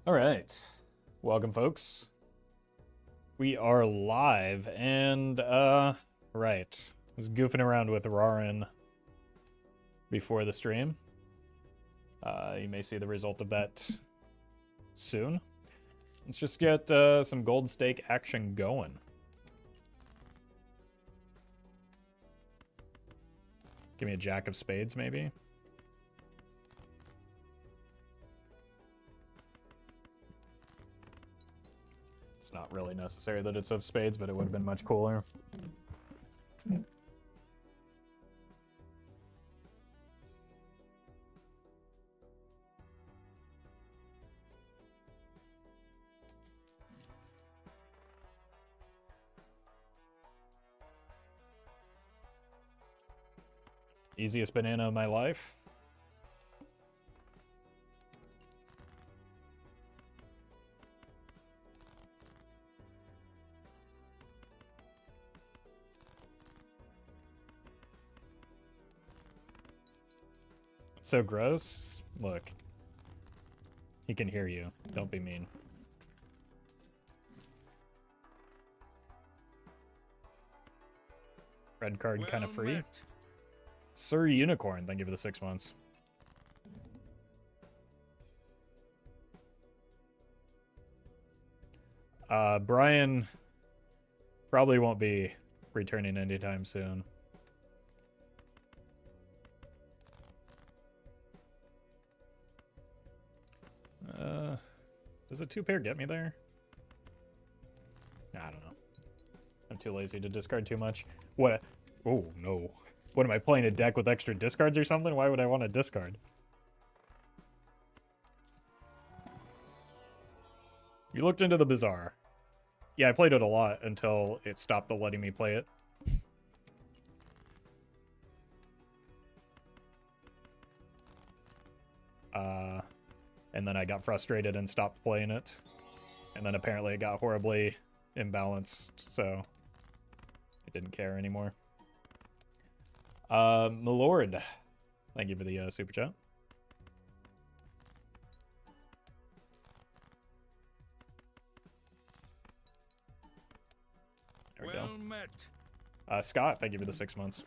All right. Welcome, folks. We are live, and, right. I was goofing around with Rarin before the stream. You may see the result of that soon. Let's just get some gold stake action going. Give me a jack of spades, maybe. It's not really necessary that it's of spades, but it would have been much cooler. Easiest banana of my life. It's so gross. Look. He can hear you. Don't be mean. Red card kind of free. Met. Sir Unicorn, thank you for the 6 months. Brian probably won't be returning anytime soon. Does a 2-pair get me there? I don't know. I'm too lazy to discard too much. What? Oh, no. What, am I playing a deck with extra discards or something? Why would I want to discard? You looked into the Bazaar. Yeah, I played it a lot until it stopped letting me play it. And then I got frustrated and stopped playing it. And then apparently it got horribly imbalanced, so I didn't care anymore. Milord, thank you for the super chat. There we go. Met. Scott, thank you for the 6 months.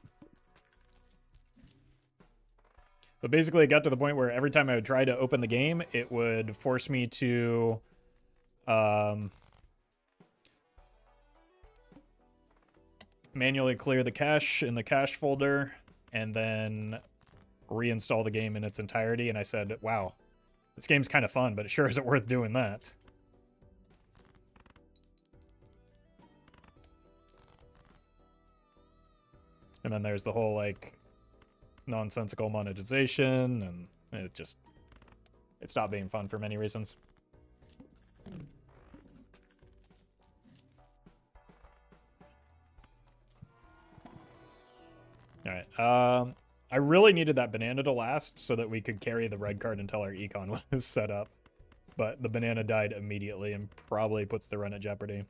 But basically, it got to the point where every time I would try to open the game, it would force me to manually clear the cache in the cache folder and then reinstall the game in its entirety. And I said, wow, this game's kind of fun, but it sure isn't worth doing that. And then there's the whole, like, nonsensical monetization, and it stopped being fun for many reasons. Alright, I really needed that banana to last so that we could carry the red card until our econ was set up. But the banana died immediately and probably puts the run at jeopardy.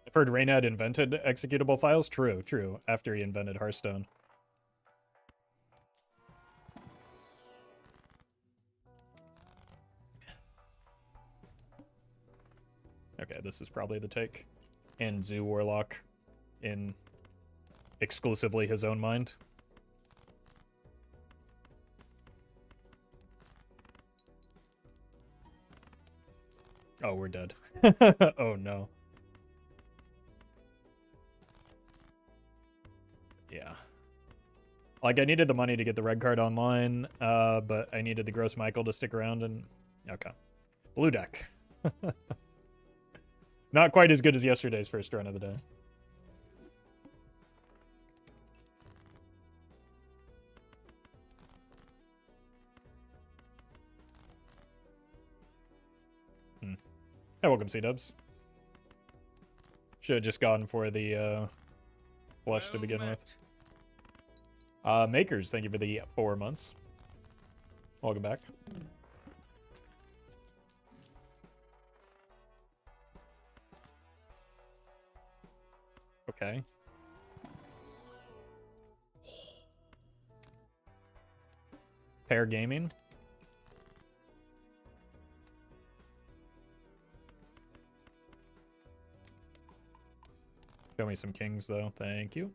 I've heard Reyna had invented executable files. True, true. After he invented Hearthstone. Okay, this is probably the take. And Zoo Warlock in exclusively his own mind. Oh, we're dead. Oh, no. Yeah. Like, I needed the money to get the red card online, but I needed the Gross Michael to stick around, and... Okay. Blue deck. Not quite as good as yesterday's first run of the day. Hey, welcome, C-dubs. Should have just gone for the flush to begin with. Makers, thank you for the 4 months. Welcome back. Okay. Pair gaming. Show me some kings, though. Thank you.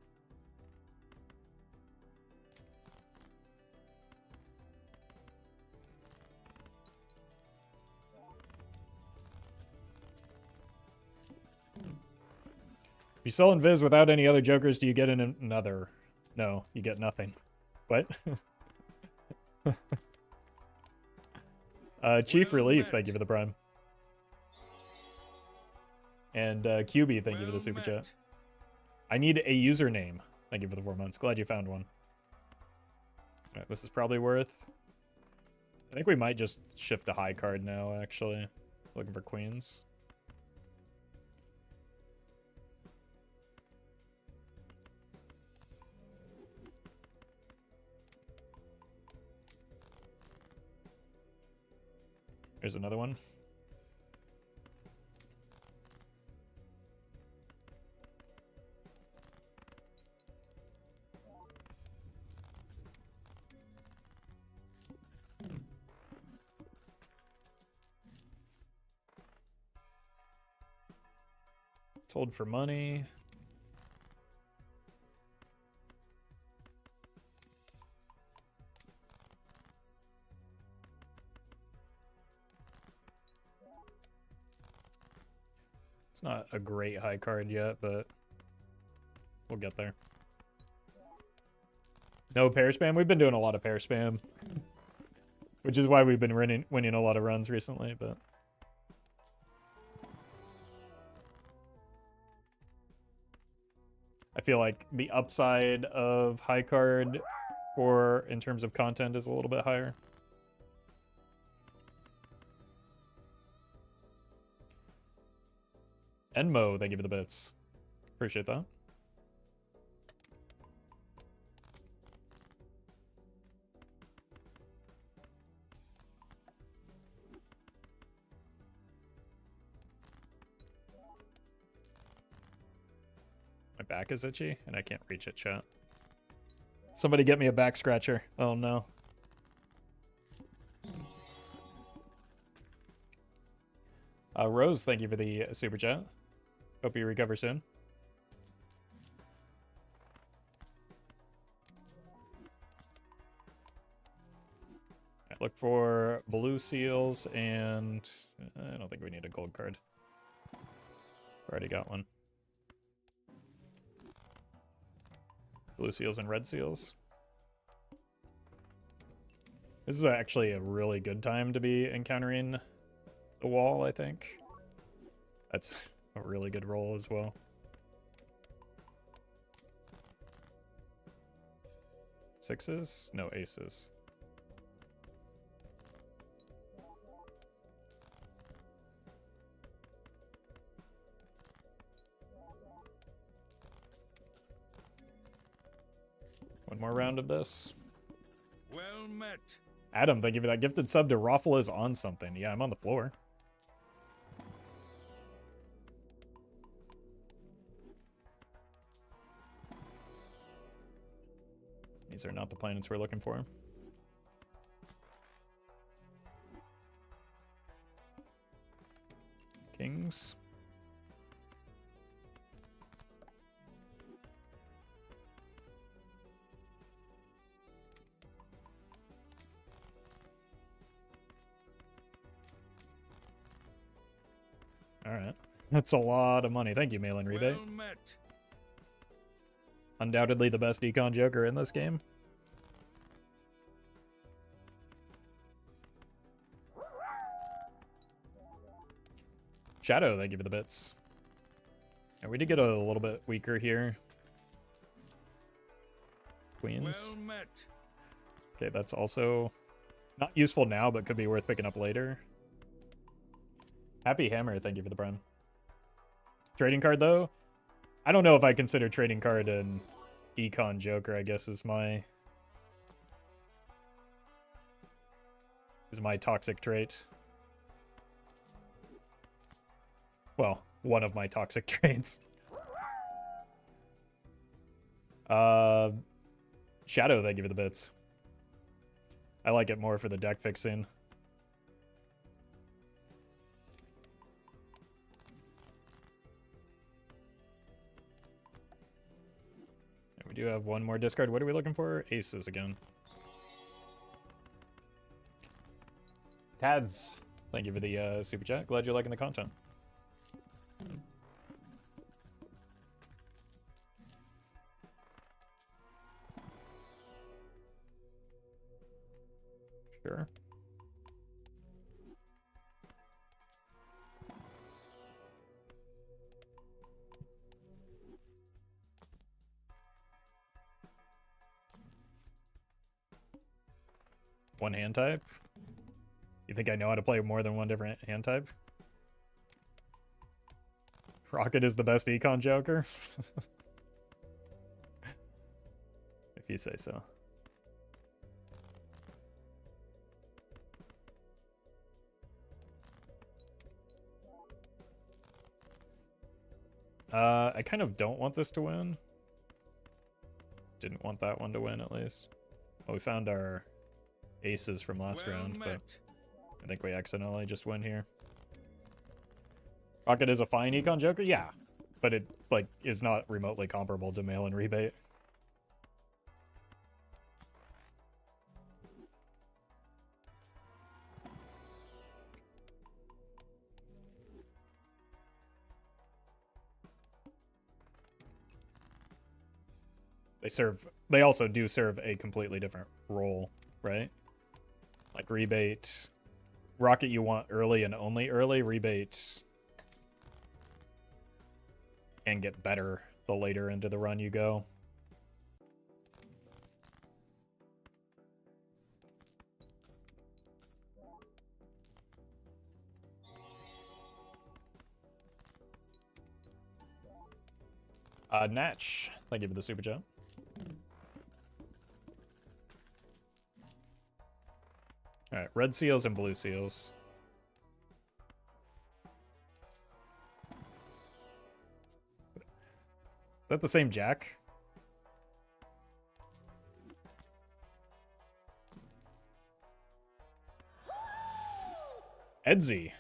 If you sell Invis without any other jokers, do you get another? No, you get nothing. What? Chief Relief, thank you for the prime. And QB, thank you for the super chat. I need a username. Thank you for the 4 months. Glad you found one. All right, this is probably worth. I think we might just shift to high card now, actually. Looking for queens. Here's another one. Sold for money. It's not a great high card yet, but we'll get there. No pair spam? We've been doing a lot of pair spam, which is why we've been winning a lot of runs recently, but... I feel like the upside of high card for in terms of content is a little bit higher. Enmo, thank you for the bits. Appreciate that. My back is itchy and I can't reach it, chat. Somebody get me a back scratcher. Oh no. Rose, thank you for the super chat. Hope you recover soon. Right, look for blue seals and I don't think we need a gold card. Already got one. Blue seals and red seals. This is actually a really good time to be encountering the wall, I think. That's a really good roll as well. Sixes? No, aces. One more round of this. Well met. Adam, thank you for that gifted sub to Roffle is on something. Yeah, I'm on the floor. These are not the planets we're looking for. Kings. All right. That's a lot of money. Thank you, mail-in rebate. Well met. Undoubtedly the best econ joker in this game. Shadow, thank you for the bits. And we did get a little bit weaker here. Queens. Well met. Okay, that's also not useful now, but could be worth picking up later. Happy Hammer, thank you for the prime. Trading card, though? I don't know if I consider trading card an econ joker, I guess is my toxic trait. Well, one of my toxic traits. Shadow, thank you for the bits. I like it more for the deck fixing. And we do have one more discard. What are we looking for? Aces again. Tads, thank you for the super chat. Glad you're liking the content. Sure. One hand type? You think I know how to play more than one different hand type? Rocket is the best econ joker? If you say so. I kind of don't want this to win. Didn't want that one to win, at least. Well, we found our aces from last round, but I think we accidentally just win here. Rocket is a fine econ joker? Yeah. But it, like, is not remotely comparable to mail and rebate. They also do serve a completely different role, right? Like rebate, Rocket you want early and only early. Rebate can get better the later into the run you go. Natch, thank you for the super chat. All right, red seals and blue seals. Is that the same jack? Edsy.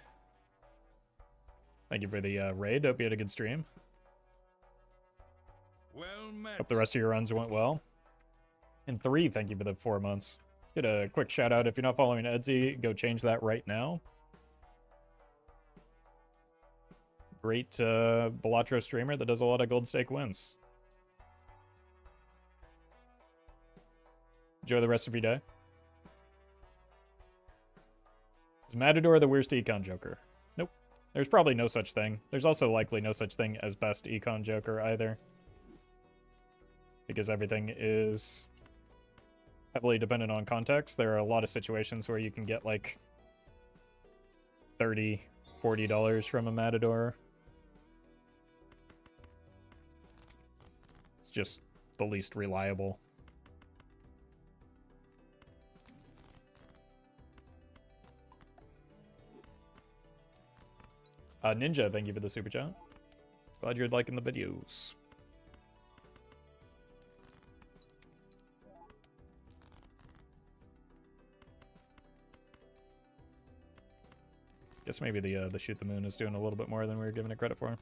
Thank you for the raid. Hope you had a good stream. Well met. Hope the rest of your runs went well. And 3, thank you for the 4 months. Let's get a quick shout out. If you're not following Edsy, go change that right now. Great Balatro streamer that does a lot of gold stake wins. Enjoy the rest of your day. Is Matador the worst econ joker? Nope. There's probably no such thing. There's also likely no such thing as best econ joker either. Because everything is heavily dependent on context. There are a lot of situations where you can get like $30, $40 from a Matador. It's just the least reliable. Ninja, thank you for the super chat. Glad you're liking the videos. Guess maybe the shoot the moon is doing a little bit more than we were giving it credit for.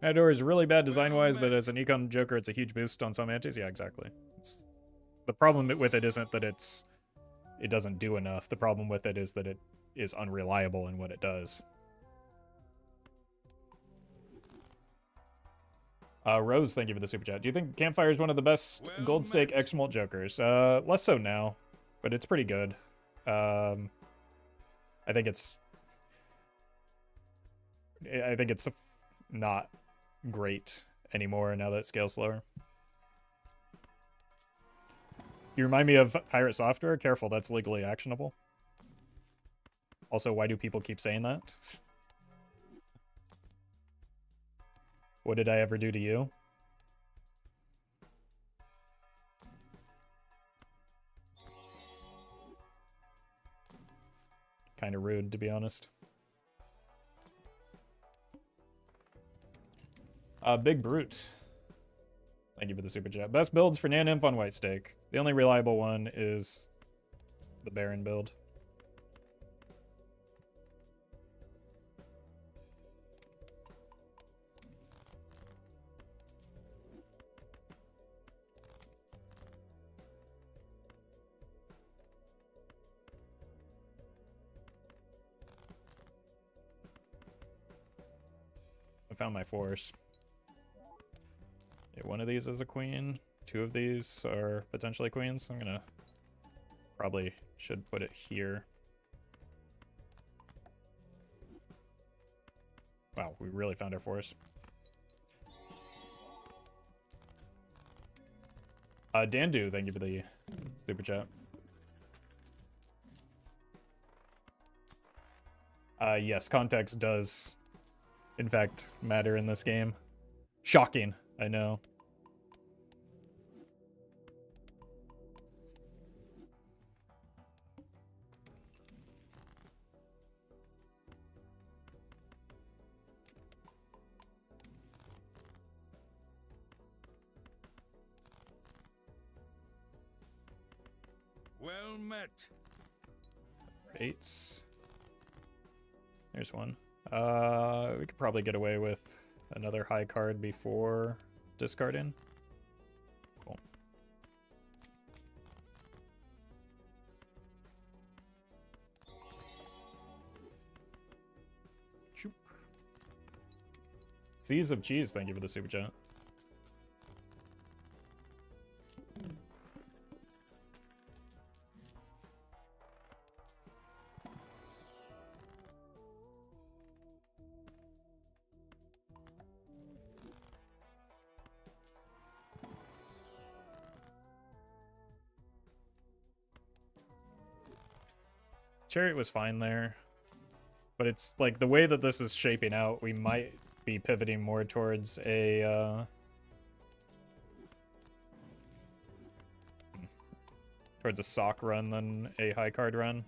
Matador is really bad design-wise, but as an econ joker, it's a huge boost on some antis. Yeah, exactly. The problem with it isn't that it doesn't do enough. The problem with it is that it is unreliable in what it does. Rose, thank you for the super chat. Do you think Campfire is one of the best gold stake X-Molt jokers? Less so now, but it's pretty good. I think it's not great anymore now that it scales slower. You remind me of Pirate Software. Careful, that's legally actionable. Also, why do people keep saying that? What did I ever do to you? kind of rude, to be honest. Big Brute. Thank you for the super chat. Best builds for Nan Imp on White Stake. The only reliable one is the Baron build. I found my force. Yeah, one of these is a queen. Two of these are potentially queens. I'm gonna probably should put it here. Wow, we really found our force. Dandu, thank you for the super chat. Yes, context does, in fact, matter in this game. Shocking, I know. Well met. Eights. There's one. We could probably get away with another high card before discarding. Cool. Choop. Seas of Cheese, thank you for the super chat. Chariot was fine there, but it's like the way that this is shaping out, we might be pivoting more towards a sock run than a high card run.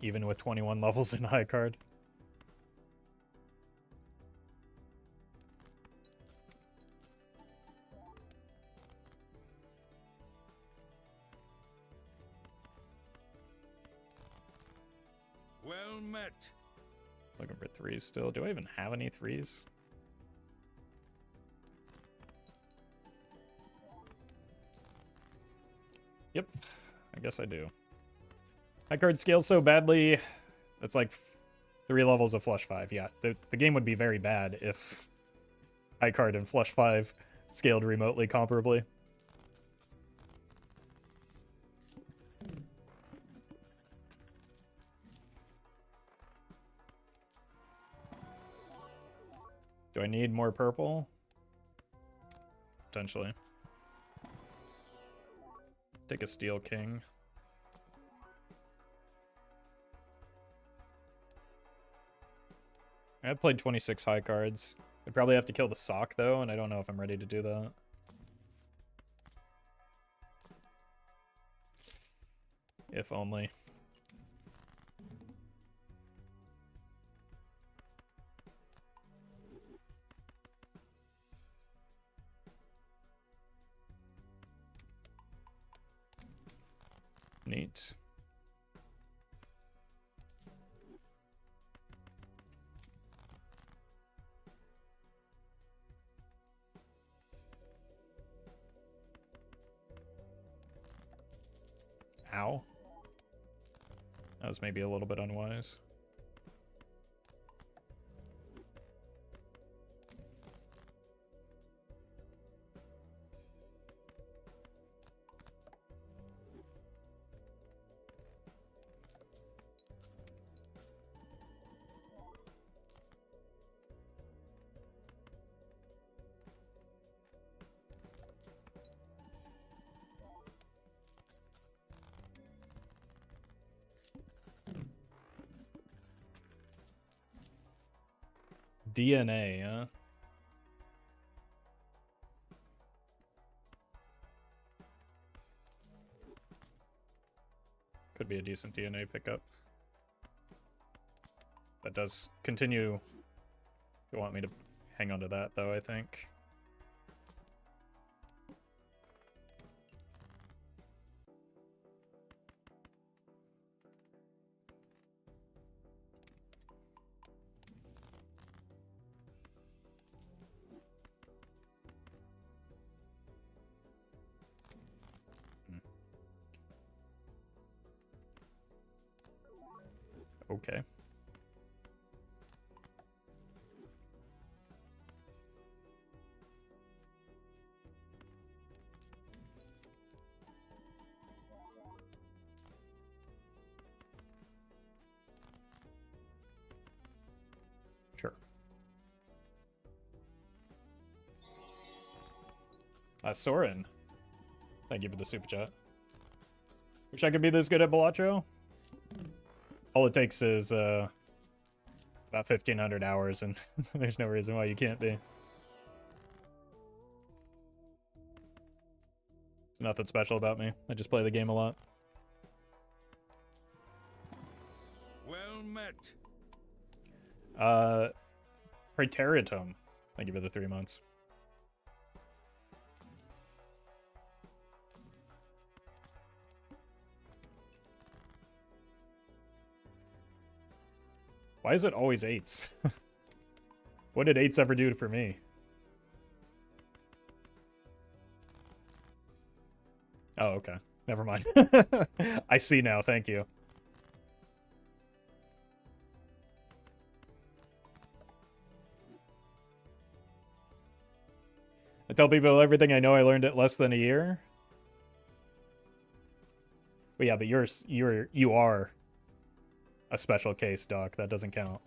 Even with 21 levels in high card. Well met. Looking for threes still. Do I even have any threes? Yep, I guess I do. High card scales so badly. It's like 3 levels of flush 5. Yeah, the game would be very bad if high card and flush 5 scaled remotely comparably. Do I need more purple? Potentially. Take a Steel King. I've played 26 high cards. I'd probably have to kill the sock though, and I don't know if I'm ready to do that. If only. Neat. Ow. That was maybe a little bit unwise. DNA, huh? Should be a decent DNA pickup. That does continue. You want me to hang on to that, though, I think. Okay. Sure. Soren. Thank you for the super chat. Wish I could be this good at Balatro. All it takes is about 1,500 hours, and there's no reason why you can't be. There's nothing special about me. I just play the game a lot. Well met. Praetoriatum. Thank you for the 3 months. Why is it always 8s? What did 8s ever do for me? Oh, okay. Never mind. I see now. Thank you. I tell people everything I know I learned it less than a year. But yeah, but you are a special case, Doc. That doesn't count.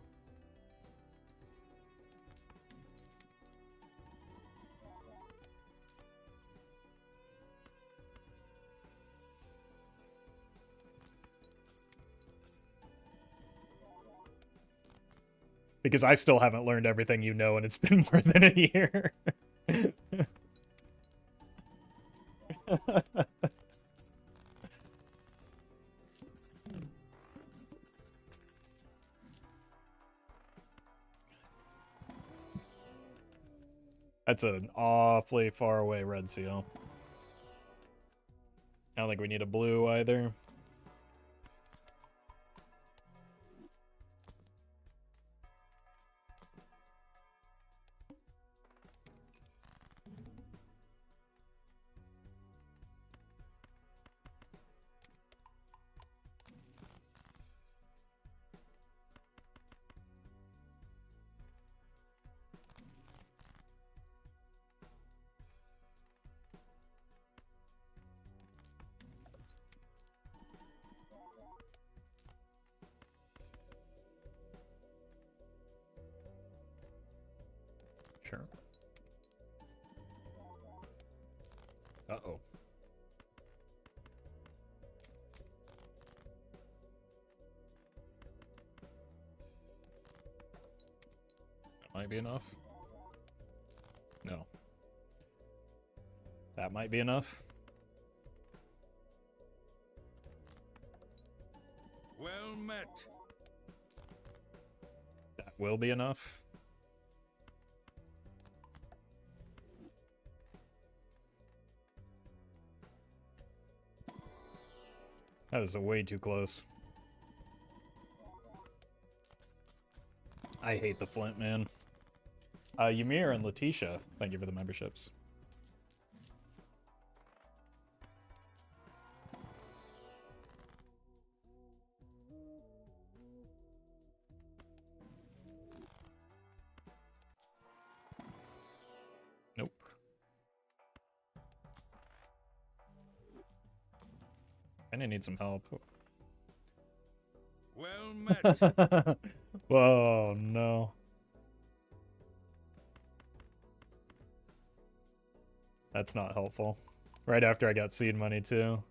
Because I still haven't learned everything you know, and it's been more than a year. That's an awfully far away red seal. I don't think we need a blue either. Sure. Uh-oh. That might be enough. No. That might be enough. Well met. That will be enough. That is way too close. I hate the Flint, man. Ymir and Letitia, thank you for the memberships. Nope. Kinda need some help. Well met. Whoa, no. That's not helpful. Right after I got seed money, too.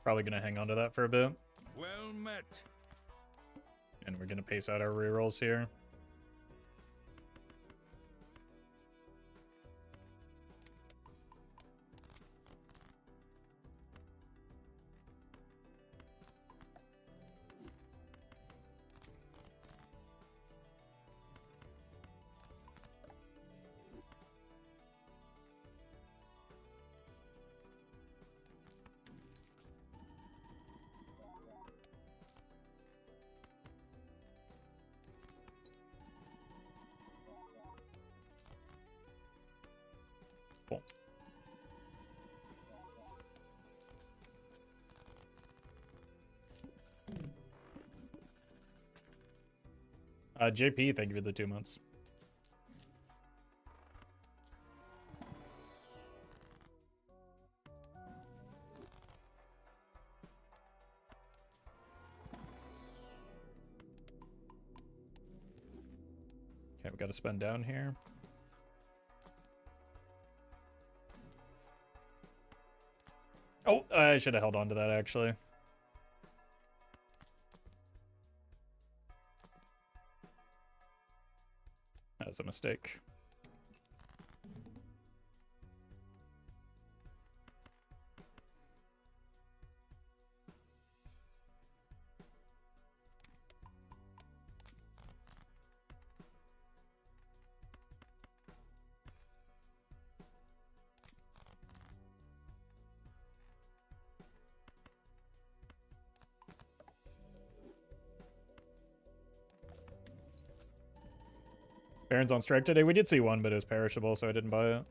Probably gonna hang on to that for a bit. Well met. And we're gonna pace out our rerolls here. Cool. JP, thank you for the 2 months. Okay, we got to spend down here. Oh, I should have held on to that actually. That was a mistake. Baron's on strike today. We did see one, but it was perishable, so I didn't buy it.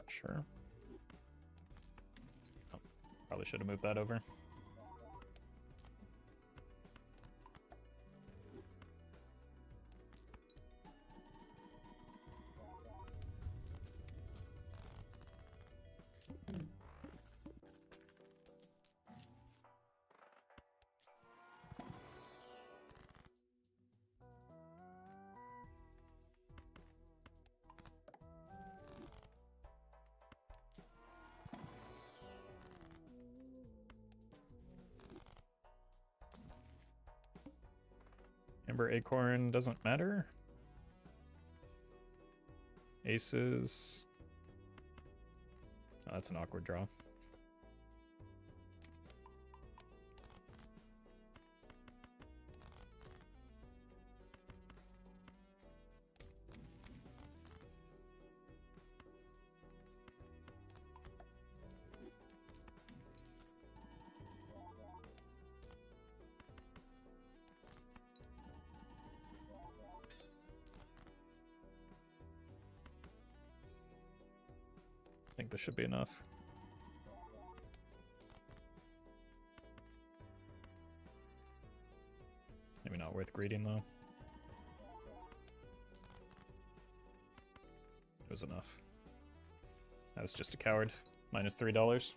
Sure. Oh, probably should have moved that over. Amber Acorn doesn't matter. Aces. Oh, that's an awkward draw. I think this should be enough. Maybe not worth greeting though. It was enough. That was just a coward. Minus $3.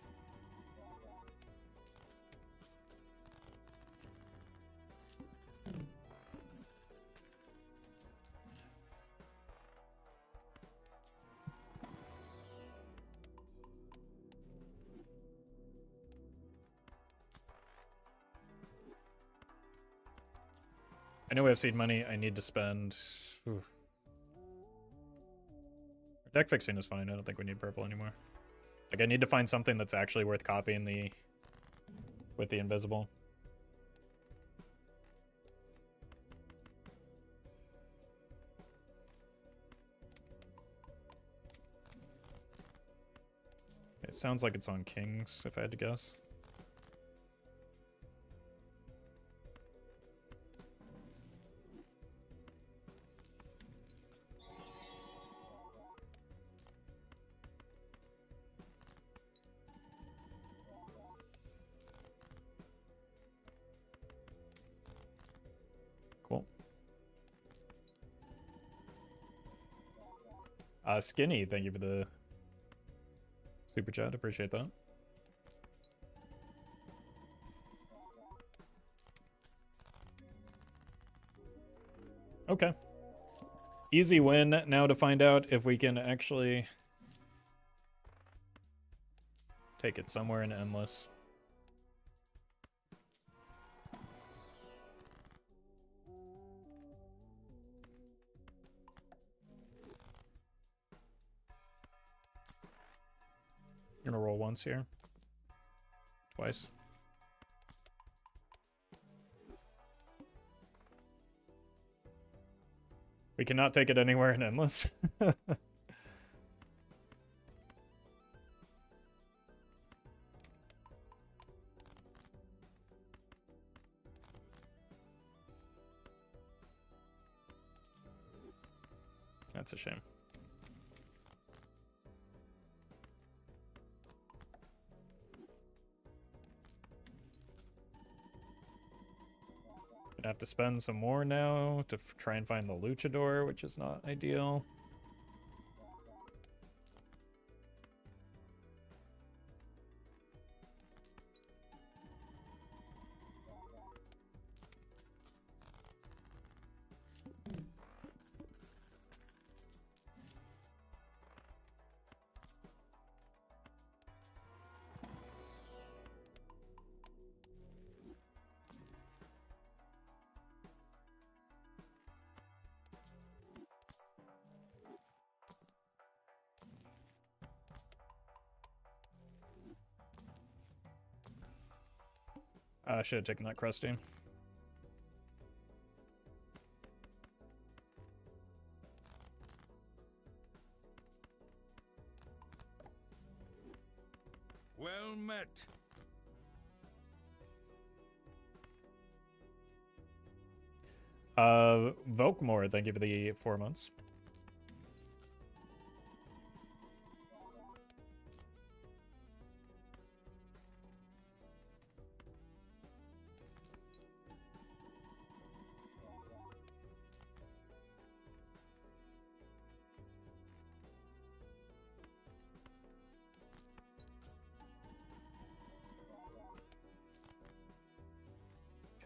I know we have seed money. I need to spend. Ooh. Deck fixing is fine. I don't think we need purple anymore. Like I need to find something that's actually worth copying the with the invisible. It sounds like it's on kings, if I had to guess. Skinny, thank you for the super chat. Appreciate that. Okay. Easy win. Now to find out if we can actually take it somewhere in Endless. I'm gonna roll once here. Twice. We cannot take it anywhere in Endless. That's a shame. Gonna have to spend some more now to try and find the luchador, which is not ideal. I should have taken that crusty. Well met. Volkmore, thank you for the 4 months.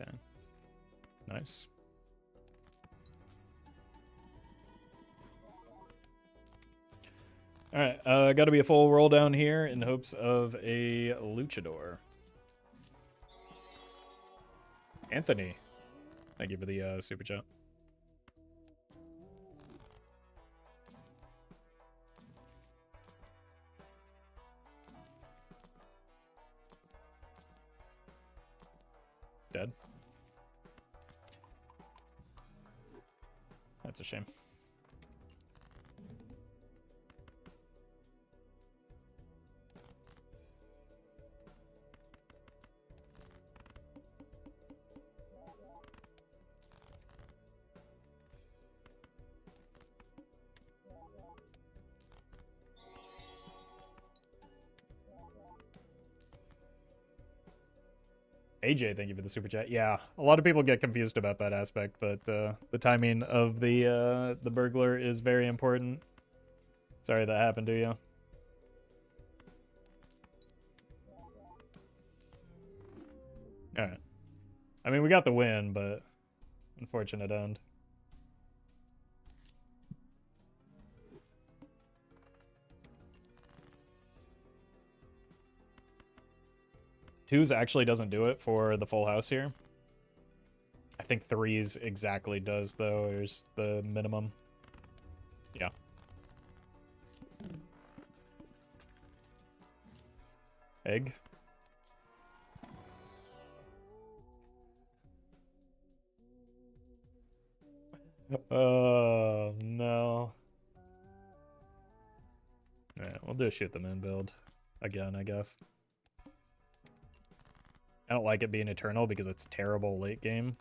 Okay. Nice. Alright, gotta be a full roll down here in hopes of a luchador. Anthony, thank you for the super chat. Dead. That's a shame. AJ, thank you for the super chat. Yeah, a lot of people get confused about that aspect, but the timing of the burglar is very important. Sorry that happened to you. All right. I mean, we got the win, but unfortunate end. Twos actually doesn't do it for the full house here. I think threes exactly does, though. There's the minimum. Yeah. Egg. Oh, no. Yeah, we'll do a shoot them in build. Again, I guess. I don't like it being eternal because it's terrible late game.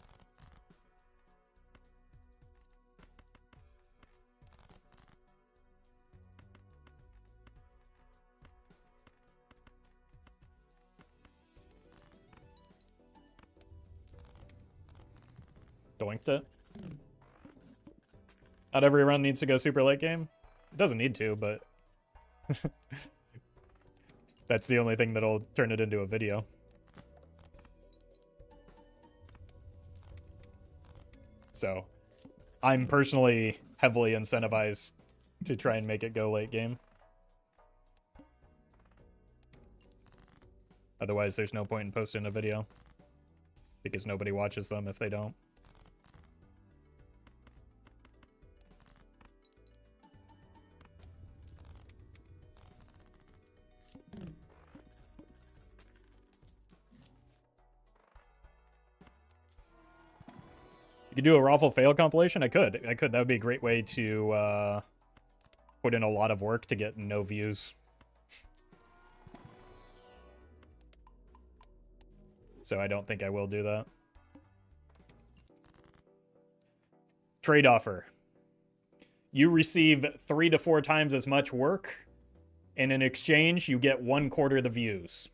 Doinked it. Not every run needs to go super late game. It doesn't need to, but that's the only thing that'll turn it into a video. So I'm personally heavily incentivized to try and make it go late game. Otherwise, there's no point in posting a video because nobody watches them if they don't. You could do a Roffle fail compilation? I could. That would be a great way to put in a lot of work to get no views. So I don't think I will do that. Trade offer. You receive 3 to 4 times as much work, and in exchange, you get 1/4 the views.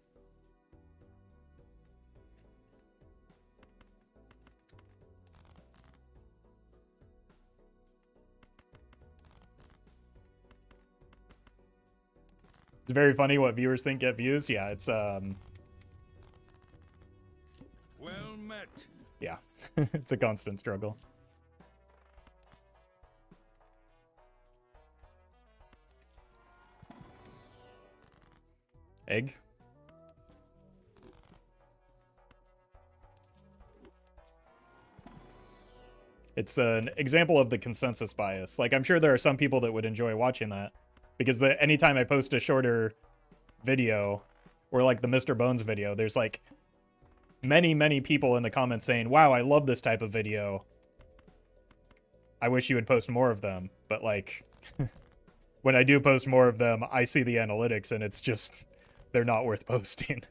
It's very funny what viewers think get views. Yeah, it's Well met. yeah, it's a constant struggle. Egg. It's an example of the consensus bias. Like, I'm sure there are some people that would enjoy watching that, because anytime I post a shorter video, or like the Mr. Bones video, there's like many people in the comments saying, wow, I love this type of video. I wish you would post more of them. But like, when I do post more of them, I see the analytics and it's just, they're not worth posting.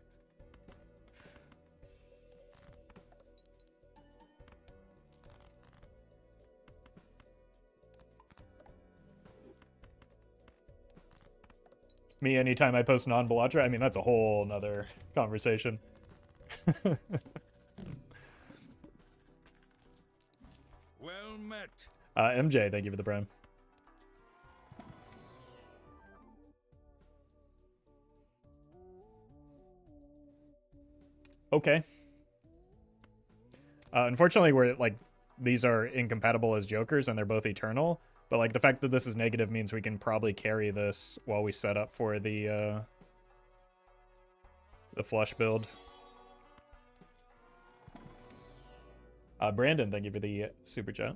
Me, anytime I post non-Balatra, I mean, that's a whole nother conversation. Well met. MJ, thank you for the prime. Okay. Unfortunately, we're like, these are incompatible as jokers and they're both eternal. But like the fact that this is negative means we can probably carry this while we set up for the flush build. Brandon, thank you for the super chat.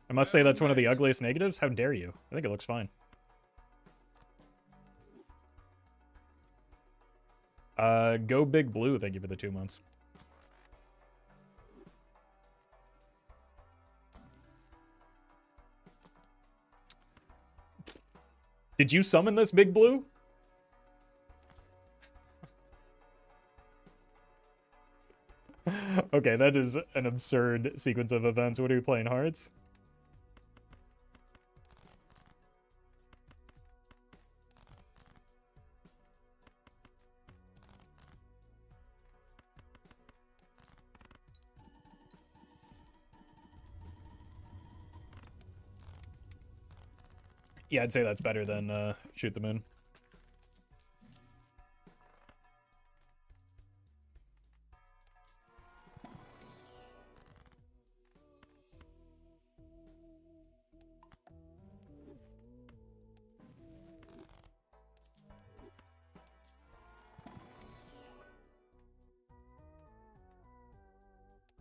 I must say that's one of the ugliest negatives. How dare you? I think it looks fine. Go Big Blue, thank you for the 2 months. Did you summon this Big Blue? Okay, that is an absurd sequence of events. What are you playing, Hearts? Yeah, I'd say that's better than Shoot the Moon.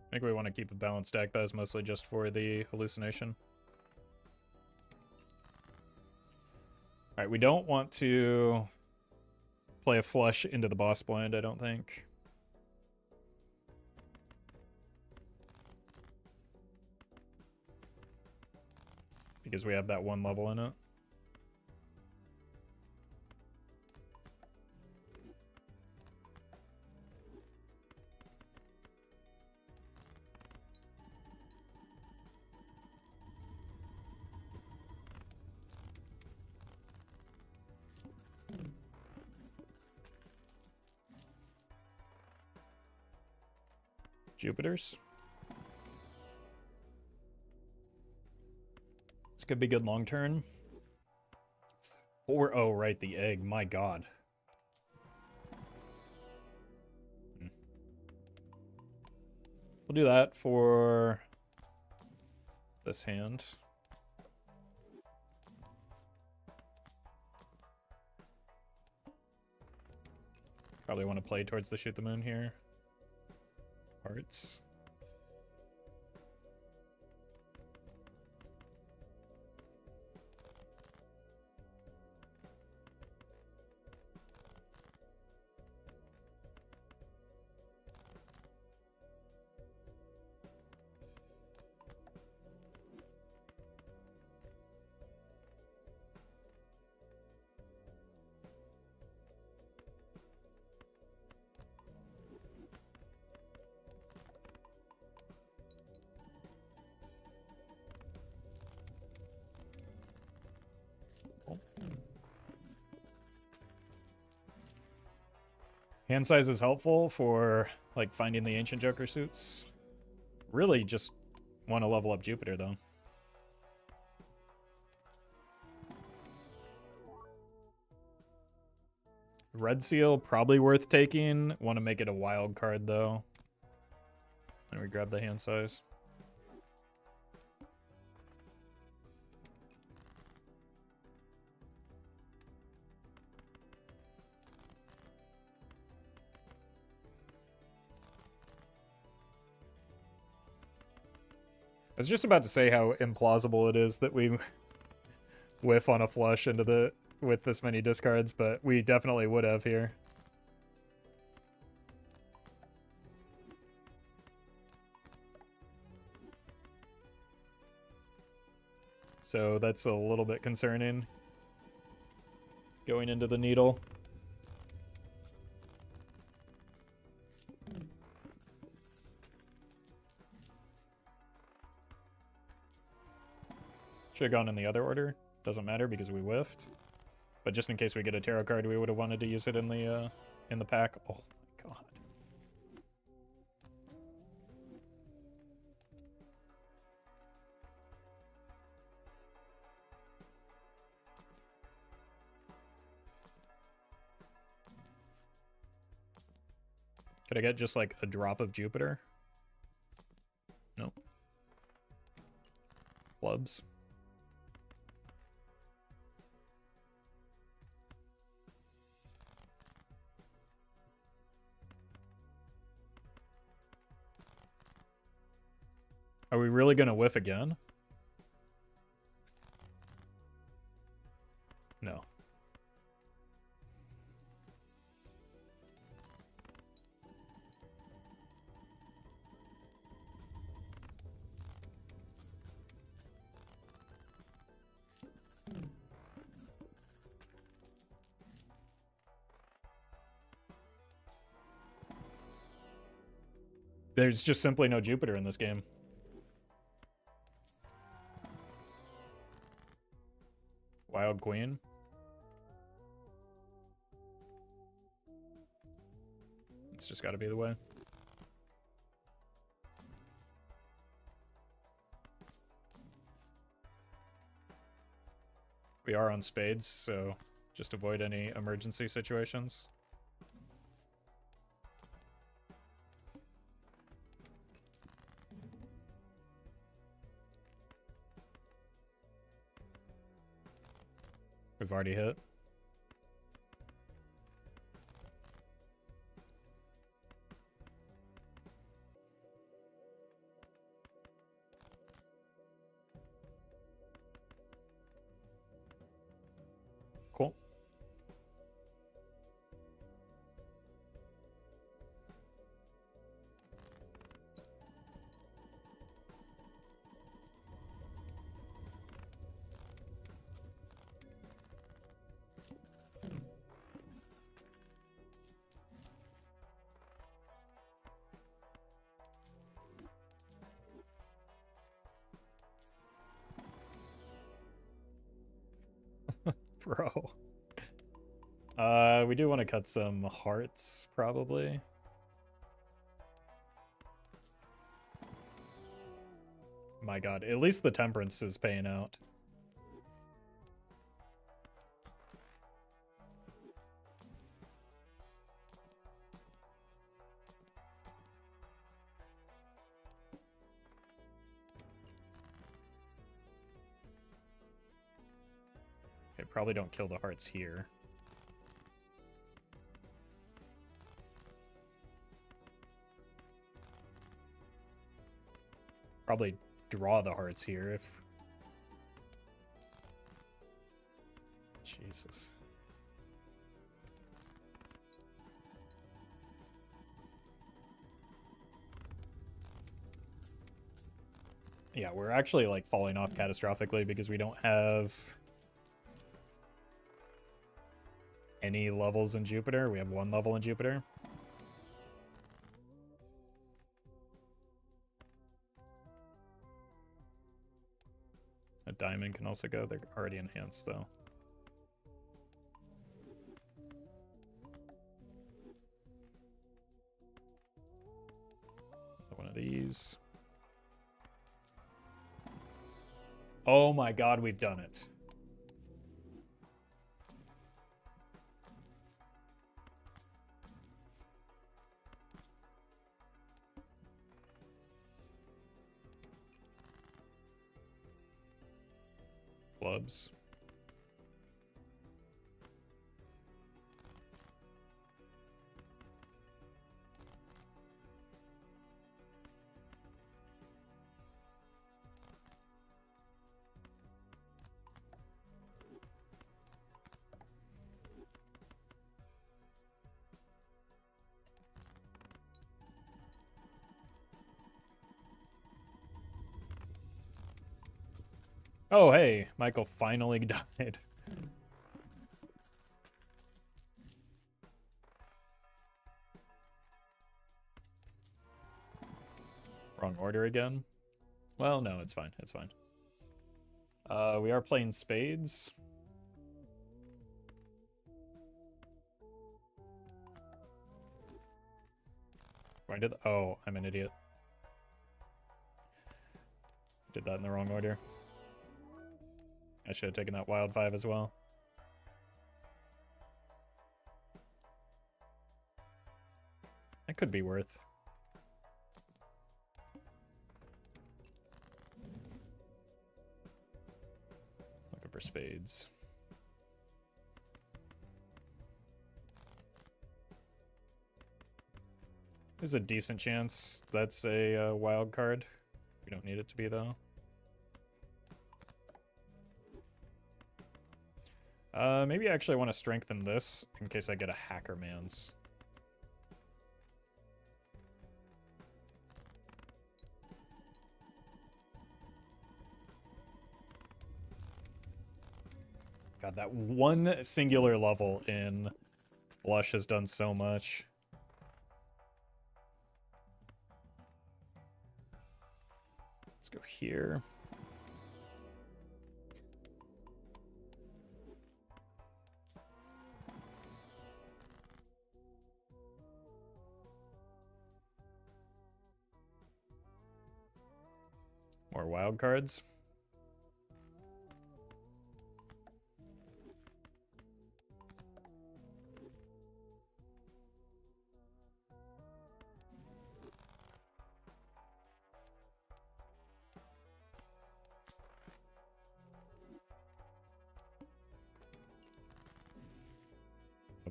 I think we want to keep a balanced deck. That is mostly just for the hallucination. Alright, we don't want to play a flush into the boss blind, I don't think. Because we have that 1 level in it. Jupiters. Could be good long turn. 4-0, right, the egg. My god. We'll do that for this hand. Probably want to play towards the shoot the moon here. Hearts. Hand size is helpful for like finding the ancient joker suits. Really just want to level up Jupiter though. Red seal probably worth taking. Want to make it a wild card though. And we grab the hand size. I was just about to say how implausible it is that we whiff on a flush into the with this many discards, but we definitely would have here. So that's a little bit concerning going into the needle. Should have gone in the other order. Doesn't matter because we whiffed. But just in case we get a tarot card, we would have wanted to use it in the pack. Oh my god. Could I get just like a drop of Jupiter? Nope. Clubs. Are we really gonna whiff again? No. There's just simply no Jupiter in this game. Wild Queen. It's just got to be the way. We are on spades, so just avoid any emergency situations. We've already hit. Cool. Bro. We do want to cut some hearts, probably. My god, at least the temperance is paying out. Okay, probably don't kill the hearts here. Probably draw the hearts here if... Jesus. Yeah, we're actually like falling off catastrophically because we don't have any levels in Jupiter. We have 1 level in Jupiter. A diamond can also go. They're already enhanced though. One of these. Oh my god, we've done it. Clubs. Oh, hey, Michael finally died. Wrong order again. Well, no, it's fine. It's fine. We are playing spades. Why did... Oh, I'm an idiot. Did that in the wrong order. I should have taken that wild 5 as well. That could be worth. Looking for spades. There's a decent chance that's a wild card. We don't need it to be, though. Maybe I actually want to strengthen this in case I get a hacker man's. God, that one singular level in Lush has done so much. Let's go here. More wild cards.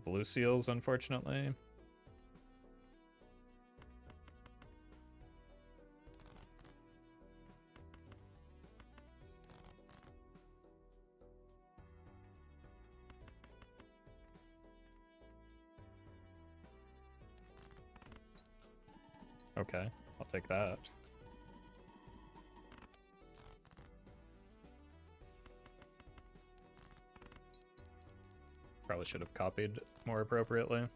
Blue seals, unfortunately. Okay, I'll take that. Probably should have copied more appropriately. We're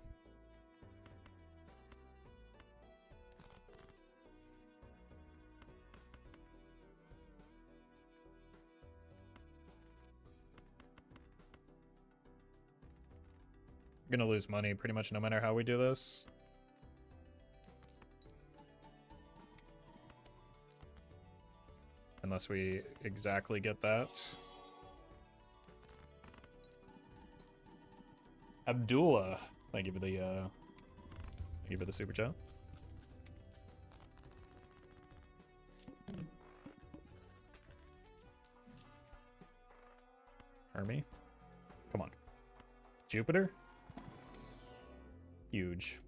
gonna lose money pretty much no matter how we do this. Unless we exactly get that. Abdullah, thank you for the super chat. Army. Jupiter? Huge.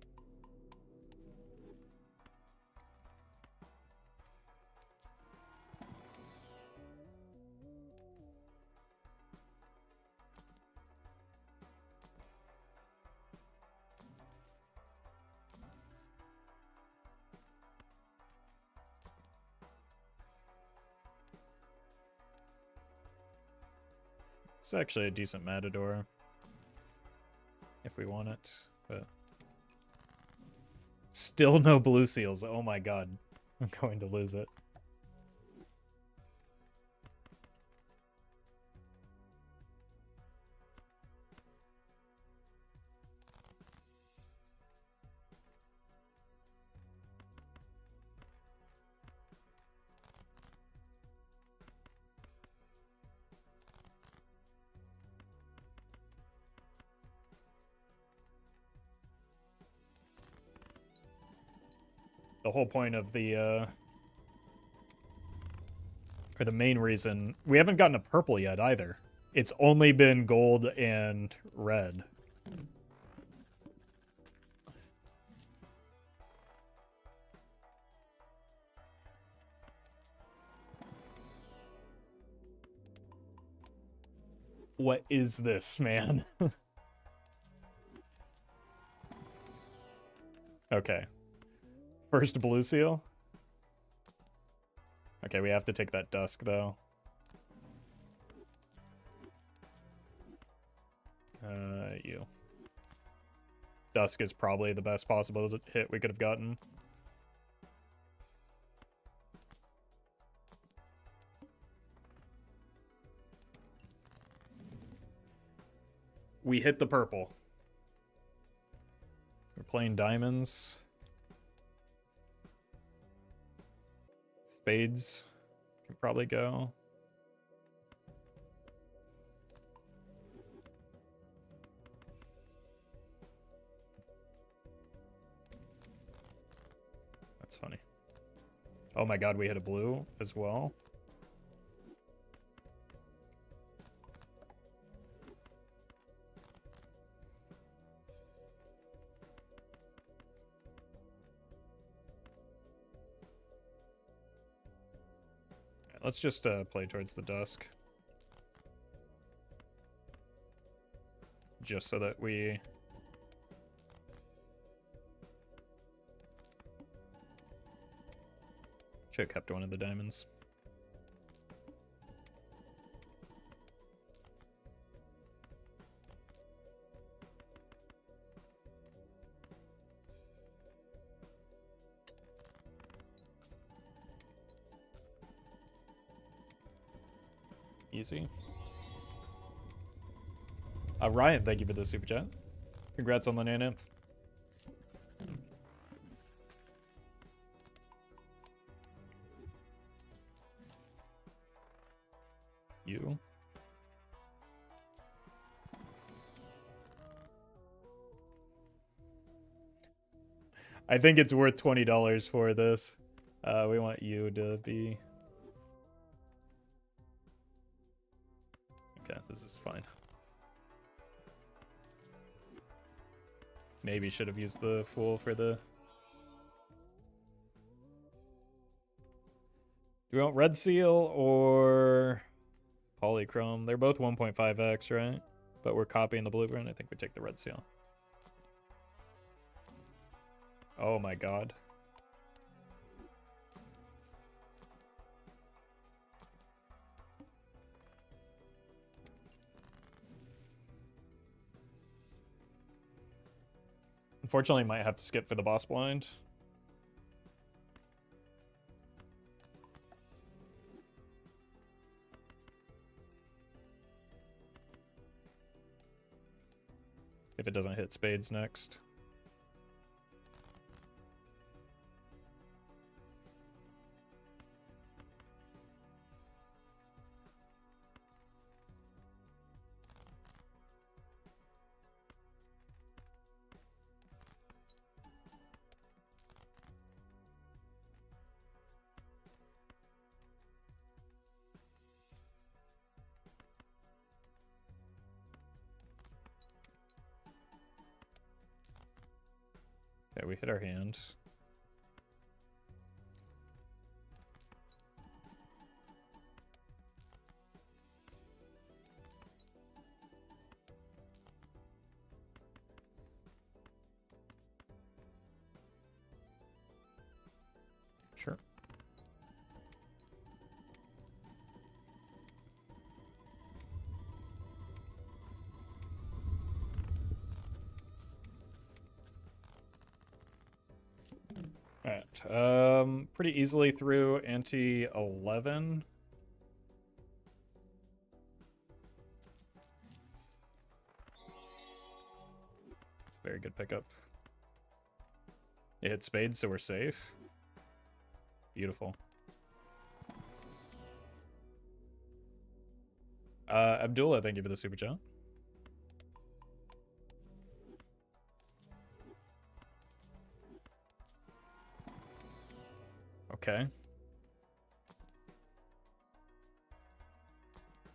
It's actually a decent Matador if we want it, but still no blue seals. Oh my god. I'm going to lose it. The whole point of the, or the main reason, we haven't gotten a purple yet either. It's only been gold and red. What is this, man? Okay. First blue seal. Okay, we have to take that dusk, though. You. Dusk is probably the best possible hit we could have gotten. We hit the purple. We're playing diamonds. Spades can probably go. That's funny. Oh my god, we hit a blue as well. Let's just play towards the dusk. Just so that we... should have kept one of the diamonds. Easy. Ryan, thank you for the super chat. Congrats on the new nymph. You. I think it's worth $20 for this. We want you to be... Okay, this is fine. Maybe should have used the Fool for the... Do we want Red Seal or Polychrome? They're both 1.5x, right? But we're copying the blueprint. I think we take the Red Seal. Oh my god. Unfortunately, might have to skip for the boss blind. If it doesn't hit spades next. Okay, we hit our hand. Sure. Alright, pretty easily through anti-11. Very good pickup. It hit spades, so we're safe. Beautiful. Abdullah, thank you for the super chat. Okay.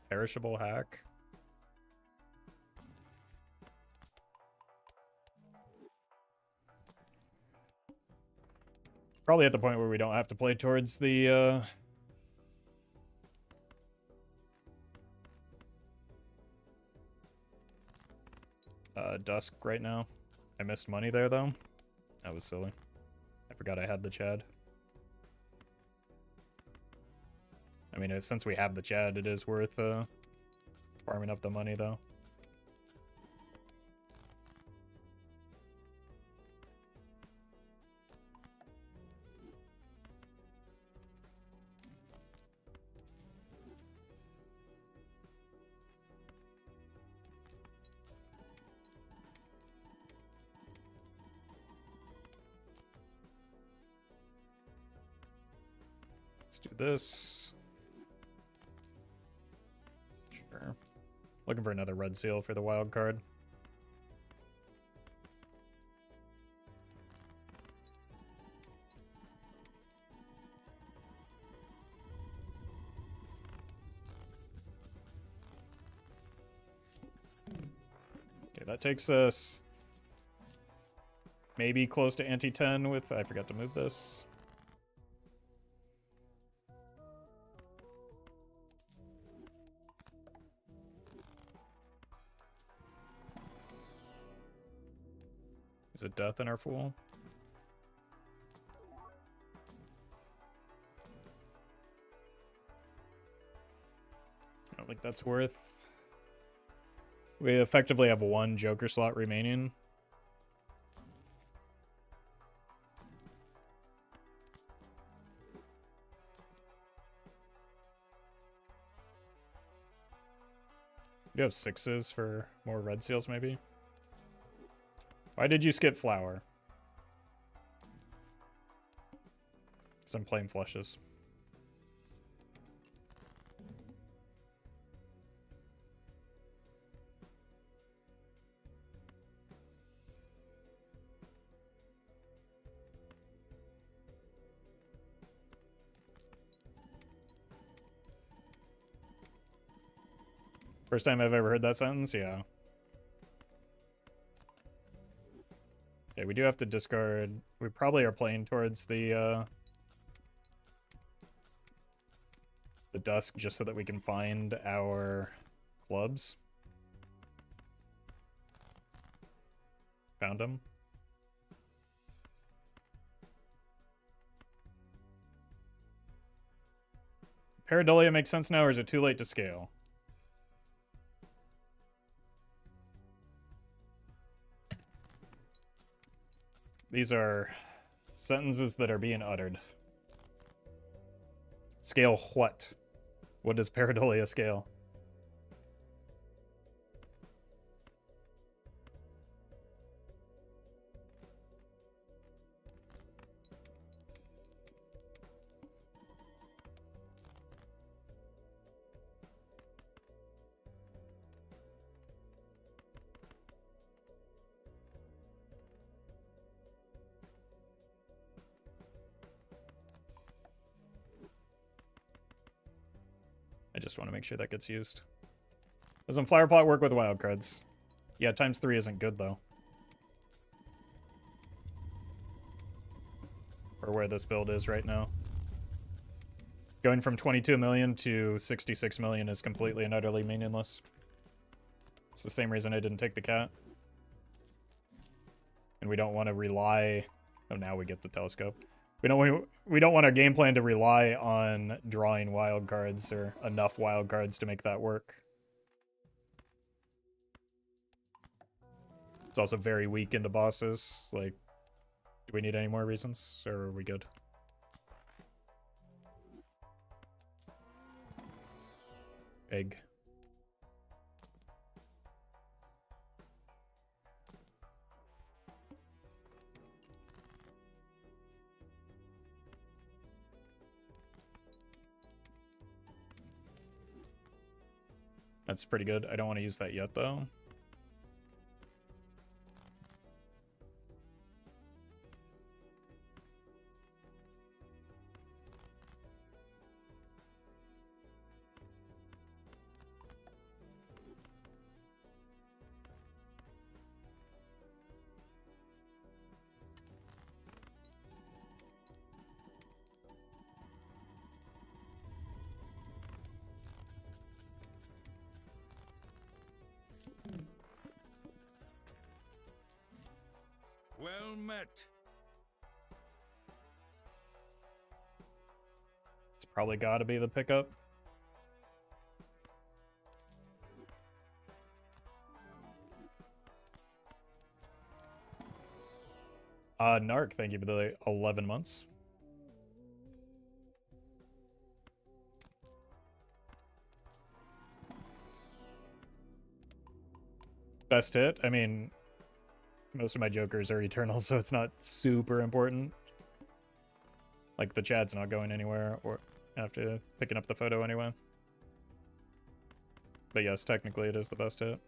Perishable hack. Probably at the point where we don't have to play towards the dusk right now. I missed money there though. That was silly. I forgot I had the Chad. I mean, since we have the Chad, it is worth farming up the money though. Let's do this. Sure. Looking for another red seal for the wild card. Okay, that takes us maybe close to anti-10 with... I forgot to move this. Is it death in our fool? I don't think that's worth... We effectively have one Joker slot remaining. You have 6s for more red seals, maybe? Why did you skip flower? Because I'm playing flushes. First time I've ever heard that sentence? Yeah. Okay, we do have to discard... We probably are playing towards the dusk just so that we can find our clubs. Found them. Pareidolia makes sense now, or is it too late to scale? These are sentences that are being uttered. Scale what? What does Pareidolia scale? I just want to make sure that gets used. Doesn't Flower Pot work with wild cards? Yeah, ×3 isn't good, though. or where this build is right now. Going from 22 million to 66 million is completely and utterly meaningless. It's the same reason I didn't take the cat. And we don't want to rely... Oh, now we get the telescope. We don't want our game plan to rely on drawing wild cards or enough wild cards to make that work. It's also very weak into bosses. Like, do we need any more reasons, or are we good? Egg. That's pretty good. I don't want to use that yet, though. Well met. It's probably got to be the pickup. Narc, thank you for the 11 months. Best hit? I mean, most of my jokers are eternal, so it's not super important. Like, the chat's not going anywhere or after picking up the photo anyway. But yes, technically it is the best hit.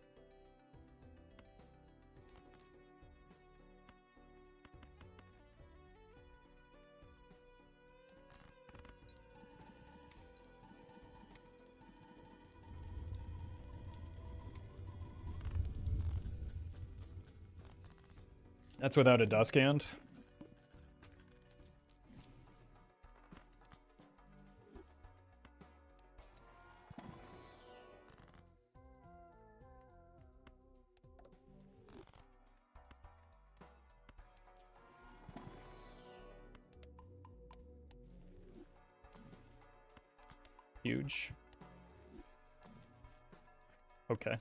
That's without a dusk hand. Huge. Okay.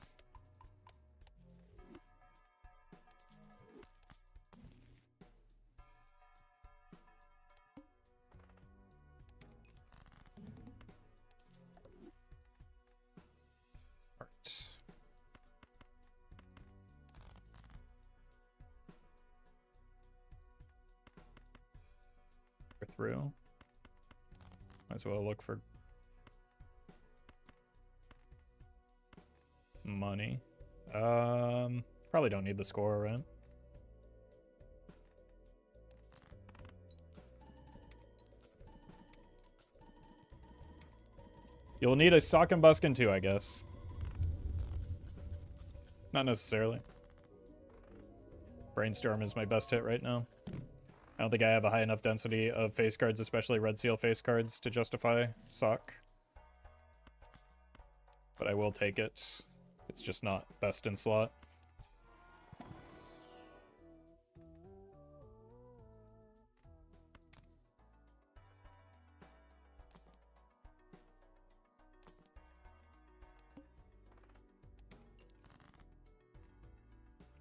Through. Might as well look for money. Probably don't need the score, right? You'll need a sock and buskin too, I guess. Not necessarily. Brainstorm is my best hit right now. I don't think I have a high enough density of face cards, especially red seal face cards, to justify sock. But I will take it. It's just not best in slot.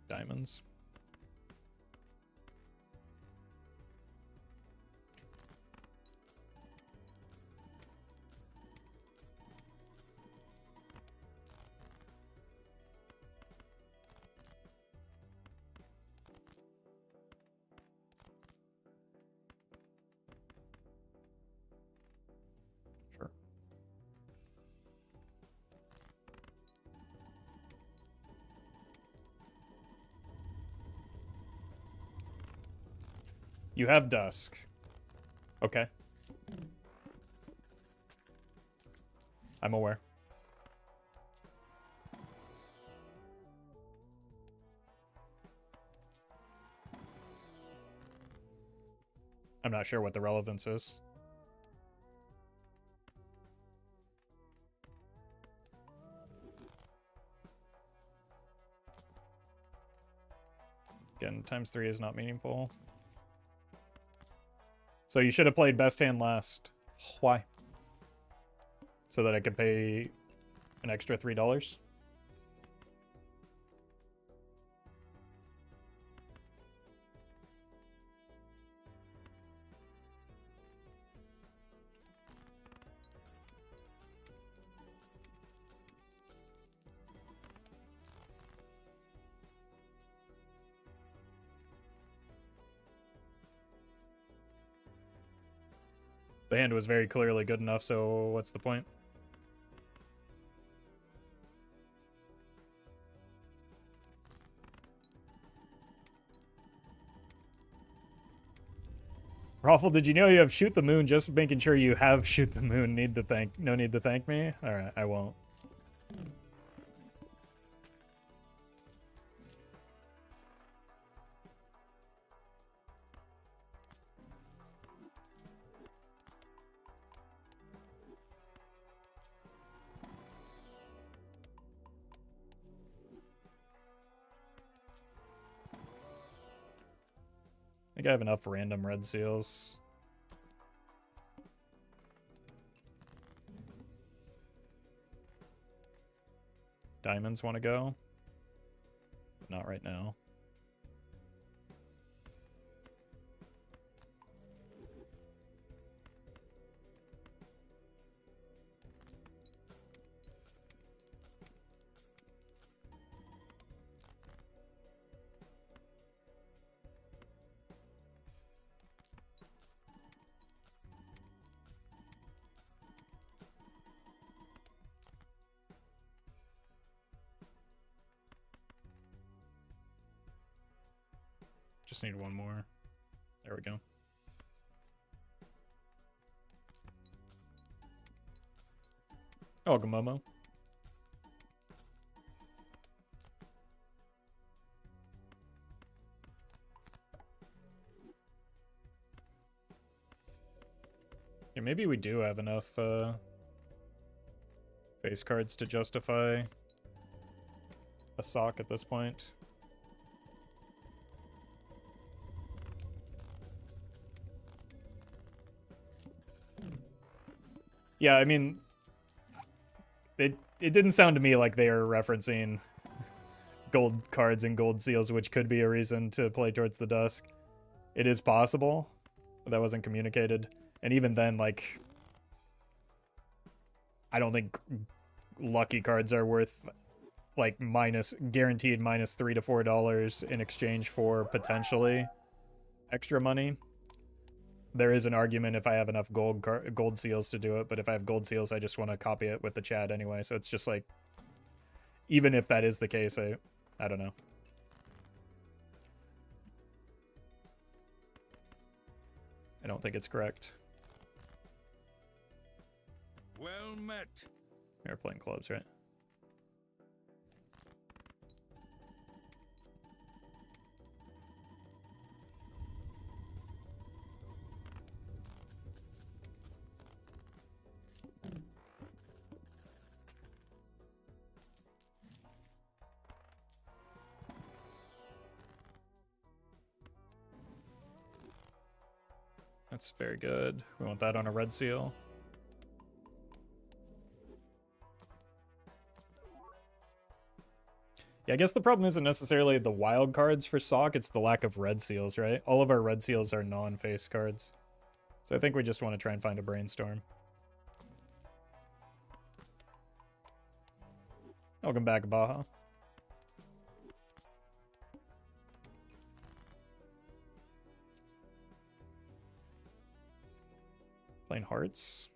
Diamonds. Sure. You have dusk. Okay. I'm aware. I'm not sure what the relevance is. Again, ×3 is not meaningful. So you should have played best hand last. Why? So that I could pay an extra $3. The hand was very clearly good enough, so what's the point? Roffle, did you know you have Shoot the Moon? Just making sure you have Shoot the Moon. No need to thank me? Alright, I won't. I think I have enough random red seals. Diamonds want to go? Not right now. Just need one more. There we go. Oh, Gamomo. Yeah, maybe we do have enough face cards to justify a sock at this point. Yeah, I mean, it didn't sound to me like they are referencing gold cards and gold seals, which could be a reason to play towards the dusk. It is possible, but that wasn't communicated. And even then, like, I don't think lucky cards are worth like guaranteed -$3 to $4 in exchange for potentially extra money. There is an argument if I have enough gold seals to do it, but if I have gold seals, I just want to copy it with the Chad anyway. So it's just like, even if that is the case, I don't know. I don't think it's correct. Well met. We're playing clubs, right? That's very good. We want that on a red seal. Yeah, I guess the problem isn't necessarily the wild cards for Sock, it's the lack of red seals, right? All of our red seals are non-face cards. So I think we just want to try and find a brainstorm. Welcome back, Baja. Playing hearts.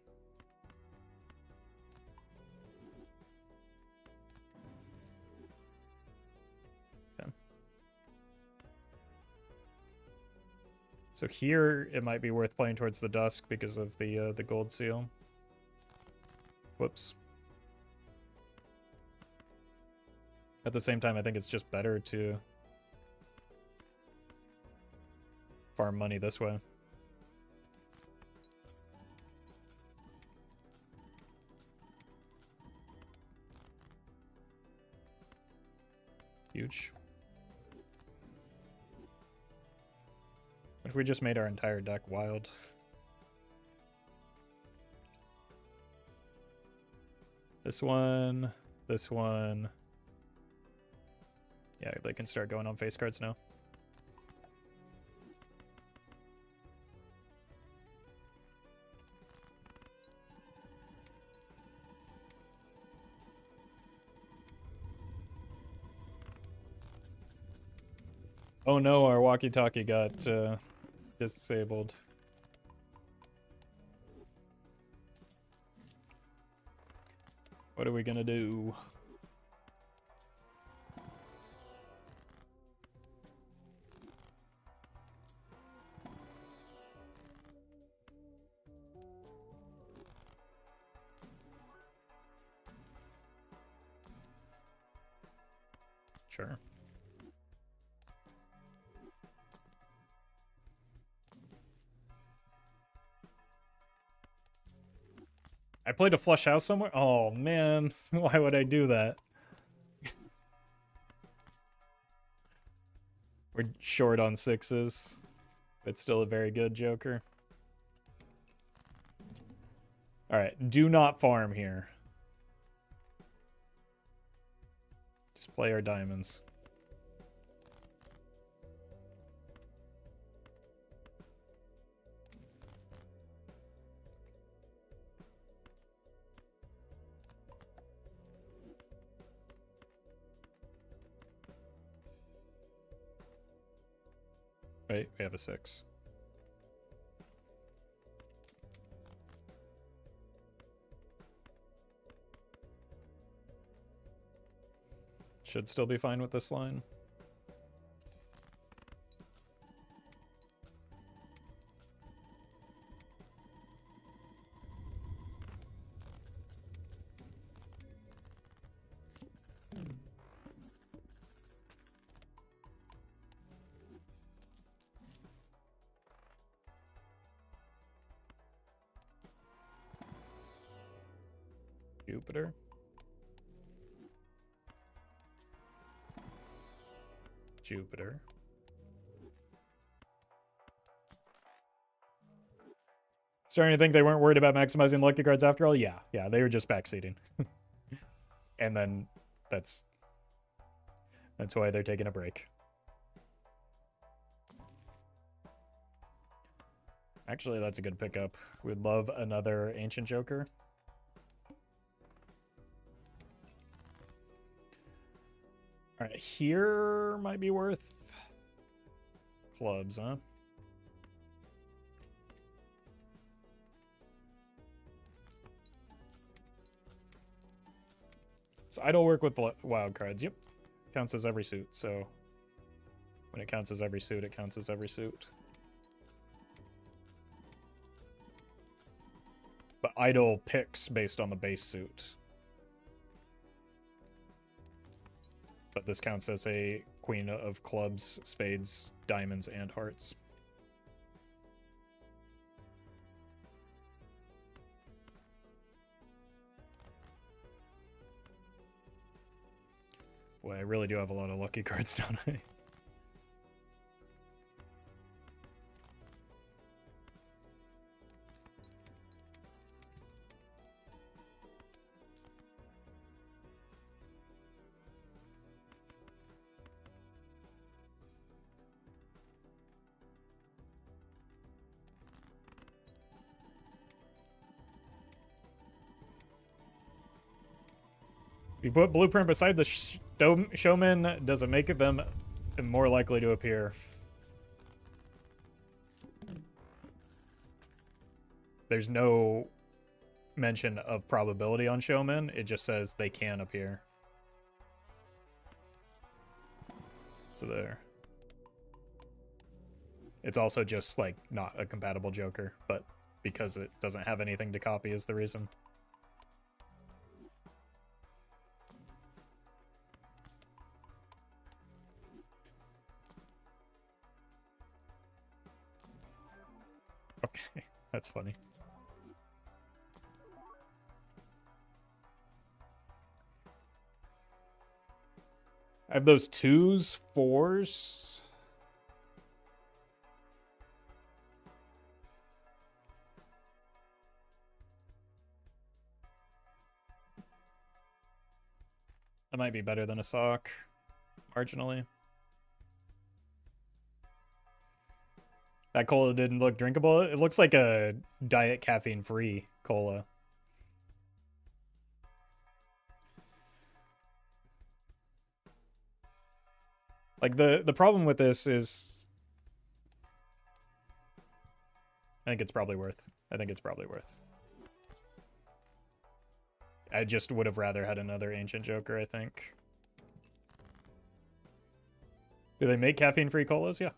Okay. So here it might be worth playing towards the dusk because of the gold seal. Whoops. At the same time, I think it's just better to farm money this way. Huge. What if we just made our entire deck wild? This one, this one. Yeah, they can start going on face cards now. Oh no, our walkie-talkie got disabled. What are we gonna do? Sure. I played a flush house somewhere? Oh man, why would I do that? We're short on sixes. It's still a very good Joker. Alright, do not farm here. Just play our diamonds. Wait, we have a 6. Should still be fine with this line. Jupiter. Jupiter. Starting to think they weren't worried about maximizing lucky cards after all? Yeah, they were just backseating. And then that's why they're taking a break. Actually, that's a good pickup. We'd love another Ancient Joker. All right, here might be worth clubs, huh? So idle work with wild cards. Yep, counts as every suit. So when it counts as every suit, it counts as every suit. But idle picks based on the base suit. But this counts as a queen of clubs, spades, diamonds, and hearts. Boy, I really do have a lot of lucky cards, don't I? You put blueprint beside the showman, does it make them more likely to appear? There's no mention of probability on showman. It just says they can appear. So there. It's also just like not a compatible Joker, but because it doesn't have anything to copy is the reason. Okay, that's funny. I have those 2s, 4s. That might be better than a sock, marginally. That cola didn't look drinkable. It looks like a diet caffeine-free cola. Like the problem with this is I think it's probably worth. I just would have rather had another Ancient Joker, I think. Do they make caffeine-free colas? Yeah.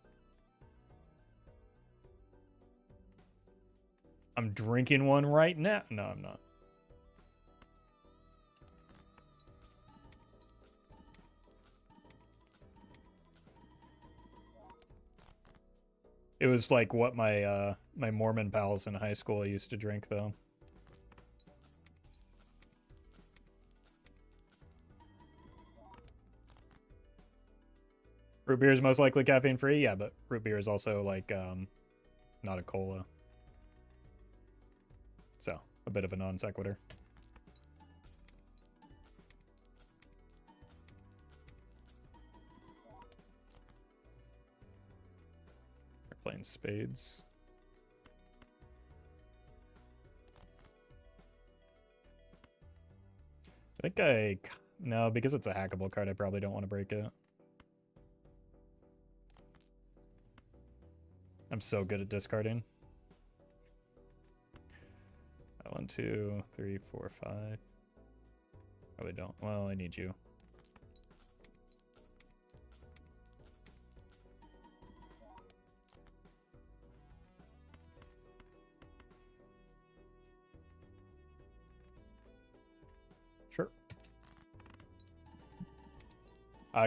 I'm drinking one right now. No, I'm not. It was like what my my Mormon pals in high school used to drink, though. Root beer is most likely caffeine-free? Yeah, but root beer is also, like, not a cola. So, a bit of a non sequitur. We're playing spades. I think no, because it's a hackable card, I probably don't want to break it. I'm so good at discarding. 1, 2, 3, 4, 5. Probably don't. Well, I need you. Sure.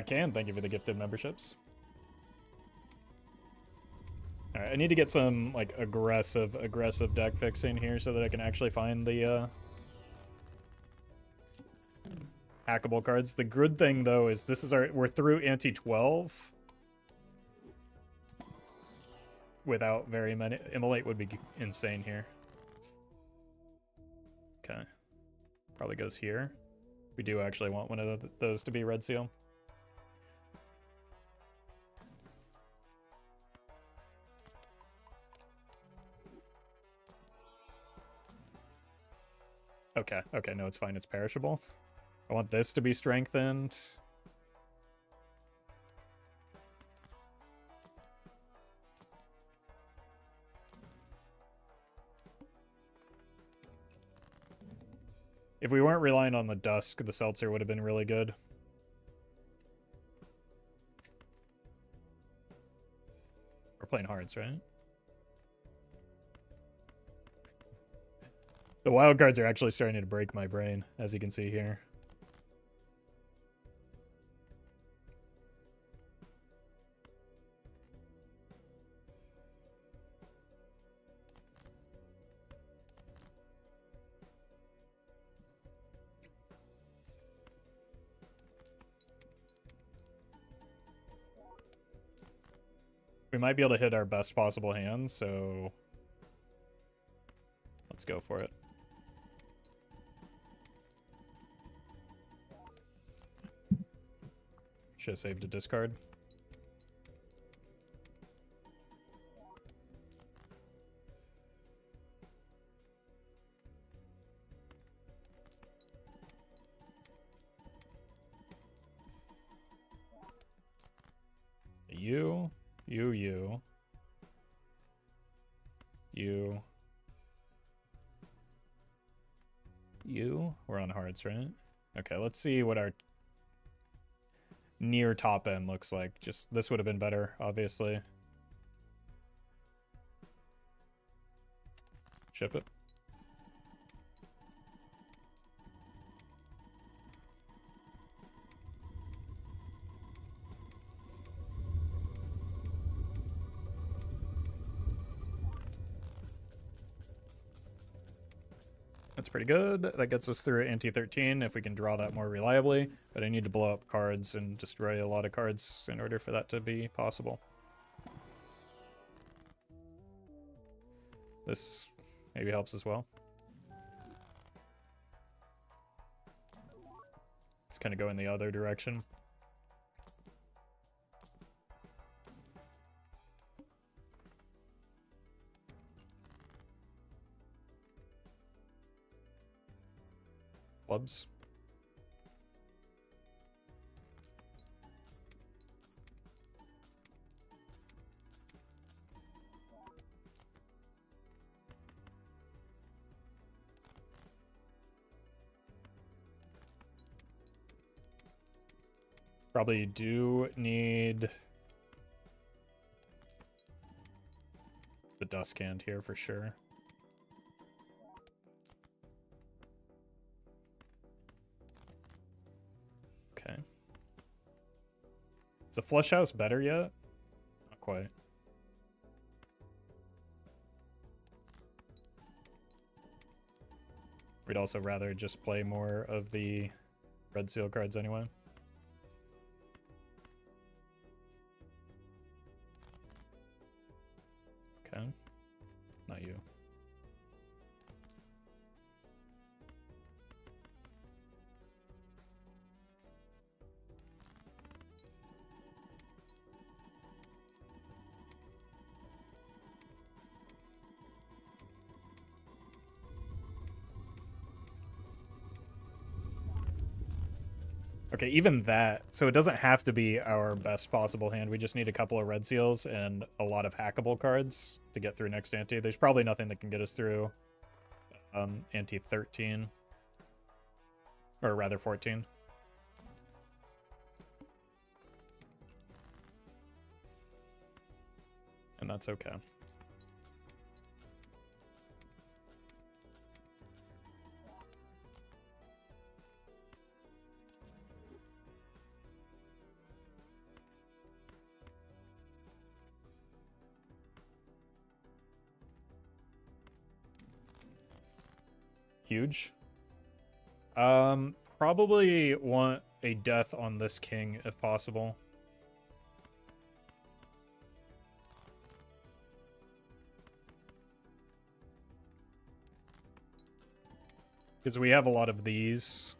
Can, thank you for the gifted memberships. Alright, I need to get some, like, aggressive deck fixing here so that I can actually find the, hackable cards. The good thing, though, is this is we're through anti-12 without very many. Immolate would be insane here. Okay. Probably goes here. We do actually want one of those to be red seal. Okay, okay, no, it's fine. It's perishable. I want this to be strengthened. If we weren't relying on the dusk, the seltzer would have been really good. We're playing hearts, right? The wild cards are actually starting to break my brain, as you can see here. We might be able to hit our best possible hand, so let's go for it. Should have saved a discard. You. We're on hearts, right? Okay, let's see what our near top end looks like. Just this would have been better, obviously. Ship it. That's pretty good. That gets us through ante 13 if we can draw that more reliably, but I need to blow up cards and destroy a lot of cards in order for that to be possible. This maybe helps as well. Let's kind of go in the other direction. Clubs. Probably do need the dust can here for sure. Okay. Is the flush house better yet? Not quite. We'd also rather just play more of the red seal cards anyway. Okay. Not you. Okay, even that. So it doesn't have to be our best possible hand. We just need a couple of red seals and a lot of hackable cards to get through next ante. There's probably nothing that can get us through ante 13. Or rather 14. And that's okay. Huge. Probably want a death on this king if possible. Because we have a lot of these.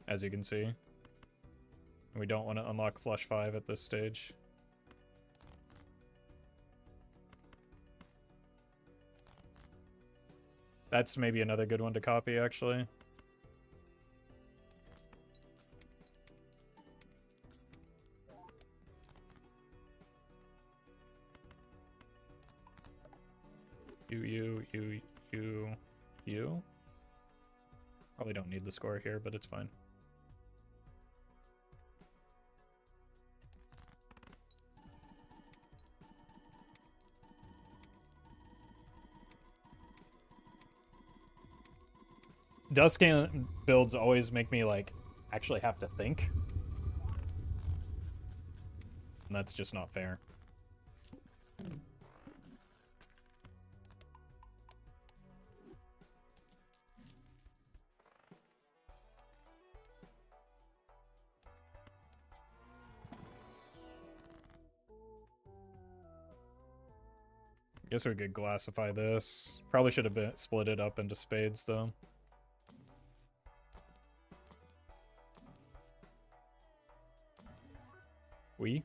As you can see. We don't want to unlock flush 5 at this stage. That's maybe another good one to copy, actually. You. Probably don't need the score here, but it's fine. Dustcan builds always make me, like, actually have to think. And that's just not fair. Guess we could classify this. Probably should have been split it up into spades, though. We?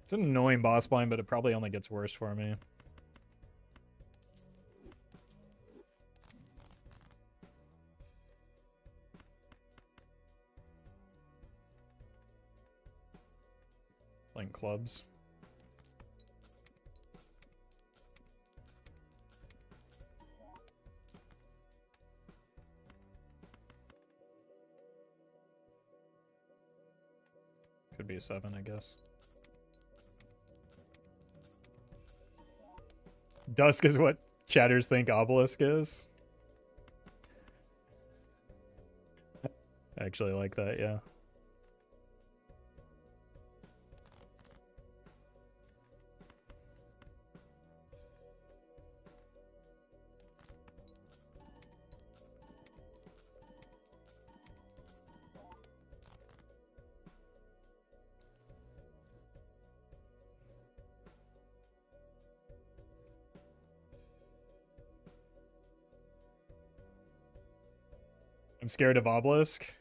It's an annoying boss blind, but it probably only gets worse for me. Playing clubs. be a 7, I guess. Dusk is what chatters think Obelisk is. I actually like that, yeah. I'm scared of Obelisk.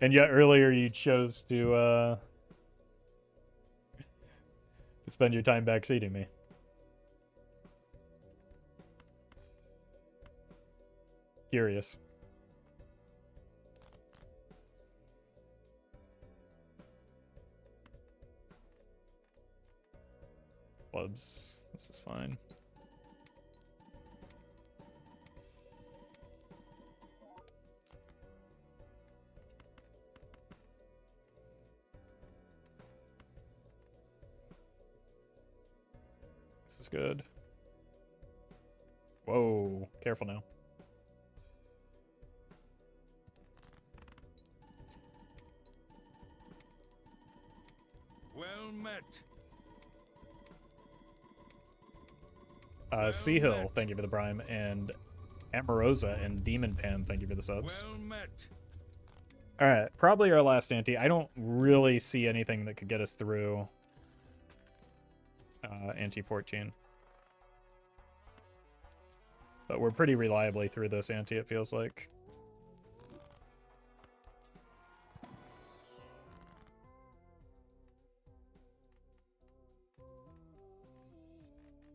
And yet earlier you chose to spend your time backseating me. Curious. Clubs. This is fine. This is good. Whoa, careful now. Well met. Sea Hill, thank you for the prime, and Amorosa and Demon Pan, thank you for the subs. Well met. All right, probably our last ante. I don't really see anything that could get us through ante 14. But we're pretty reliably through this ante, it feels like.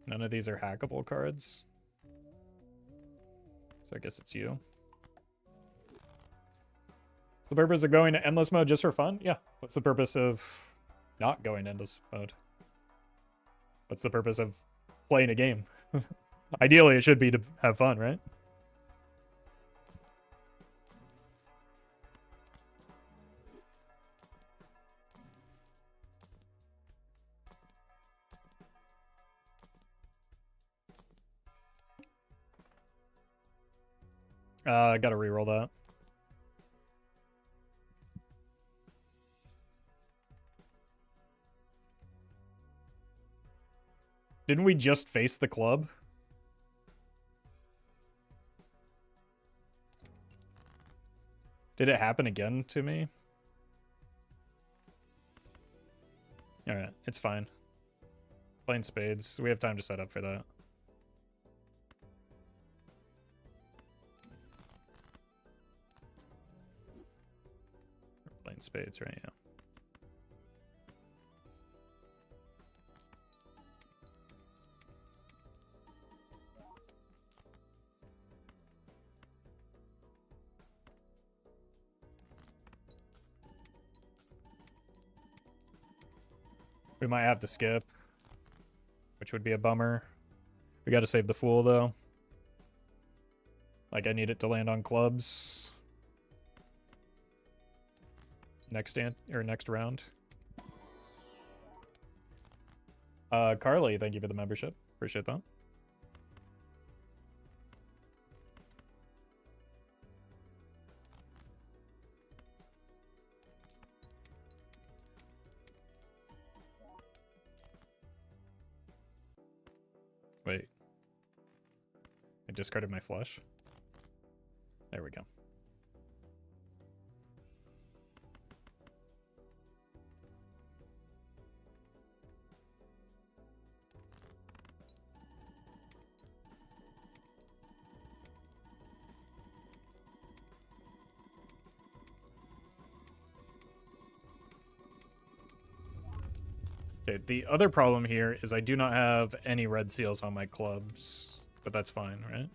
None of these are hackable cards. So I guess it's you. What's the purpose of going to endless mode just for fun? Yeah. What's the purpose of not going to endless mode? What's the purpose of playing a game? Ideally, it should be to have fun, right? I gotta reroll that. Didn't we just face the club? Did it happen again to me? Alright, it's fine. Playing spades. We have time to set up for that. Playing spades, right? Yeah. We might have to skip, which would be a bummer. We got to save the fool, though. Like, I need it to land on clubs. Next round. Carly, thank you for the membership. Appreciate that. Wait. I discarded my flush. There we go. Okay, the other problem here is I do not have any red seals on my clubs, but that's fine, right?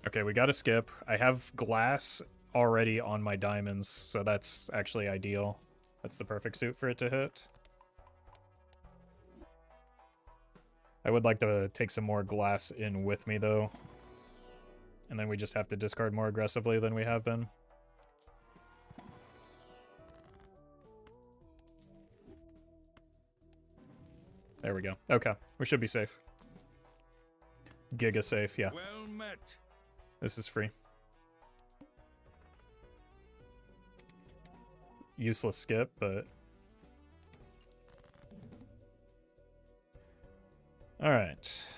Okay, we gotta skip. I have glass already on my diamonds, so that's actually ideal. That's the perfect suit for it to hit. I would like to take some more glass in with me, though. And then we just have to discard more aggressively than we have been. There we go. Okay, we should be safe. Giga safe, yeah. Well met. This is free. Useless skip, but... Alright.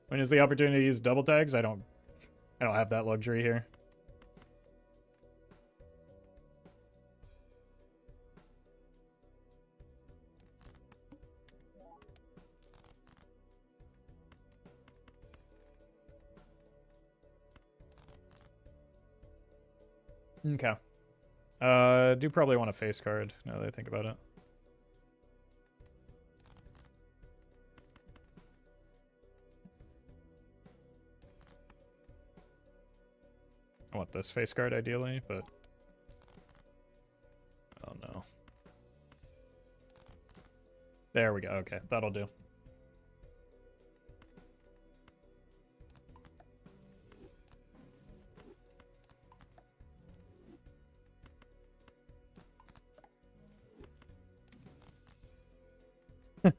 When is the opportunity to use double tags? I don't have that luxury here. Okay. Do probably want a face card now that I think about it. I want this face card ideally, but oh no. There we go. Okay, that'll do.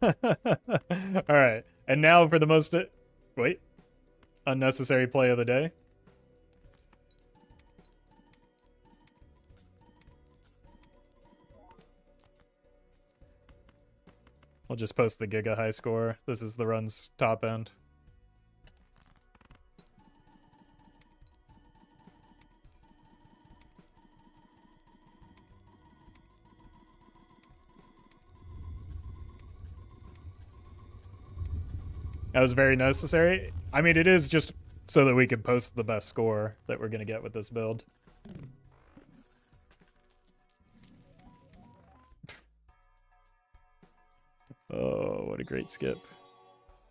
All right. And now for the most wait. Unnecessary play of the day. We'll just post the Giga high score. This is the run's top end. That was very necessary. I mean, it is just so that we can post the best score that we're going to get with this build. Oh, what a great skip.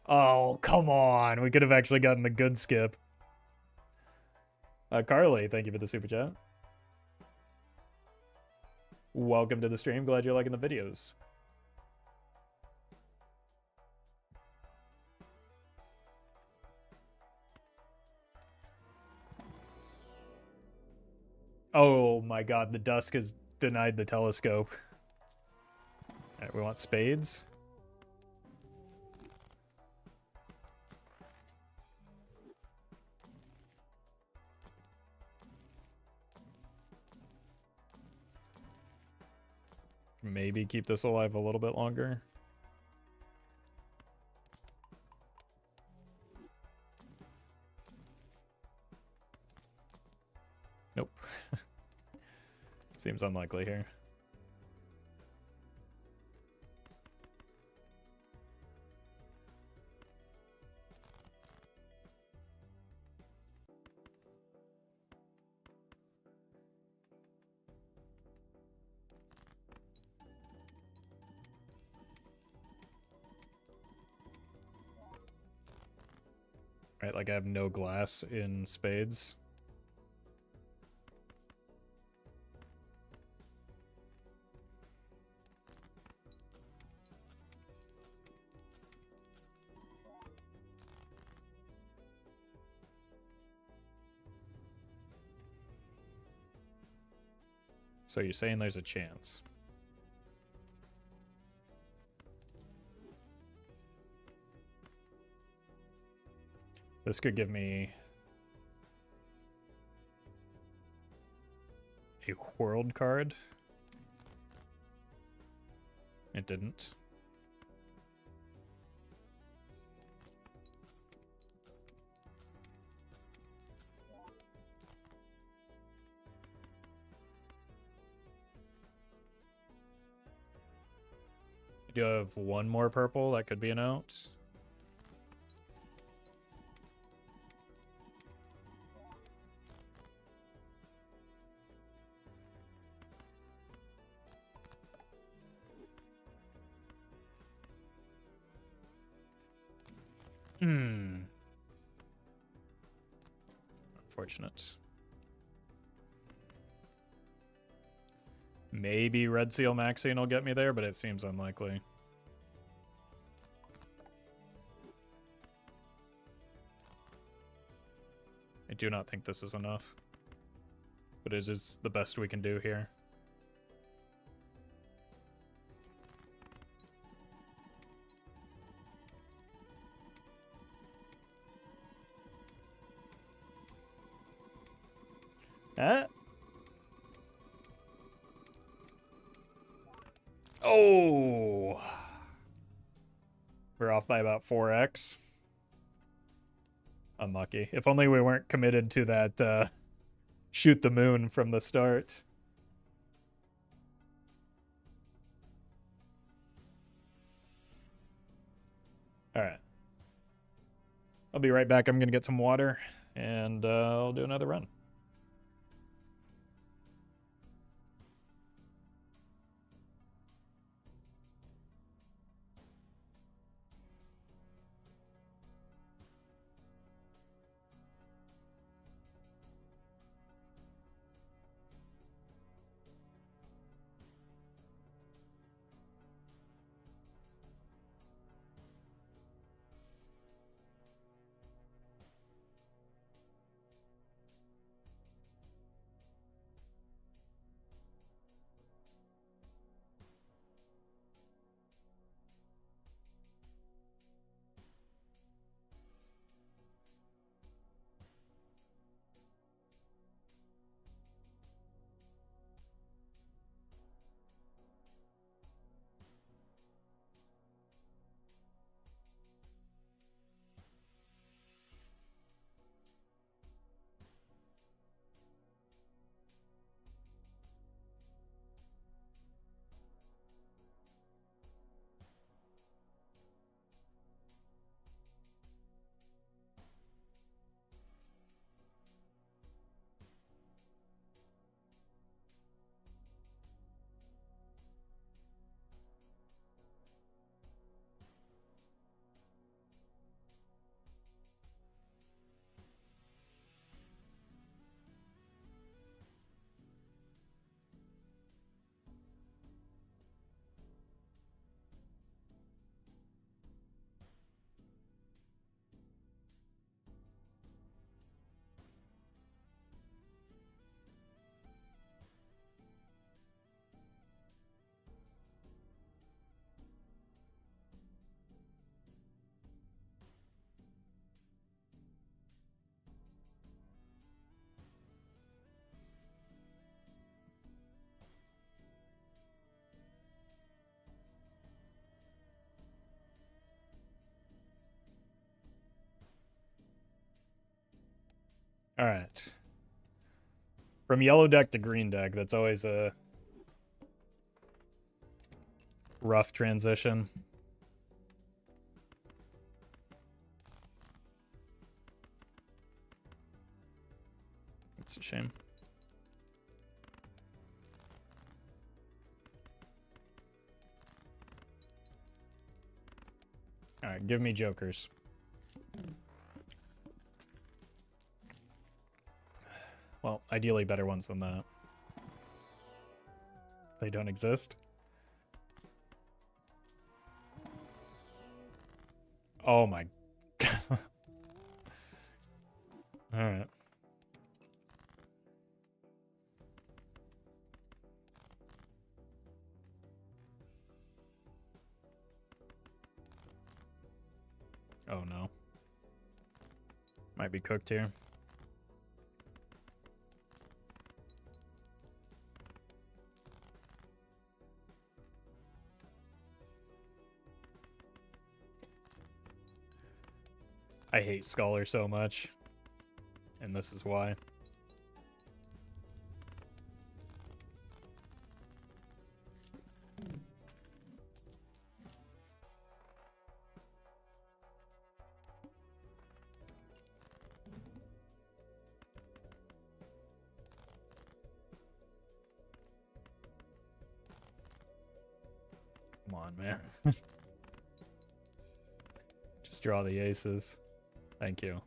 Oh, come on. We could have actually gotten the good skip. Carly, thank you for the super chat. Welcome to the stream. Glad you're liking the videos. Oh my god, the dusk has denied the telescope. Alright, we want spades. Maybe keep this alive a little bit longer. Nope. Seems unlikely here. Right, like I have no glass in spades. So you're saying there's a chance? This could give me a world card. It didn't. I do have one more purple. That could be an out. Unfortunate. Maybe Red Seal Maxine will get me there, but it seems unlikely. I do not think this is enough. But it is the best we can do here. Huh? Oh! We're off by about 4x. Unlucky. If only we weren't committed to that shoot the moon from the start. Alright. I'll be right back. I'm going to get some water, and I'll do another run. All right. From yellow deck to green deck, that's always a rough transition. It's a shame. All right, give me jokers. Well, ideally better ones than that. They don't exist. Oh my god. Alright. Oh no. Might be cooked here. I hate Scholar so much. And this is why. Come on, man. Just draw the aces. Thank you.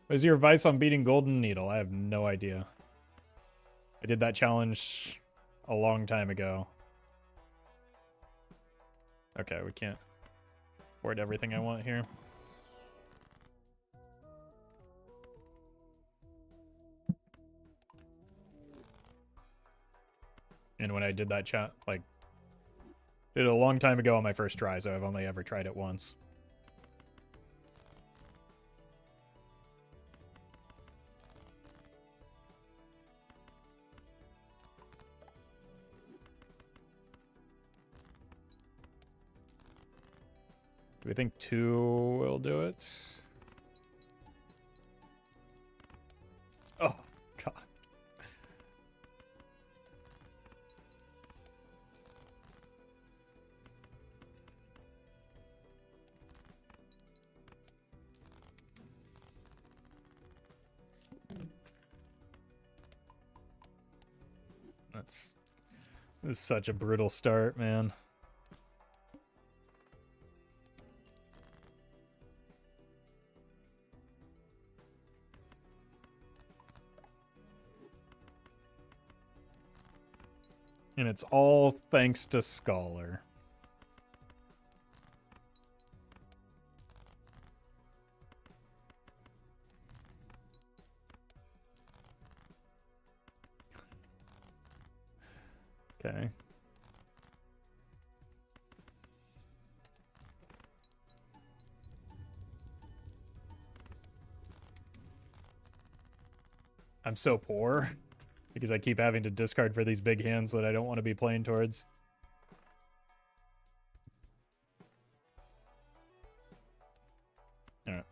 What is your advice on beating Golden Needle? I have no idea. I did that challenge a long time ago. Okay, we can't afford everything I want here. And when I did that chat, like, Did it a long time ago on my first try, so I've only ever tried it once. Do we think 2 will do it? Oh, God. This is such a brutal start, man. And it's all thanks to Scholar. Okay. I'm so poor because I keep having to discard for these big hands that I don't want to be playing towards. All right.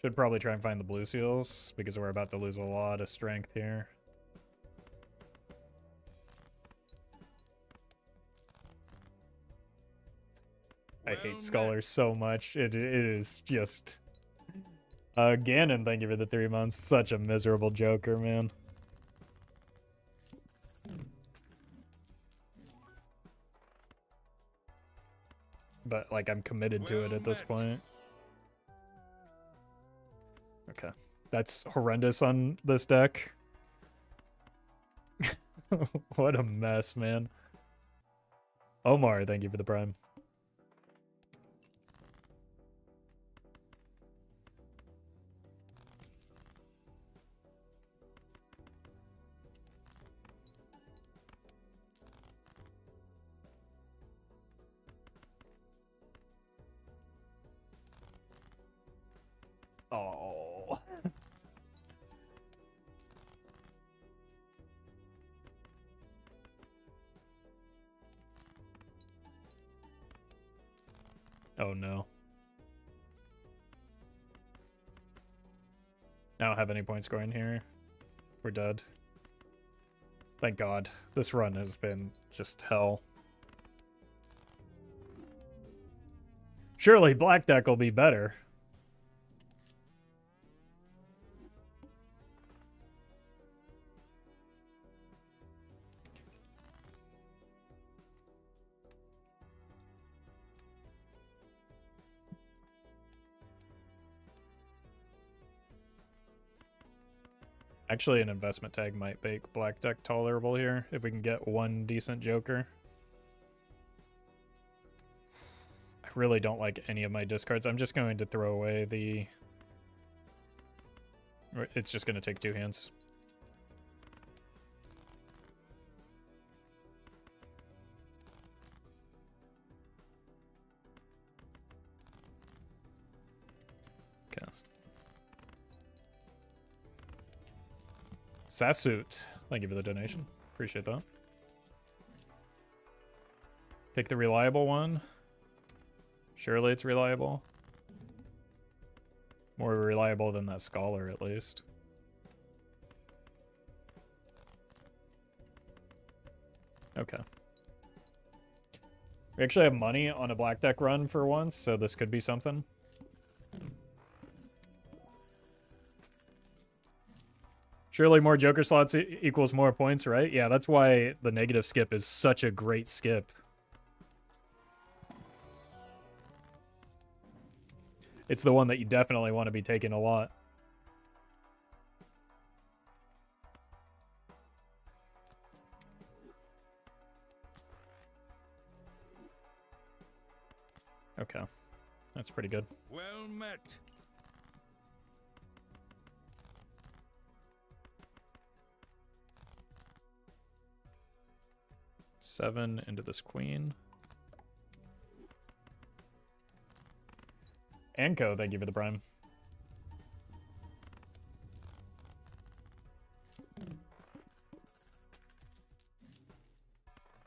Should probably try and find the blue seals because we're about to lose a lot of strength here. I hate Scholars so much. It is just... Ganon, thank you for the 3 months. Such a miserable Joker, man. But, like, I'm committed to it at this point. Okay. That's horrendous on this deck. What a mess, man. Omar, thank you for the prime. Oh. Oh no. I don't have any point scoring here. We're dead. Thank God. This run has been just hell. Surely black deck will be better. Actually, an investment tag might make black deck tolerable here if we can get one decent Joker. I really don't like any of my discards. I'm just going to throw away the... It's just going to take 2 hands. Okay. Sassoot, thank you for the donation. Appreciate that. Take the reliable one. Surely it's reliable. More reliable than that Scholar, at least. Okay. We actually have money on a black deck run for once, so this could be something. Surely more Joker slots equals more points, right? Yeah, that's why the negative skip is such a great skip. It's the one that you definitely want to be taking a lot. Okay. That's pretty good. Well met. Seven into this queen. Anko, thank you for the prime.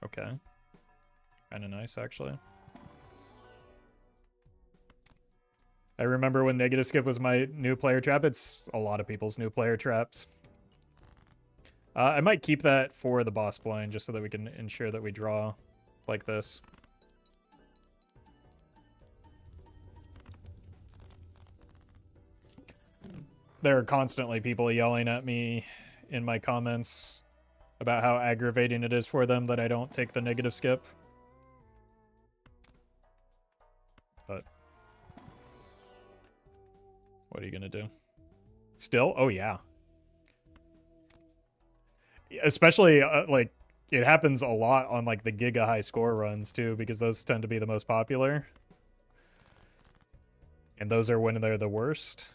Okay. Kind of nice, actually. I remember when negative skip was my new player trap. It's a lot of people's new player traps. I might keep that for the boss blind just so that we can ensure that we draw like this. There are constantly people yelling at me in my comments about how aggravating it is for them that I don't take the negative skip. But what are you gonna do? Still? Oh yeah. Especially like it happens a lot on like the giga high score runs too, because those tend to be the most popular. And those are when they're the worst.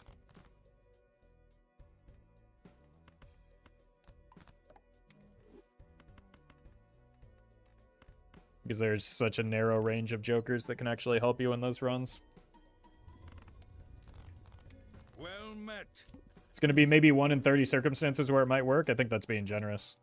Because there's such a narrow range of jokers that can actually help you in those runs. Well met. It's going to be maybe 1 in 30 circumstances where it might work. I think that's being generous.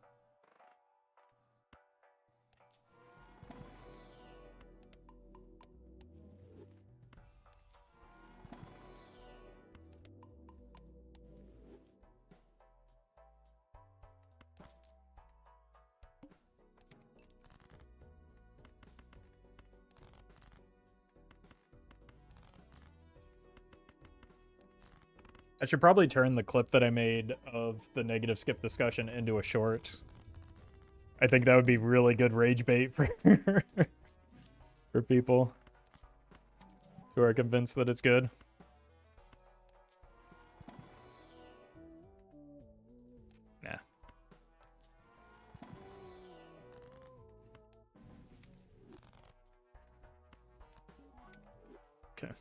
I should probably turn the clip that I made of the negative skip discussion into a short. I think that would be really good rage bait for for people who are convinced that it's good. Nah. Okay.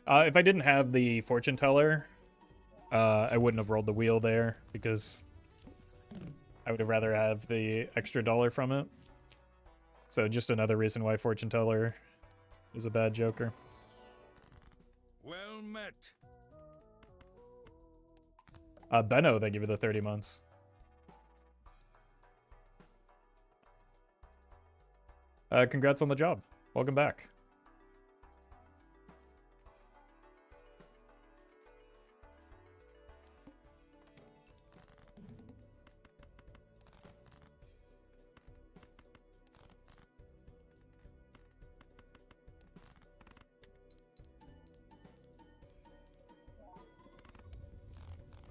If I didn't have the fortune teller, I wouldn't have rolled the wheel there because I would have rather have the extra dollar from it. So just another reason why fortune teller is a bad joker. Well met. Benno, thank you for the 30 months. Congrats on the job. Welcome back.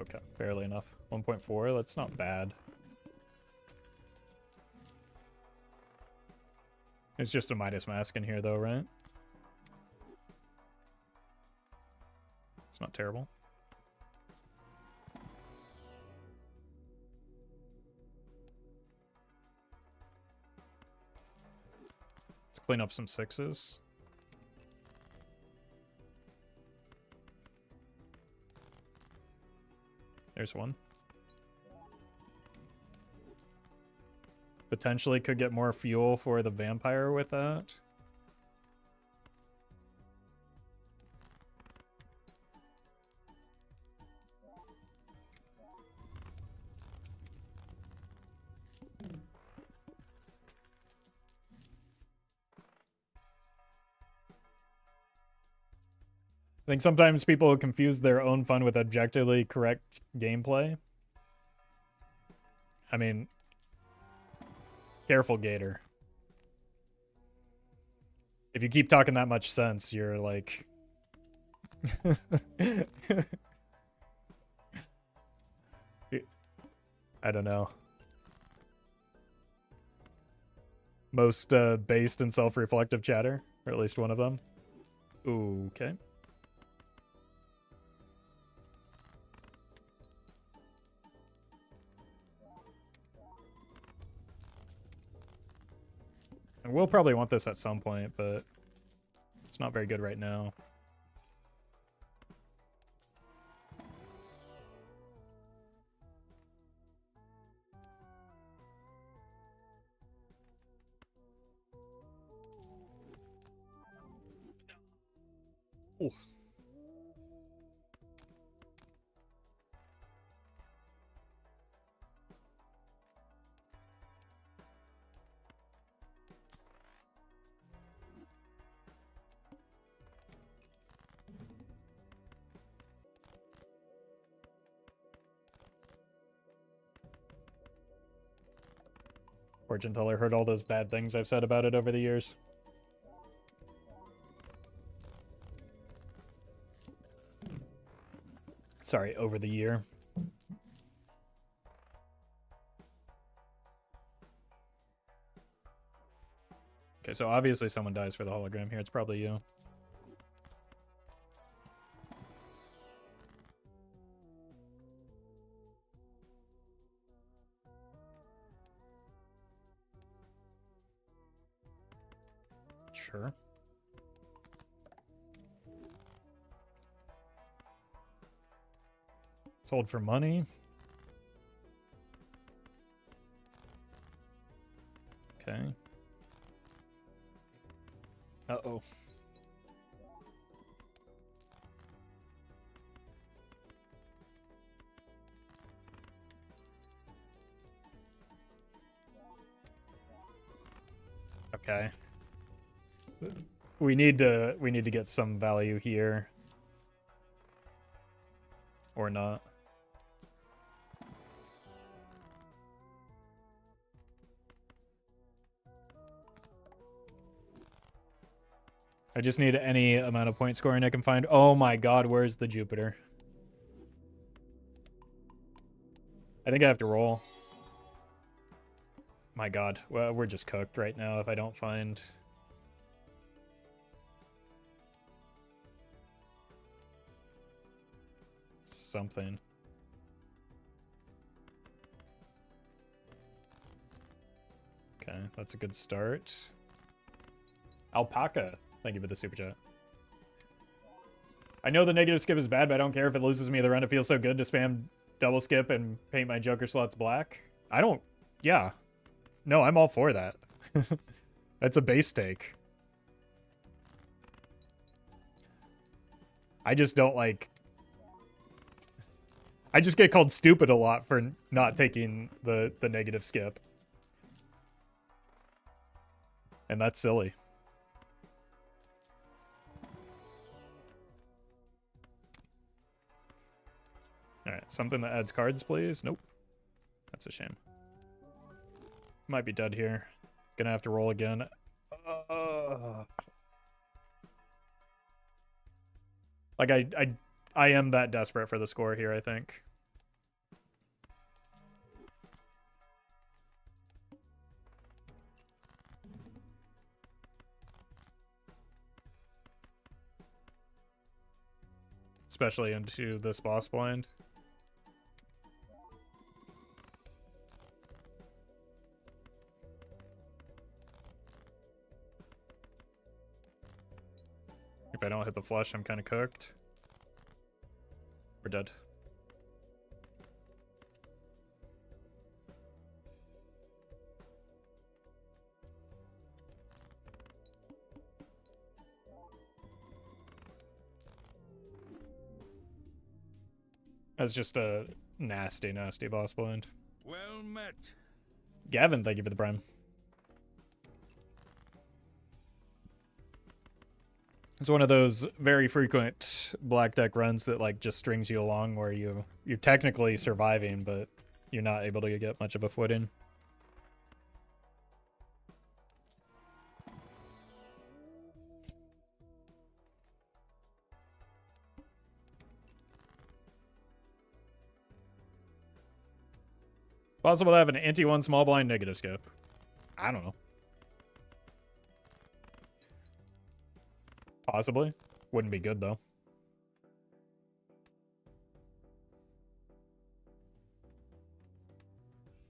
Okay, barely enough. 1.4, that's not bad. It's just a Midas Mask in here though, right? It's not terrible. Let's clean up some sixes. There's one. Potentially could get more fuel for the vampire with that. I think sometimes people confuse their own fun with objectively correct gameplay. I mean, careful, Gator. If you keep talking that much sense, you're like... I don't know. Most based and self-reflective chatter, or at least one of them. Ooh, okay. And we'll probably want this at some point, but it's not very good right now. Ooh. Fortune teller heard all those bad things I've said about it over the years. Sorry, over the year. Okay, so obviously someone dies for the hologram here. It's probably you. Sure. Sold for money. Okay. Uh-oh. Okay. We need to get some value here. Or not. I just need any amount of point scoring I can find. Oh my god, where's the Jupiter? I think I have to roll. My god, well, we're just cooked right now if I don't find... something. Okay, that's a good start. Alpaca, thank you for the super chat. I know the negative skip is bad, but I don't care if it loses me the run. It feels so good to spam double skip and paint my Joker slots black. I don't... Yeah. No, I'm all for that. That's a base take. I just don't like... I just get called stupid a lot for not taking the negative skip. And that's silly. Alright, something that adds cards, please. Nope. That's a shame. Might be dead here. Gonna have to roll again. Like, I am that desperate for the score here, I think. Especially into this boss blind. If I don't hit the flush, I'm kind of cooked. We're dead. That's just a nasty, nasty boss blind. Well met. Gavin, thank you for the prime. It's one of those very frequent black deck runs that like just strings you along where you're technically surviving, but you're not able to get much of a footing. Possible to have an anti-1 small blind negative skip. I don't know. Possibly. Wouldn't be good, though.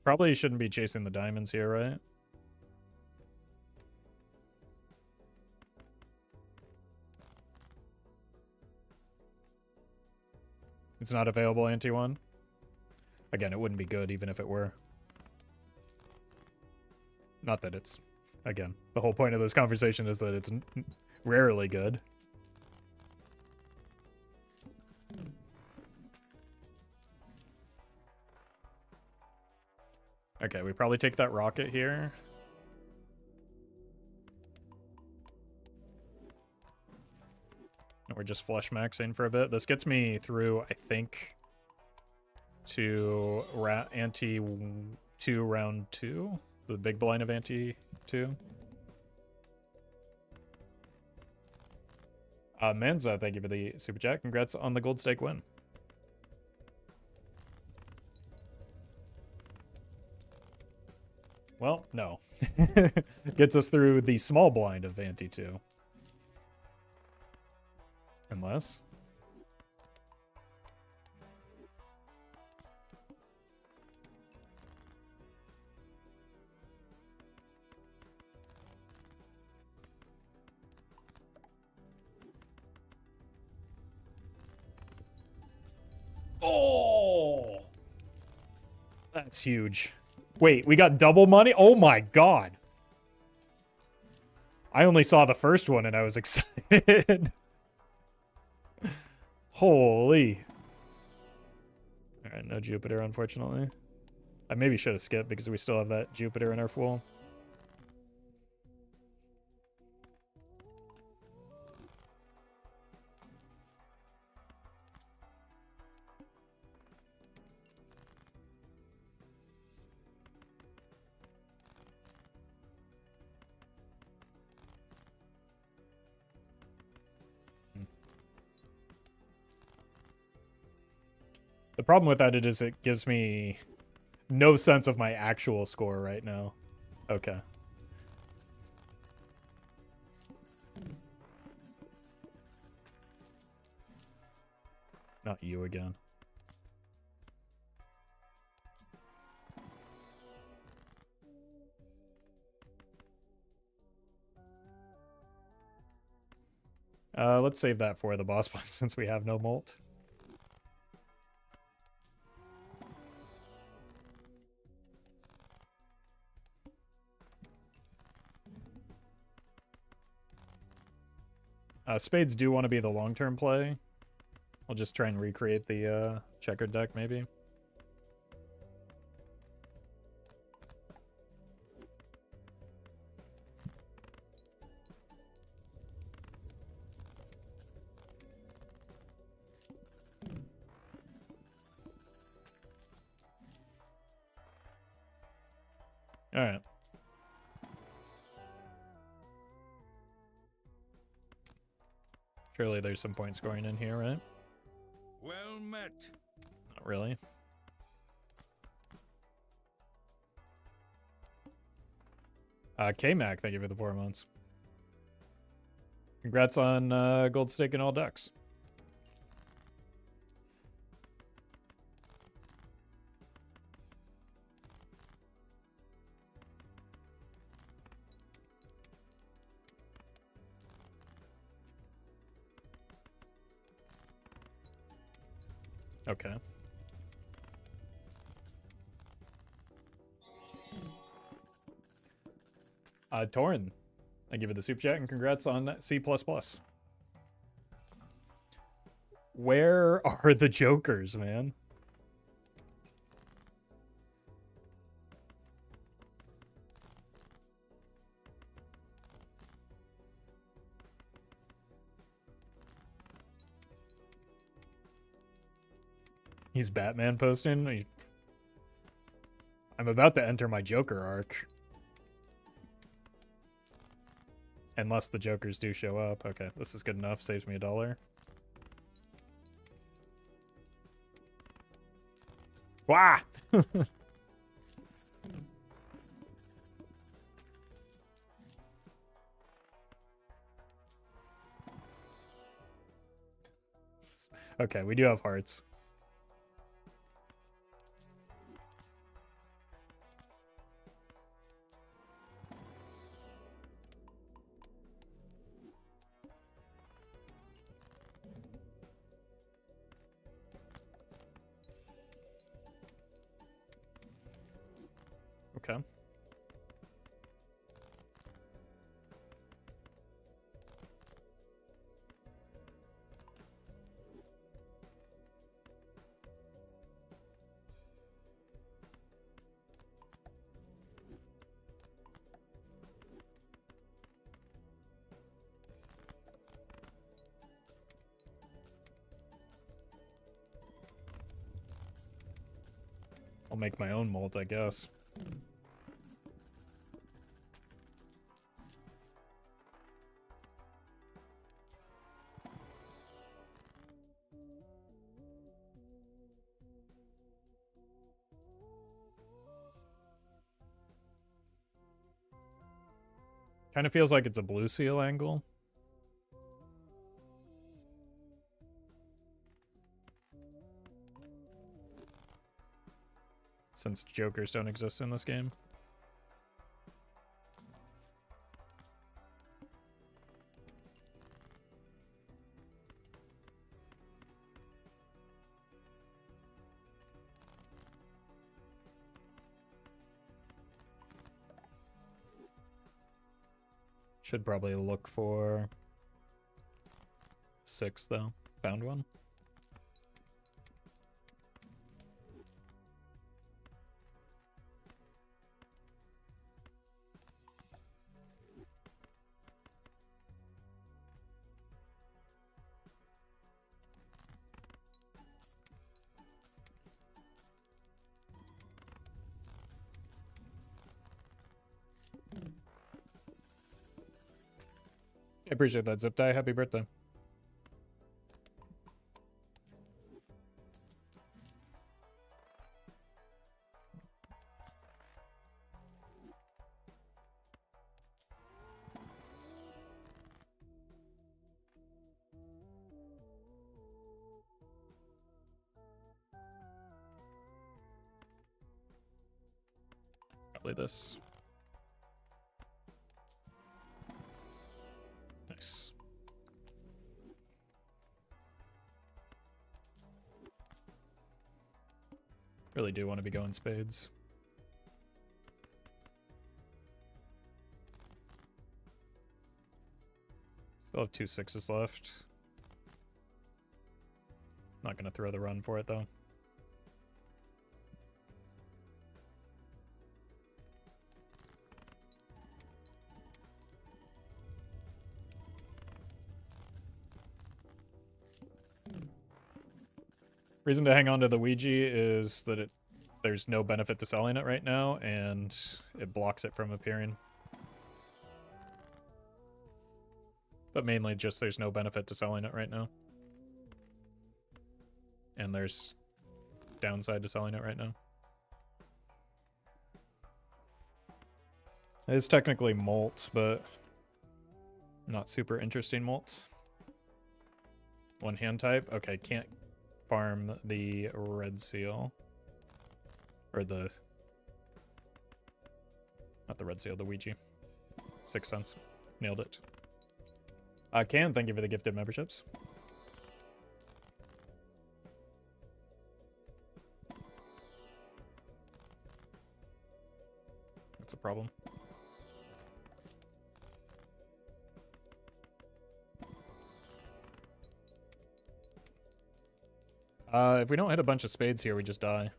Probably shouldn't be chasing the diamonds here, right? It's not available anti-1. Again, it wouldn't be good even if it were. Not that it's... Again, the whole point of this conversation is that it's rarely good. Okay, we probably take that rocket here. And we're just flush maxing for a bit. This gets me through, I think, to ante-2 round 2. The big blind of ante-2. Manza, thank you for the super chat. Congrats on the gold stake win. Well, no. Gets us through the small blind of ante-2. Unless... Oh! That's huge. Wait, we got double money? Oh my god. I only saw the first one and I was excited. Holy. Alright, no Jupiter, unfortunately. I maybe should have skipped because we still have that Jupiter in our pool. The problem with that is it gives me no sense of my actual score right now. Okay. Not you again. Let's save that for the boss fight since we have no molt. Spades do want to be the long-term play. I'll just try and recreate the checkered deck, maybe. All right. Surely there's some point scoring in here, right? Well met. Not really. K-Mac, thank you for the 4 months. Congrats on gold stake in all decks. Okay. Torin, thank you for the super chat and congrats on C++. Where are the jokers, man? He's Batman posting? I'm about to enter my Joker arc. Unless the Jokers do show up. Okay, this is good enough. Saves me $1. Wah! Okay, we do have hearts. Okay. I'll make my own mold, I guess. Kind of feels like it's a blue seal angle. Since jokers don't exist in this game. Should probably look for 6 though. Found one. I appreciate that, Zip Die. Happy birthday. Probably this. Nice. Really do want to be going spades. Still have 2 6s left. Not gonna throw the run for it though. Reason to hang on to the Ouija is that there's no benefit to selling it right now, and it blocks it from appearing. But mainly just there's no benefit to selling it right now. And there's downside to selling it right now. It is technically molt, but not super interesting molts. One hand type? Okay, can't farm the red seal. Or the... Not the red seal, the Ouija. 6 cents. Nailed it. Can, thank you for the gifted memberships. That's a problem. If we don't hit a bunch of spades here, we just die.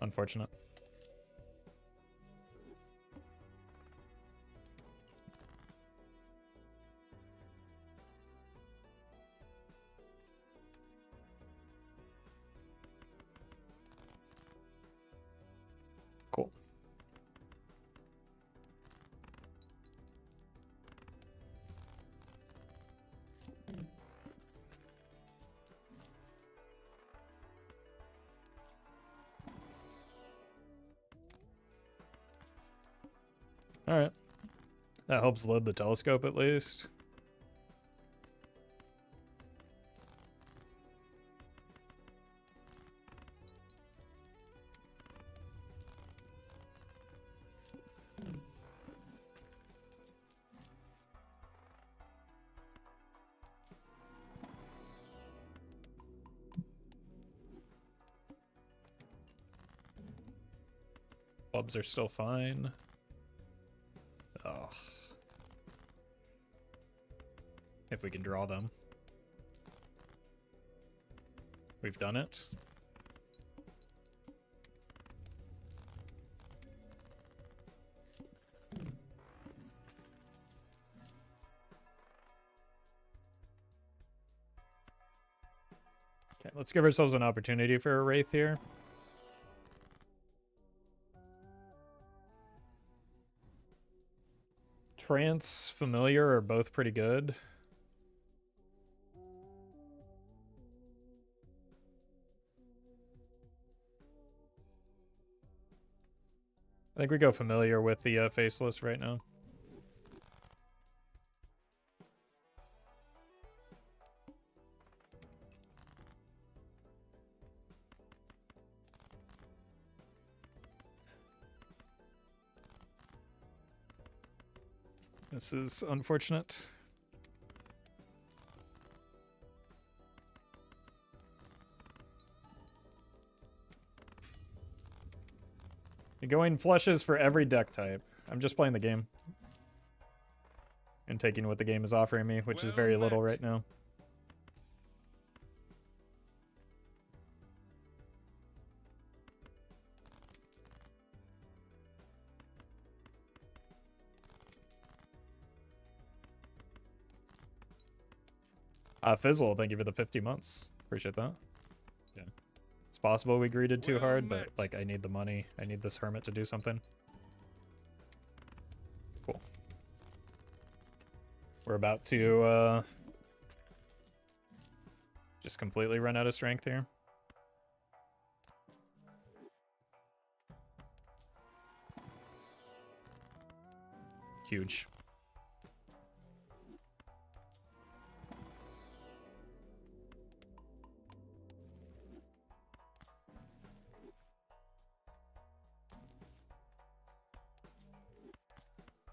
Unfortunate. Cool. All right. That helps load the telescope at least. Clubs are still fine. Ugh. If we can draw them. We've done it. Okay, let's give ourselves an opportunity for a Wraith here. Trance, Familiar are both pretty good. I think we go Familiar with the Faceless right now. This is unfortunate. You're going flushes for every deck type. I'm just playing the game. And taking what the game is offering me, which is very little right now. Fizzle, thank you for the 50 months. Appreciate that. Yeah. It's possible we greeted too hard, but like I need the money. I need this hermit to do something. Cool. We're about to just completely run out of strength here. Huge.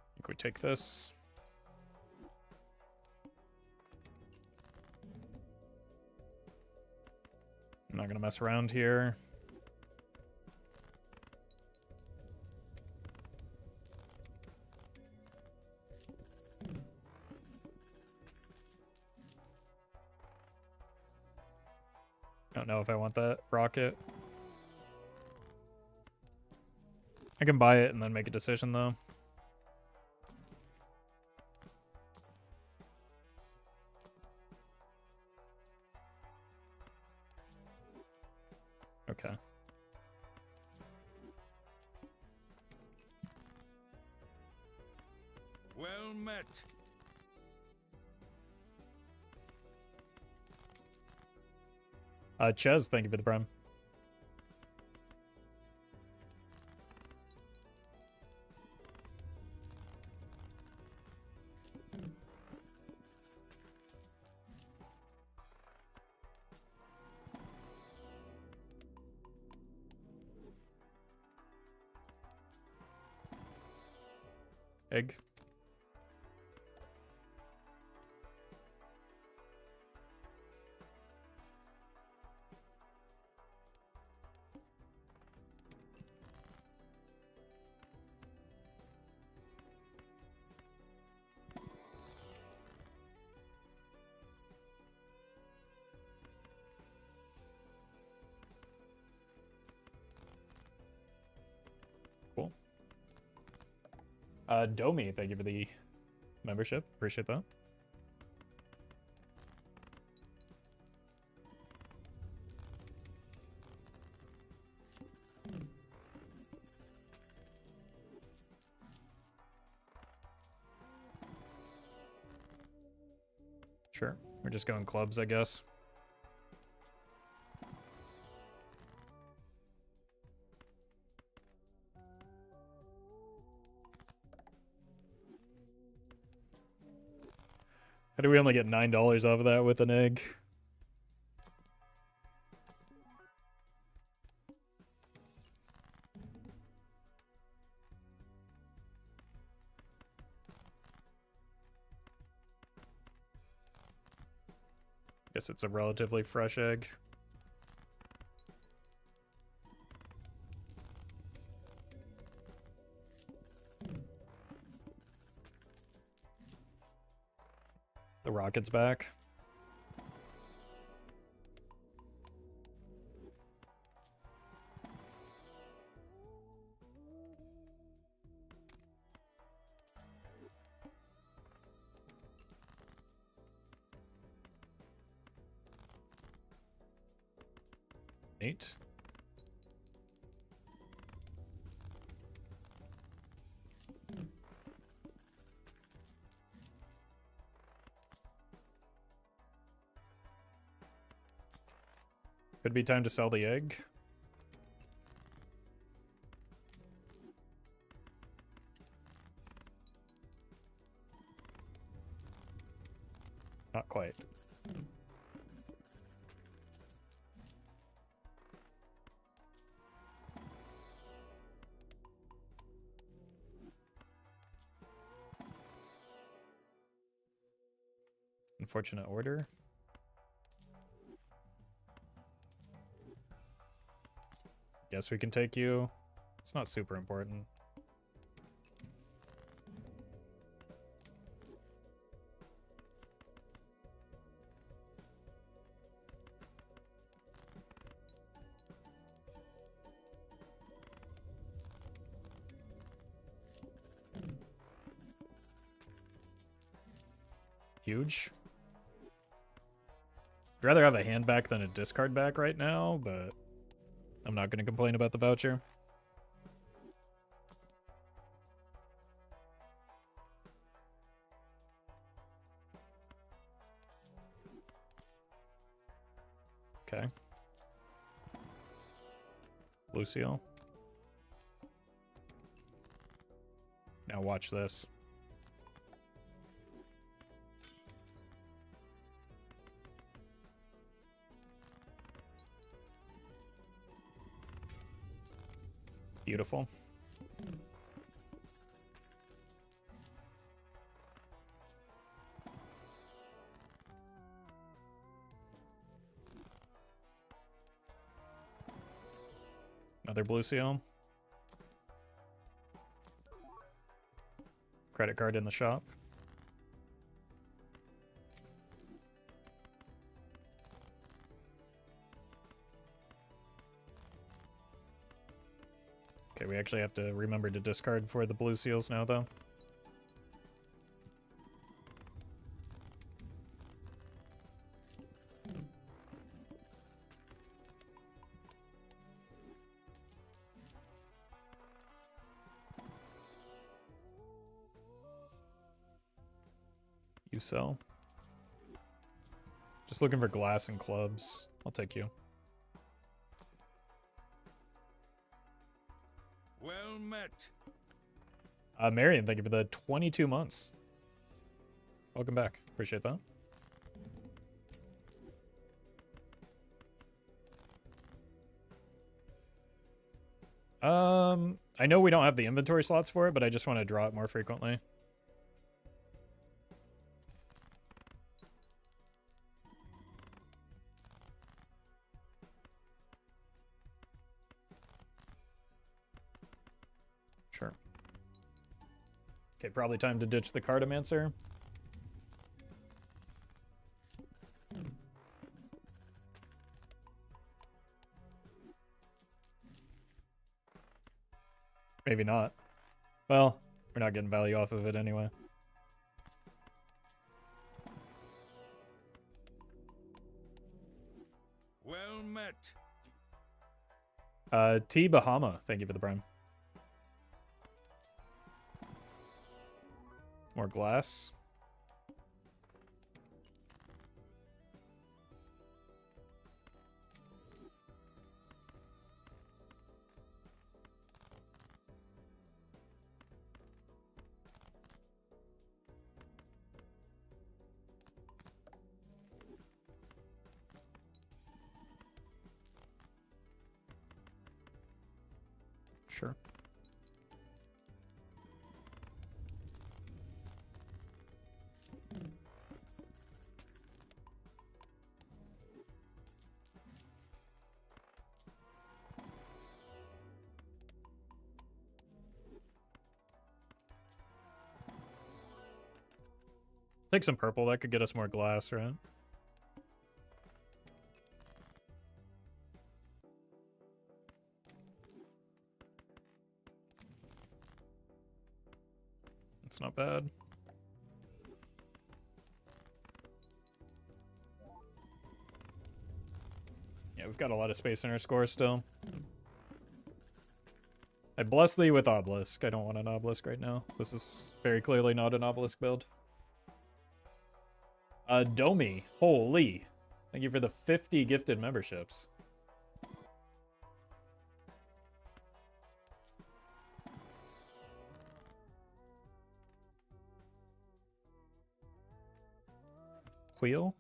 I think we take this. I'm not gonna mess around here. I don't know if I want that rocket. I can buy it and then make a decision though. Okay. Well met. Ches, thank you for the prime. Egg. Cool. Domi, thank you for the membership. Appreciate that. Sure. We're just going clubs, I guess. How do we only get $9 off of that with an egg? Guess it's a relatively fresh egg. The rocket's back. Neat. Could be time to sell the egg. Not quite. Unfortunate order. Guess we can take you. It's not super important. Huge. I'd rather have a hand back than a discard back right now, but I'm not going to complain about the voucher. Okay. Blue seal. Now watch this. Beautiful. Another blue seal. Credit card in the shop. Okay, we actually have to remember to discard for the blue seals now, though. You sell. Just looking for glass and clubs. I'll take you. Well met. Marion, thank you for the 22 months. Welcome back. Appreciate that. I know we don't have the inventory slots for it, but I just want to draw it more frequently. Sure. Okay, probably time to ditch the Cartomancer. Maybe not. Well, we're not getting value off of it anyway. Well met. T Bahama, thank you for the prime. More glass. Sure. Take some purple. That could get us more glass, right? It's not bad. Yeah, we've got a lot of space in our score still. I bless thee with Obelisk. I don't want an Obelisk right now. This is very clearly not an Obelisk build. Domi. Holy. Thank you for the 50 gifted memberships. Wheel?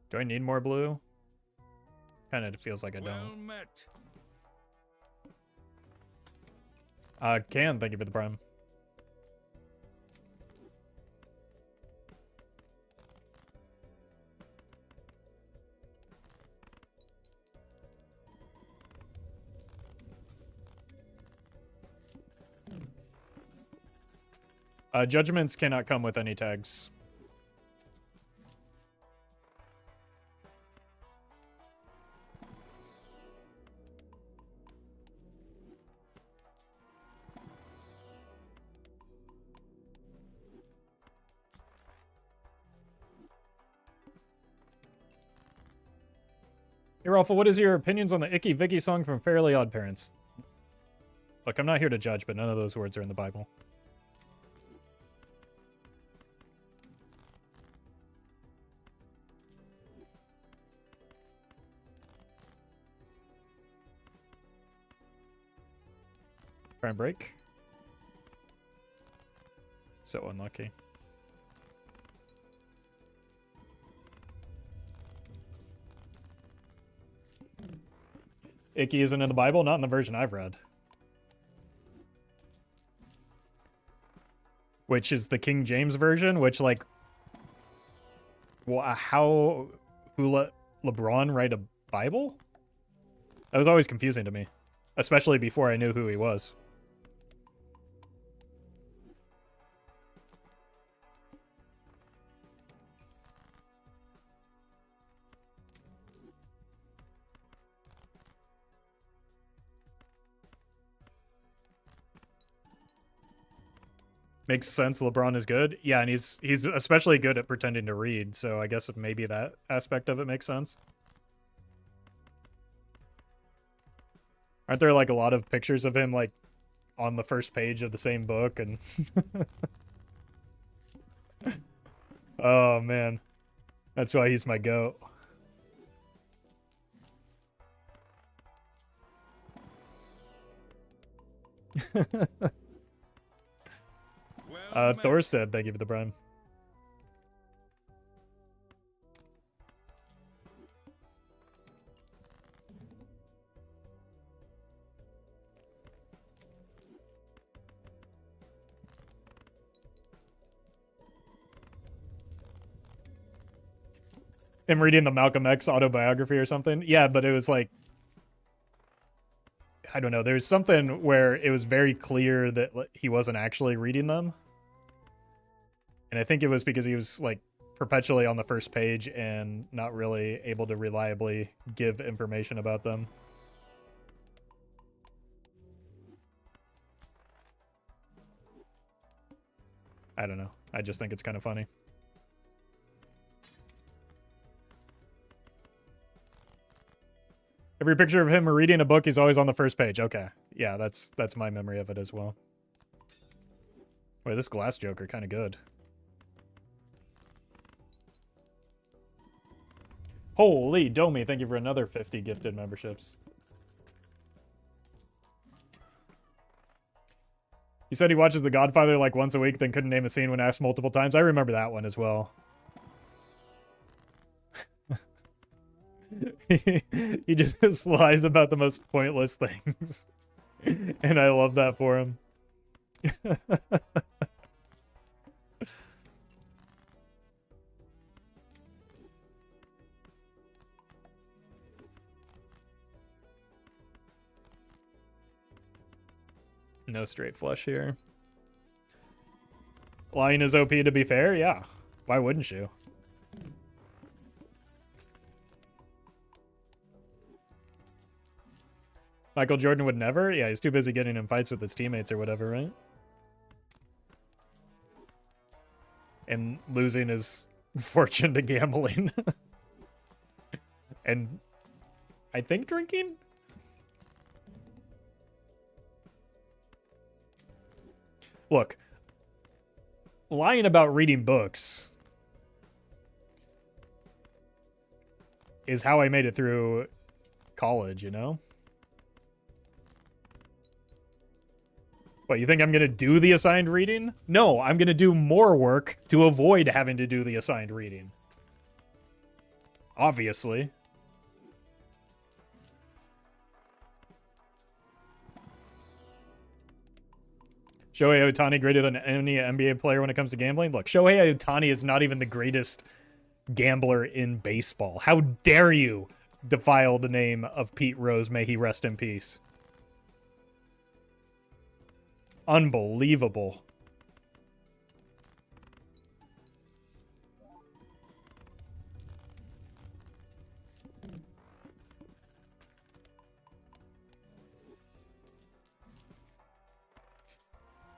Do I need more blue? Kind of feels like I don't. Can, thank you for the prime. Judgments cannot come with any tags. Hey, Roffle, what is your opinions on the Icky Vicky song from Fairly Odd Parents? Look, I'm not here to judge, but none of those words are in the Bible. Try and break. So unlucky. Icky isn't in the Bible, not in the version I've read. Which is the King James version, which, like, who let LeBron write a Bible? That was always confusing to me, especially before I knew who he was. Makes sense. LeBron is good. Yeah, and he's especially good at pretending to read, so I guess maybe that aspect of it makes sense. Aren't there like a lot of pictures of him like on the first page of the same book and oh man. That's why he's my goat. Thorstead, thank you for the prime. Him reading the Malcolm X autobiography or something. Yeah, but it was like, I don't know. There's something where it was very clear that he wasn't actually reading them. And I think it was because he was like perpetually on the first page and not really able to reliably give information about them. I don't know. I just think it's kind of funny. Every picture of him reading a book, he's always on the first page. Okay. Yeah, that's my memory of it as well. Wait, this glass joker kind of good. Holy Domi, thank you for another 50 gifted memberships. He said he watches The Godfather like once a week, then couldn't name a scene when asked multiple times. I remember that one as well. He just lies about the most pointless things. And I love that for him. No straight flush here. Lying is OP, to be fair, yeah. Why wouldn't you? Michael Jordan would never? Yeah, he's too busy getting in fights with his teammates or whatever, right? And losing his fortune to gambling. And I think drinking? Look, lying about reading books is how I made it through college, you know? What, you think I'm going to do the assigned reading? No, I'm going to do more work to avoid having to do the assigned reading. Obviously. Shohei Ohtani greater than any NBA player when it comes to gambling? Look, Shohei Ohtani is not even the greatest gambler in baseball. How dare you defile the name of Pete Rose? May he rest in peace. Unbelievable.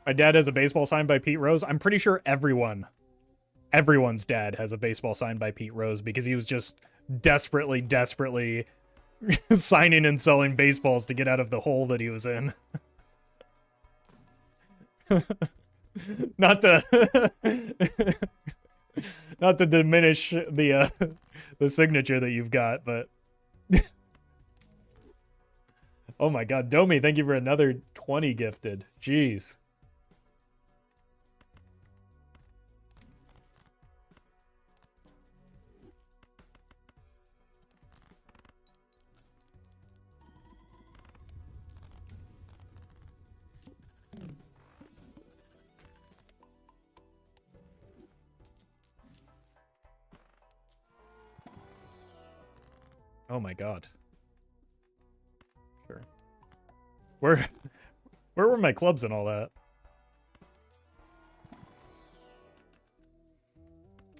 My dad has a baseball signed by Pete Rose. I'm pretty sure everyone's dad has a baseball signed by Pete Rose because he was just desperately signing and selling baseballs to get out of the hole that he was in. Not to not to diminish the signature that you've got, but oh my god, Domi, thank you for another 20 gifted. Jeez. Oh my god. Sure. Where were my clubs and all that?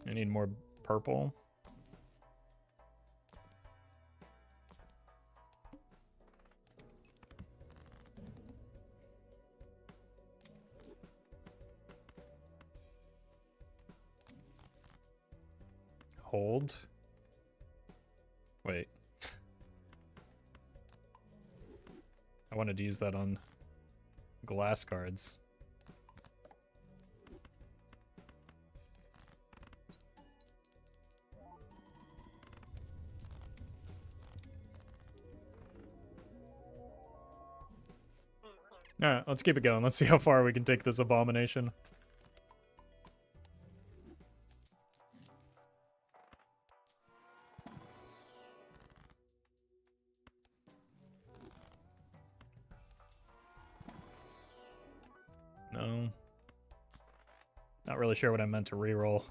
I need more purple. Hold. Wait. I wanted to use that on glass cards. Alright, let's keep it going. Let's see how far we can take this abomination. No. Not really sure what I meant to reroll.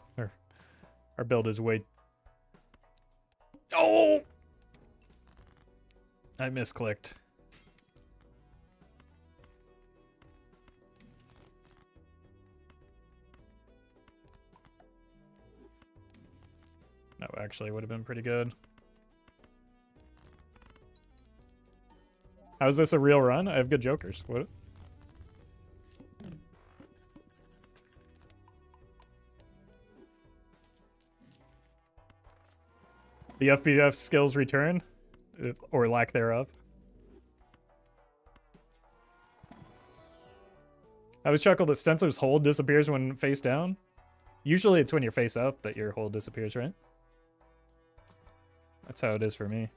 Our build is way... Oh! I misclicked. That actually would have been pretty good. How is this a real run? I have good jokers. What? The FBF skills return, or lack thereof. I was chuckled that Stencil's hold disappears when face down. Usually it's when you're face up that your hold disappears, right? That's how it is for me.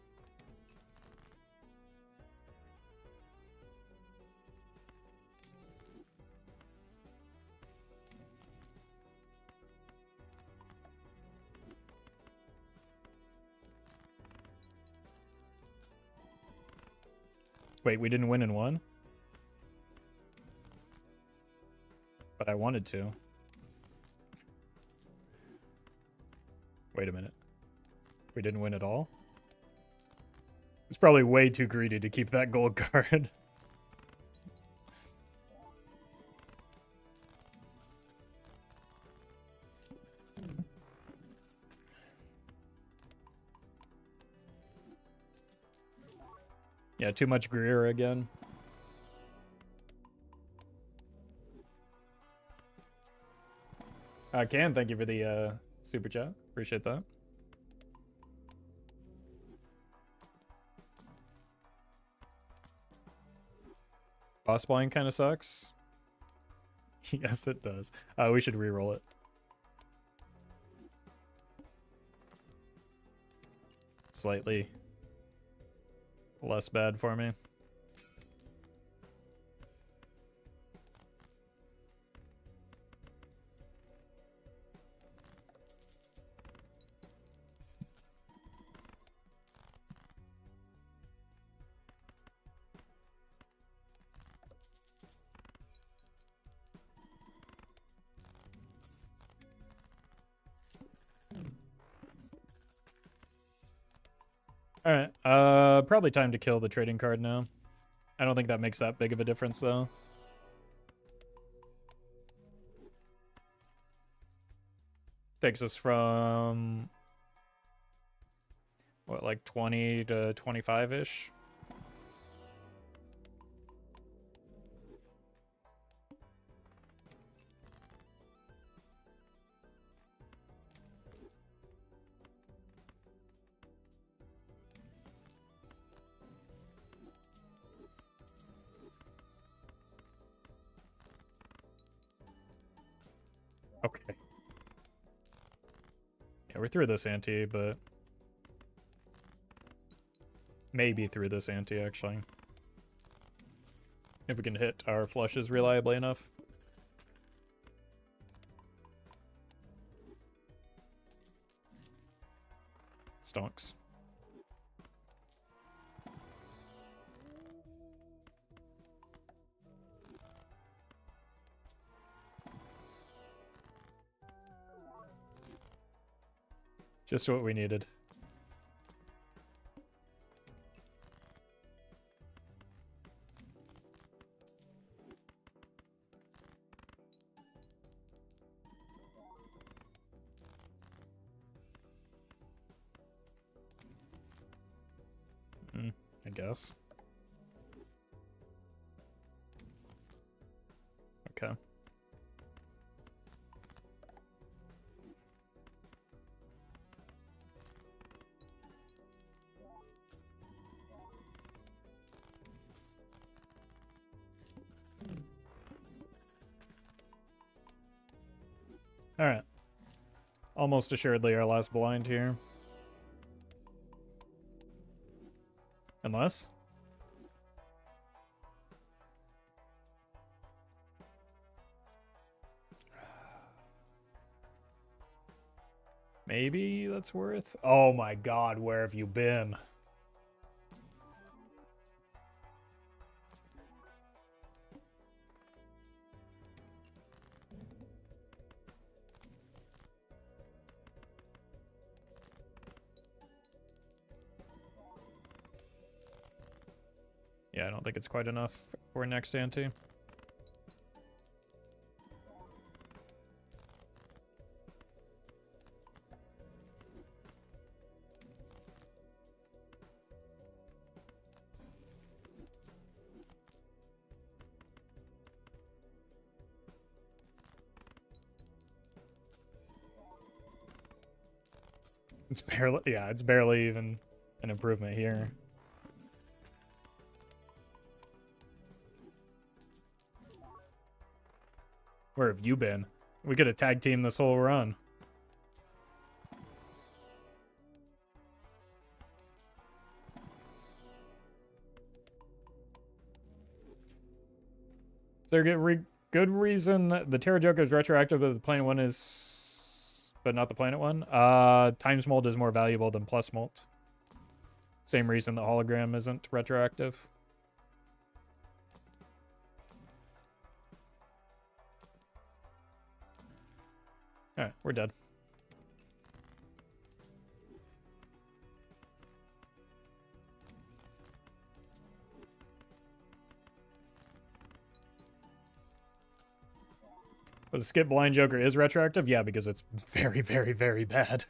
Wait, we didn't win in one? But I wanted to. Wait a minute. We didn't win at all? It's probably way too greedy to keep that gold card. Yeah, too much Greer again. Can, thank you for the super chat. Appreciate that. Boss blind kind of sucks. Yes, it does. We should re-roll it. Slightly less bad for me. All right, probably time to kill the trading card now. I don't think that makes that big of a difference though. Takes us from what, like 20 to 25-ish? Okay. Yeah, we're through this ante, but maybe through this ante, actually. If we can hit our flushes reliably enough. Stonks. Just what we needed. I guess. Okay. All right. Almost assuredly our last blind here. Unless? Maybe that's worth... Oh my god, where have you been? Yeah, I don't think it's quite enough for next ante. It's barely, yeah, it's barely even an improvement here. Where have you been? We could have tag teamed this whole run. Is there good reason the Terra Joker is retroactive, but the planet one is, but not the planet one? Times Molt is more valuable than Plus Molt. Same reason the hologram isn't retroactive. Alright, we're dead. But the skip blind Joker is retroactive? Yeah, because it's very, very, very bad.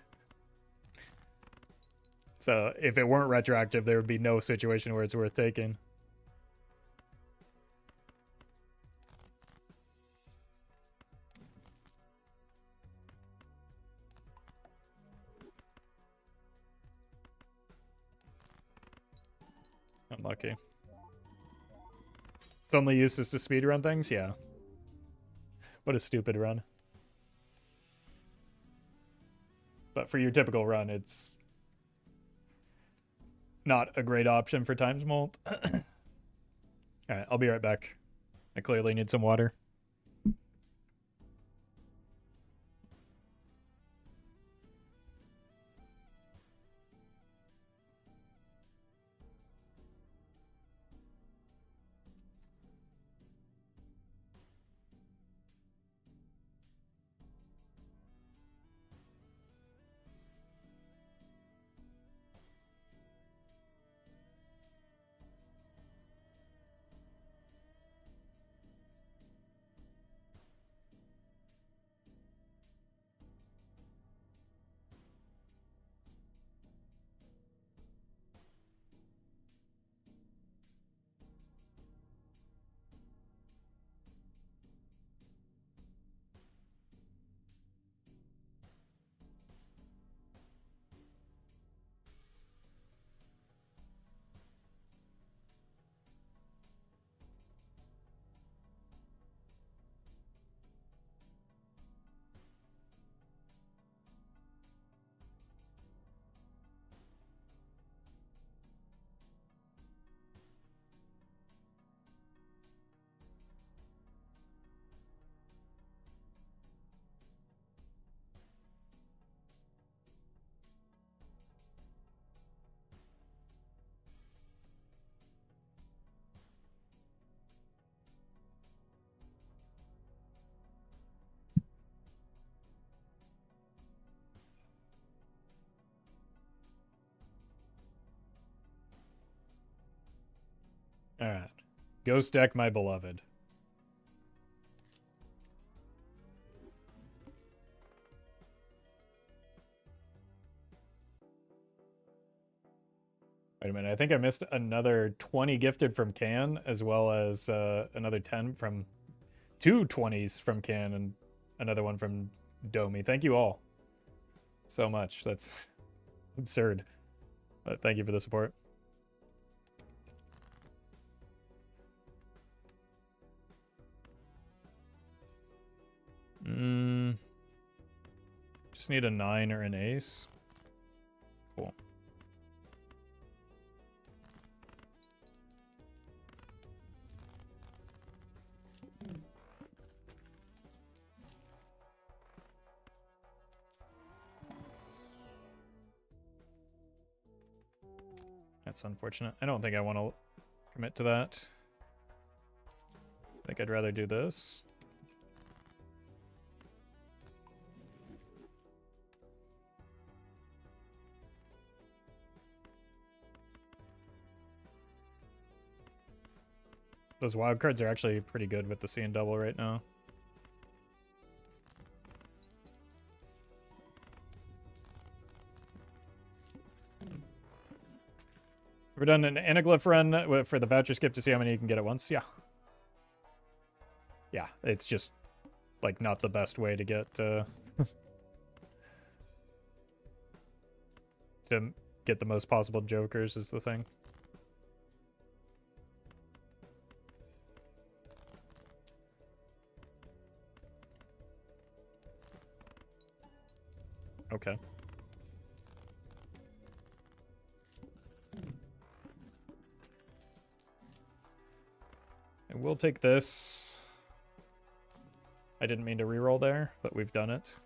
So if it weren't retroactive, there would be no situation where it's worth taking. Unlucky. Its only use is to speedrun things? Yeah. What a stupid run. But for your typical run, it's not a great option for times molt. Alright, I'll be right back. I clearly need some water. Alright. Ghost deck, my beloved. Wait a minute, I think I missed another 20 gifted from Can, as well as another 10 from... 2 20s from Can, and another one from Domi. Thank you all so much. That's absurd. But thank you for the support. Just need a 9 or an ace. Cool. That's unfortunate. I don't think I want to commit to that. I think I'd rather do this. Those wild cards are actually pretty good with the C and double right now. We've done an anaglyph run for the voucher skip to see how many you can get at once. Yeah. Yeah, it's just, like, not the best way to get, to get the most possible jokers is the thing. Okay. And we'll take this. I didn't mean to reroll there, but we've done it.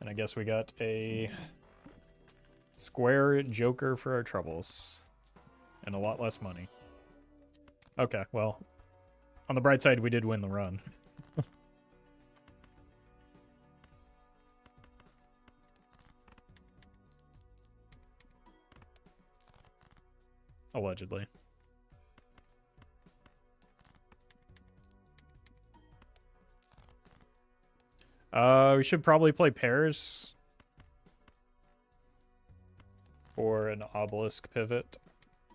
And I guess we got a square joker for our troubles. And a lot less money. Okay, well, on the bright side, we did win the run. Allegedly. We should probably play pairs for an Obelisk pivot. I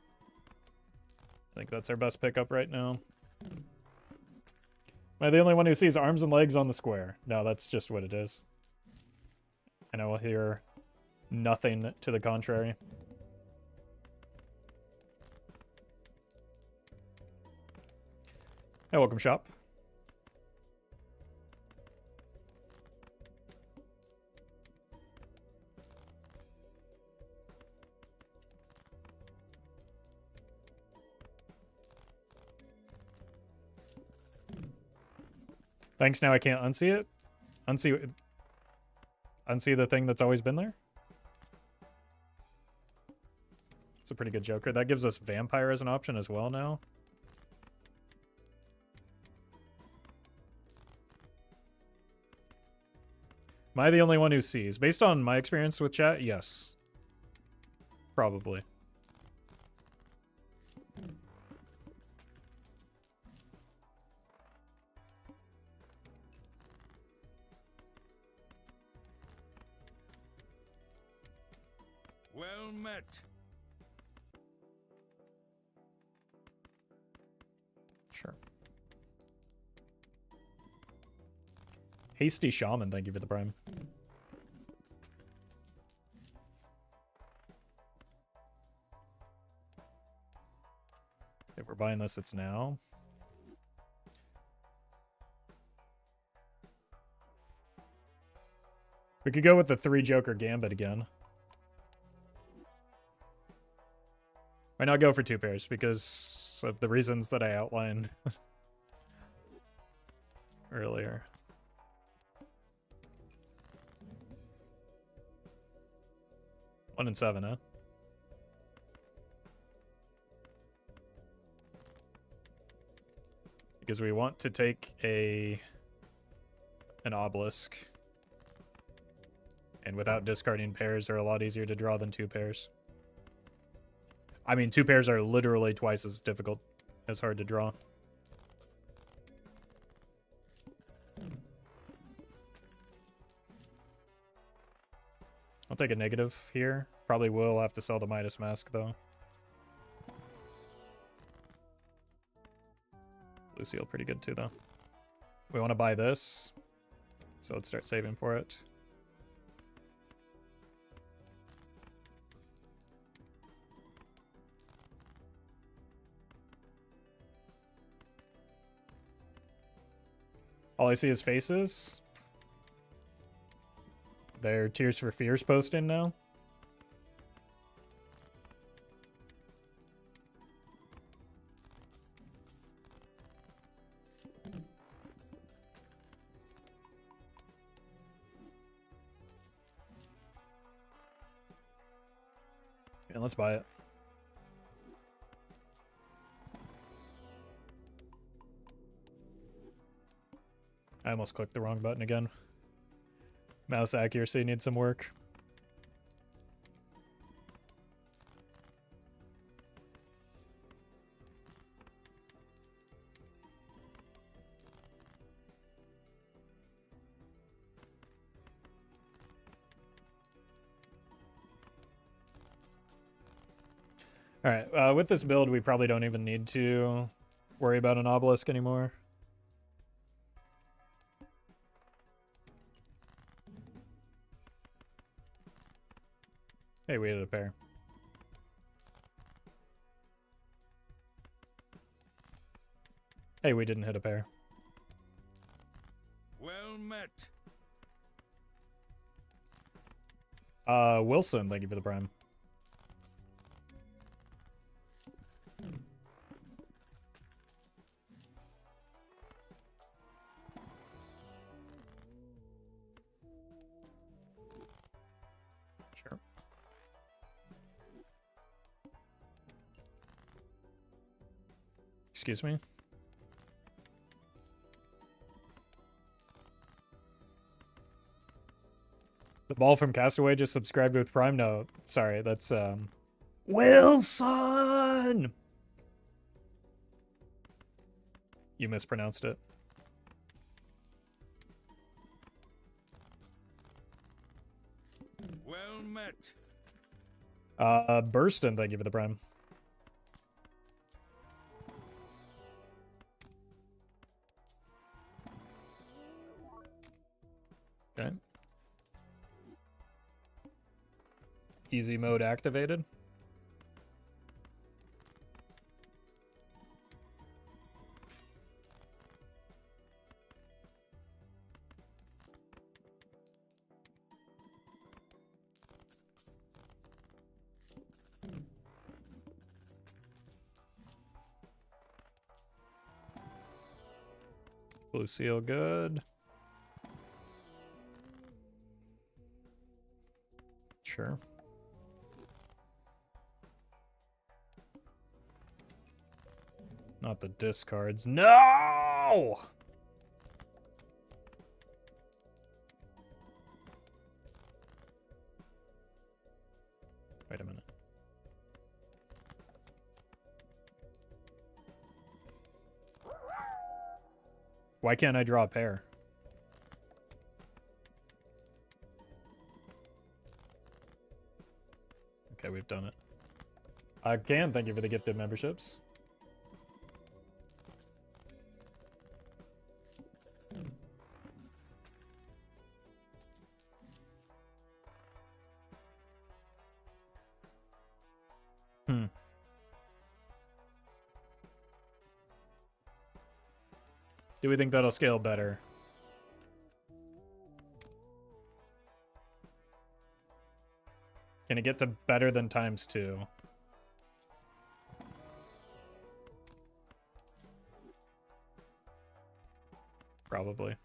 think that's our best pickup right now. Am I the only one who sees arms and legs on the square? No, that's just what it is. And I will hear nothing to the contrary. Hey, welcome shop. Thanks, now I can't unsee it? Unsee the thing that's always been there? It's a pretty good joker. That gives us vampire as an option as well now. Am I the only one who sees? Based on my experience with chat, yes. Probably. Well met. Sure. Hasty Shaman, thank you for the prime. If we're buying this, it's now. We could go with the 3 Joker Gambit again. Why not go for 2 pairs? Because of the reasons that I outlined earlier. One and 7, huh? Because we want to take an Obelisk. And without discarding pairs, they're a lot easier to draw than 2 pairs. I mean, 2 pairs are literally twice as difficult, as hard to draw. I'll take a negative here. Probably will have to sell the Midas Mask, though. Lucille pretty good, too, though. We want to buy this, so let's start saving for it. All I see is faces. They're Tears for Fears posting now. Yeah, let's buy it. I almost clicked the wrong button again. Mouse accuracy needs some work. Alright, with this build, we probably don't even need to worry about an Obelisk anymore. Hey, we hit a pair. Hey, we didn't hit a pair. Well met. Wilson, thank you for the prime. Sure. Excuse me? The ball from Castaway just subscribed with Prime? No, sorry, that's Wilson! You mispronounced it. Well met. Burston, thank you for the prime. Okay. Easy mode activated. Blue seal good. Sure. Not the discards. No! Wait a minute. Why can't I draw a pair? Okay, we've done it. I can. Thank you for the gifted memberships. Do we think that'll scale better? Can it get to better than ×2? Probably.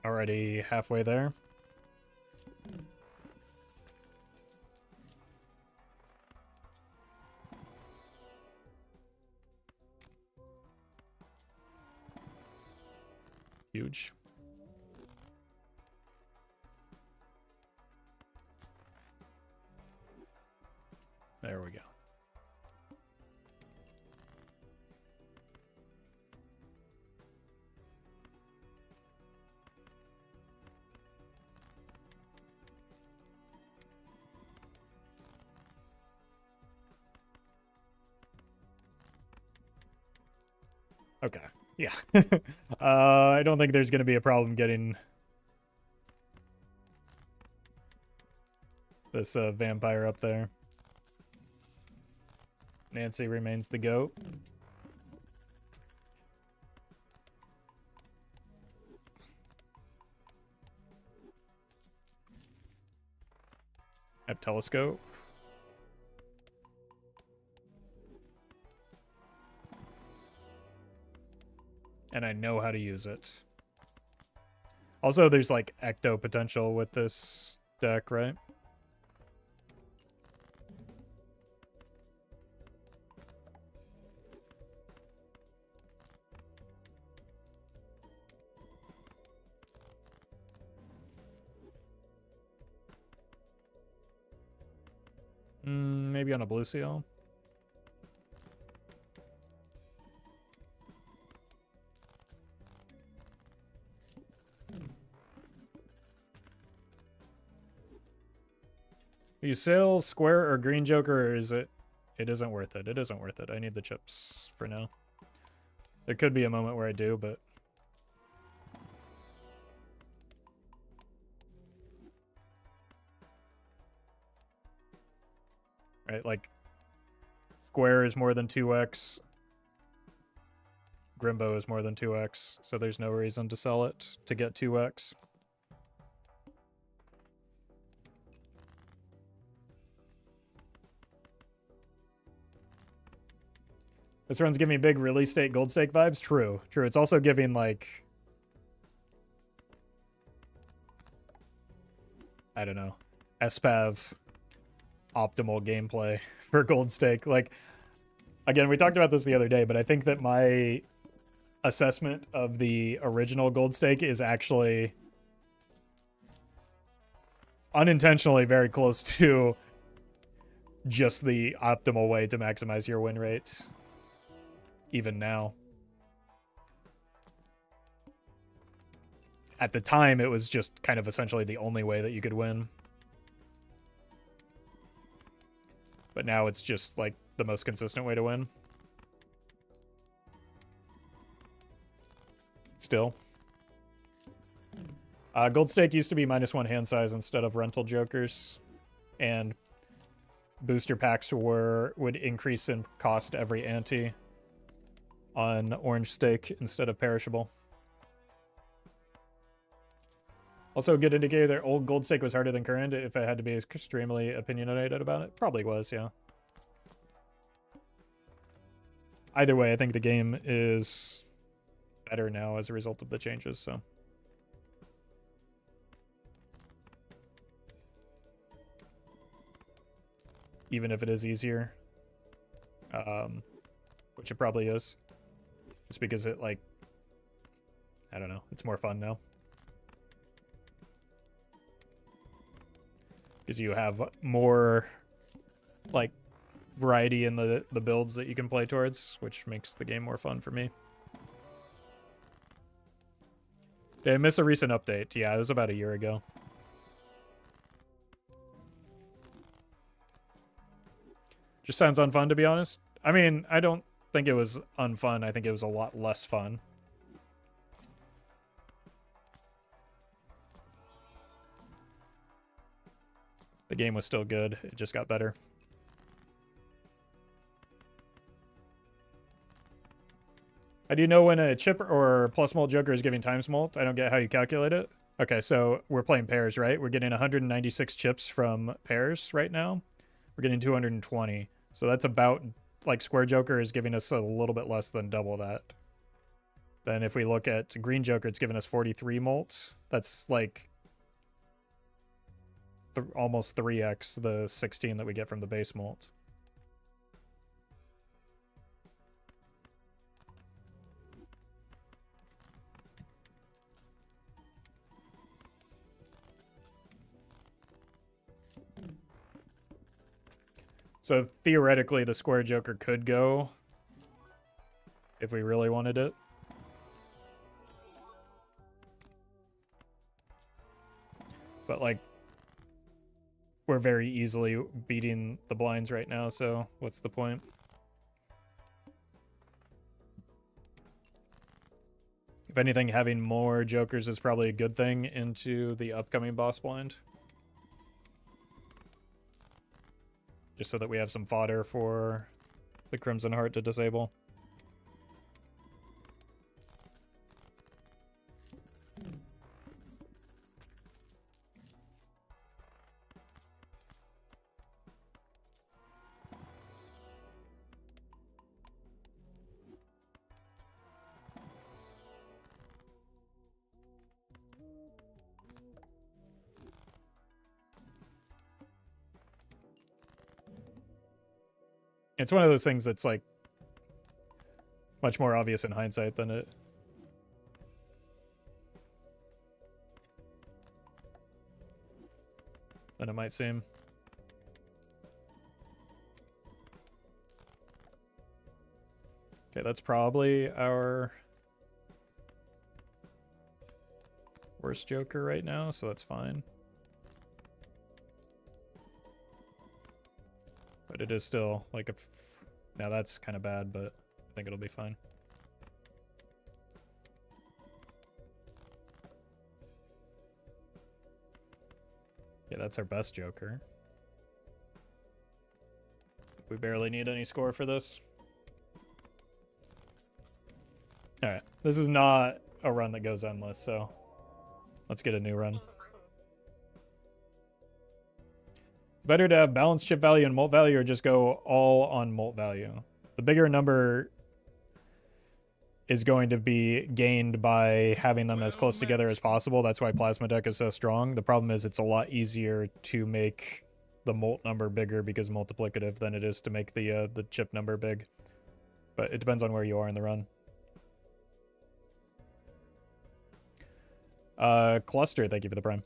Already halfway there. Huge. There we go. Okay. Yeah. I don't think there's going to be a problem getting this vampire up there. Nancy remains the GOAT. Have telescope. And I know how to use it. Also, there's like ecto potential with this deck, right? Maybe on a blue seal. You sail square or green joker, or is it? It isn't worth it. It isn't worth it. I need the chips for now. There could be a moment where I do, but right, like square is more than 2x. Grimbo is more than 2x, so there's no reason to sell it to get 2x. This run's giving me big release stake, gold stake vibes. True, true. It's also giving, like, I don't know, SPAV optimal gameplay for gold stake. Like, again, we talked about this the other day, but I think that my assessment of the original gold stake is actually unintentionally very close to just the optimal way to maximize your win rate, even now. At the time, it was just kind of essentially the only way that you could win. But now it's just, like, the most consistent way to win. Still. Gold stake used to be -1 hand size instead of rental jokers. And booster packs would increase in cost every ante on orange stake instead of perishable. Also, a good indicator that old gold stake was harder than current if I had to be extremely opinionated about it. Probably was, yeah. Either way, I think the game is better now as a result of the changes, so. Even if it is easier. Which it probably is. Just because it, like, I don't know, it's more fun now. Because you have more, like, variety in the builds that you can play towards, which makes the game more fun for me. Did I miss a recent update? Yeah, it was about a year ago. Just sounds unfun, to be honest. I mean, I don't think it was unfun. I think it was a lot less fun. The game was still good. It just got better. How do you know when a chip or plus molt joker is giving times molt? I don't get how you calculate it. Okay, so we're playing pairs, right? We're getting 196 chips from pairs right now. We're getting 220. So that's about, like, square joker is giving us a little bit less than double that. Then if we look at green joker, it's giving us 43 molts. That's like almost 3x the 16 that we get from the base molt. So theoretically, the square joker could go if we really wanted it. But, like, we're very easily beating the blinds right now, so what's the point? If anything, having more jokers is probably a good thing into the upcoming boss blind. Just so that we have some fodder for the Crimson Heart to disable. It's one of those things that's, like, much more obvious in hindsight than it might seem. Okay, that's probably our worst joker right now, so that's fine. But it is still, like, now that's kind of bad, but I think it'll be fine. Yeah, that's our best joker. We barely need any score for this. Alright, this is not a run that goes endless, so let's get a new run. Better to have balanced chip value and molt value, or just go all on molt value? The bigger number is going to be gained by having them as close together as possible. That's why Plasma Deck is so strong. The problem is it's a lot easier to make the molt number bigger because multiplicative than it is to make the chip number big. But it depends on where you are in the run. Cluster, thank you for the prime.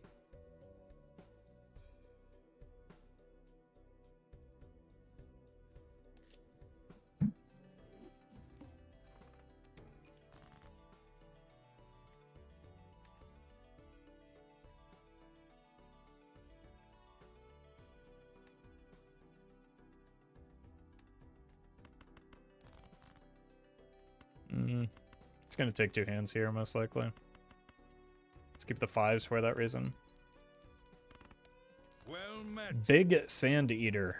It's going to take 2 hands here, most likely. Let's keep the 5s for that reason. Well met. Big Sand Eater.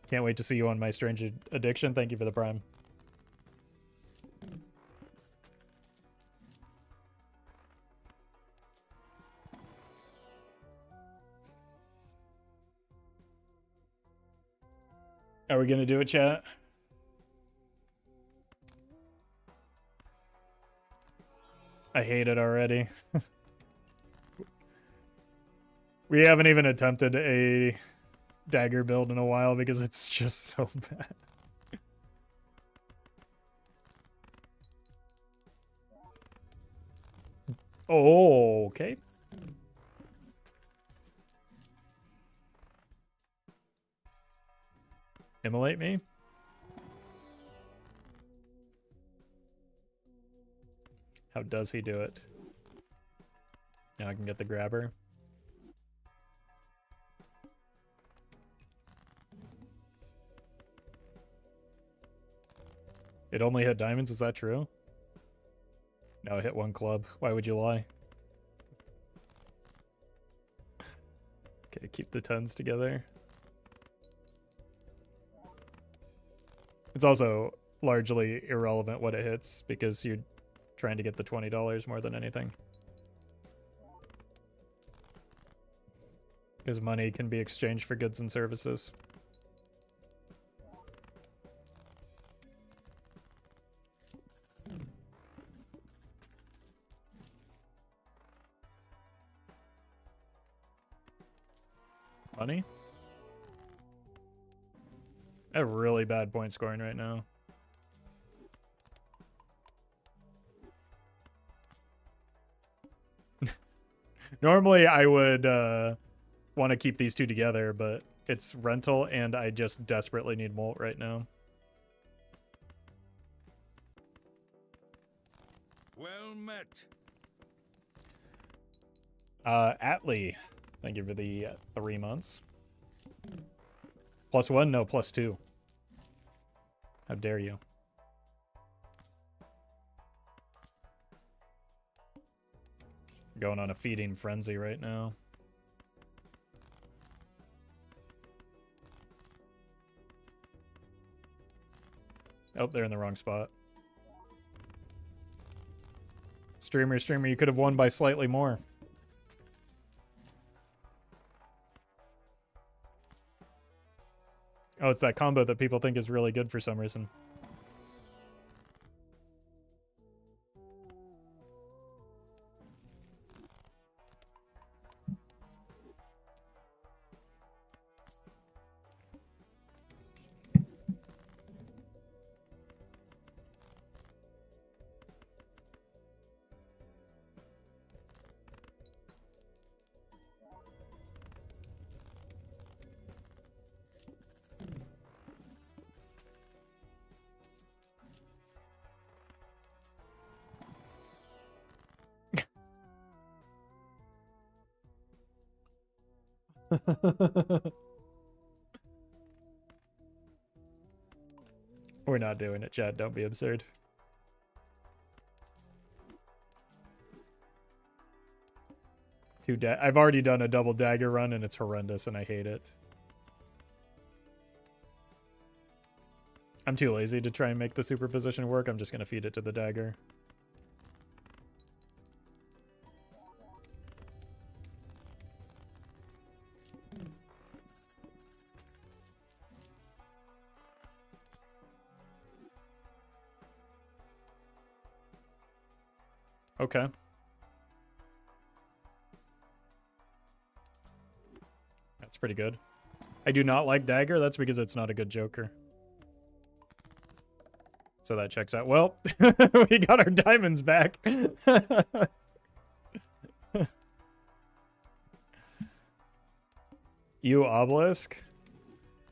Can't wait to see you on My Strange Addiction. Thank you for the prime. Are we going to do it, chat? I hate it already. We haven't even attempted a dagger build in a while because it's just so bad. Oh, okay. Immolate me? How does he do it? Now I can get the grabber. It only hit diamonds, is that true? No, it hit 1 club. Why would you lie? Okay, keep the 10s together. It's also largely irrelevant what it hits because you're trying to get the $20 more than anything. Because money can be exchanged for goods and services. Money? I have really bad point scoring right now. Normally I would want to keep these two together, but it's rental and I just desperately need molt right now. Well met. Atlee, thank you for the 3 months. +1? No, +2. How dare you? Going on a feeding frenzy right now. Oh, they're in the wrong spot. Streamer, you could have won by slightly more. Oh, it's that combo that people think is really good for some reason. We're not doing it, Chad. Don't be absurd. I've already done a double dagger run and it's horrendous and I hate it. I'm too lazy to try and make the superposition work. I'm just going to feed it to the dagger. Okay. That's pretty good. I do not like dagger. That's because it's not a good joker. So that checks out. Well, we got our diamonds back. You Obelisk?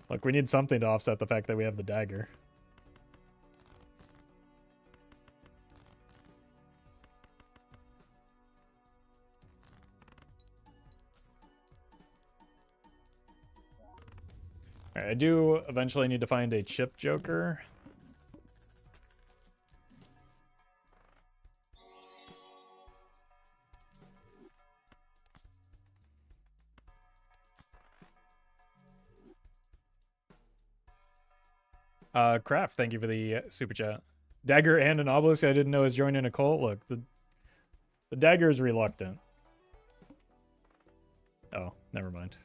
Look, we need something to offset the fact that we have the dagger. Alright, I do eventually need to find a chip joker. Craft, thank you for the super chat. Dagger and an obelisk I didn't know is joining a cult. Look, the dagger is reluctant. Oh, never mind.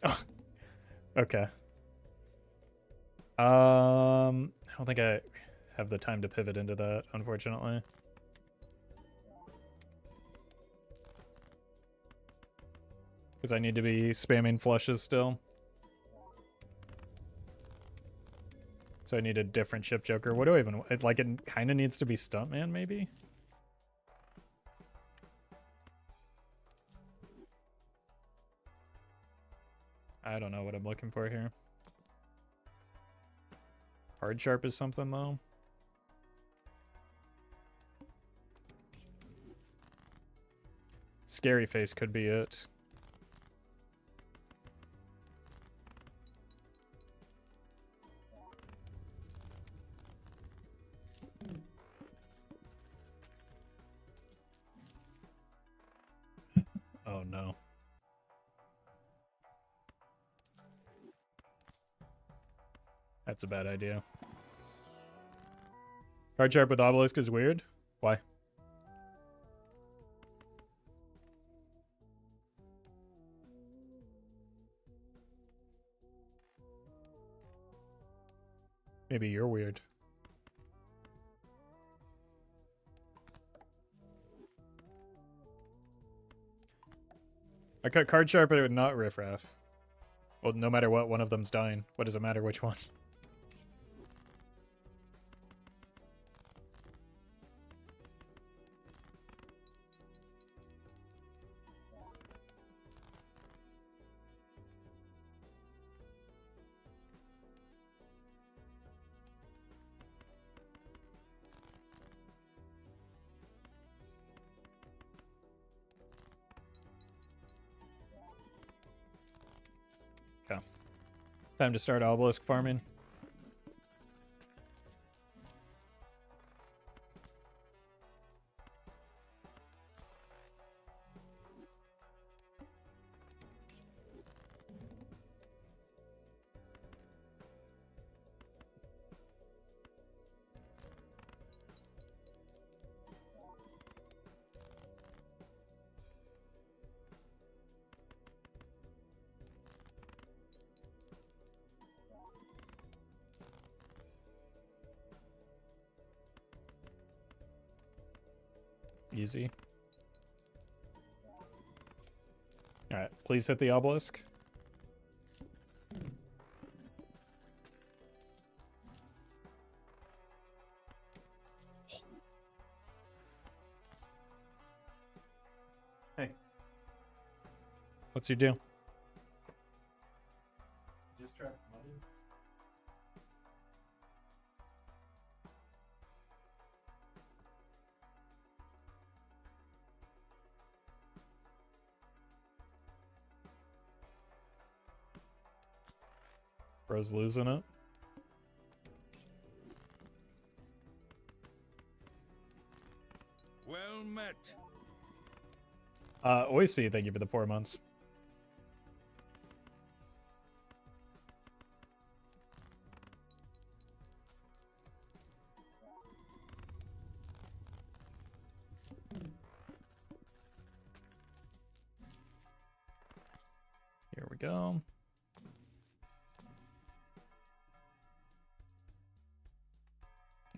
Oh, okay. I don't think I have the time to pivot into that, unfortunately. Because I need to be spamming flushes still. So I need a different ship joker. What do I even... it kind of needs to be Stuntman, maybe? I don't know what I'm looking for here. Hard Sharp is something, though. Scary Face could be it. Oh, no. That's a bad idea. Card Sharp with Obelisk is weird? Why? Maybe you're weird. I cut Card Sharp, but it would not riffraff. Well, no matter what, one of them's dying. What does it matter which one? Okay. Time to start Obelisk farming. Easy. Alright, please hit the Obelisk. Hey. What's your deal? Just track money. Bro's losing it. Well met. Oisy, thank you for the 4 months. Here we go.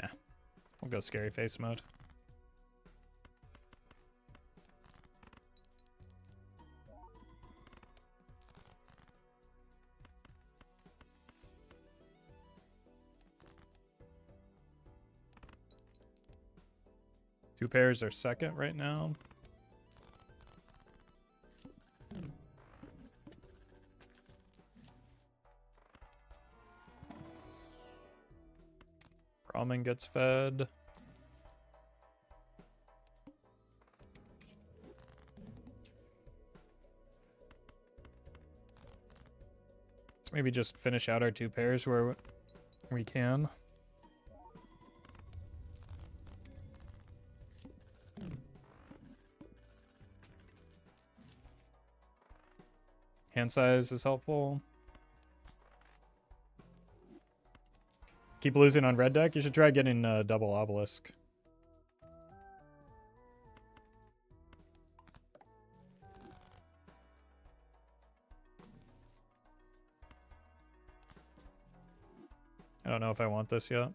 Yeah, we'll go scary face mode. 2 pairs are second right now. Ramen gets fed. Let's maybe just finish out our 2 pairs where we can. Hand size is helpful. Keep losing on red deck. You should try getting double Obelisk. I don't know if I want this yet.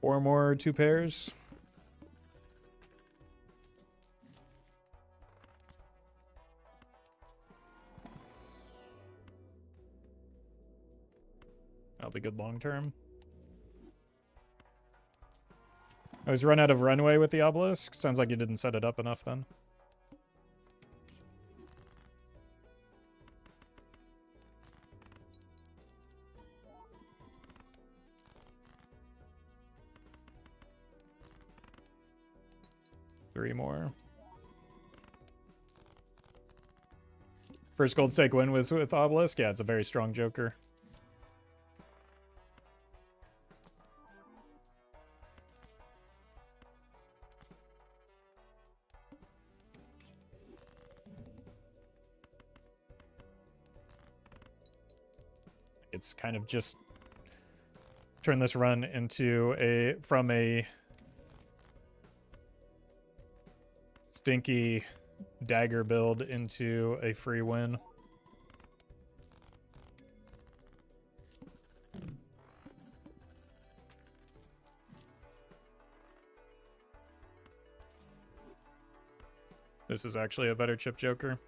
Four more 2 pairs. That'll be good long term. I was run out of runway with the Obelisk. Sounds like you didn't set it up enough then. Three more. First gold stake win was with Obelisk. Yeah, it's a very strong Joker. It's kind of just turn this run into from a stinky dagger build into a free win. This is actually a better chip Joker.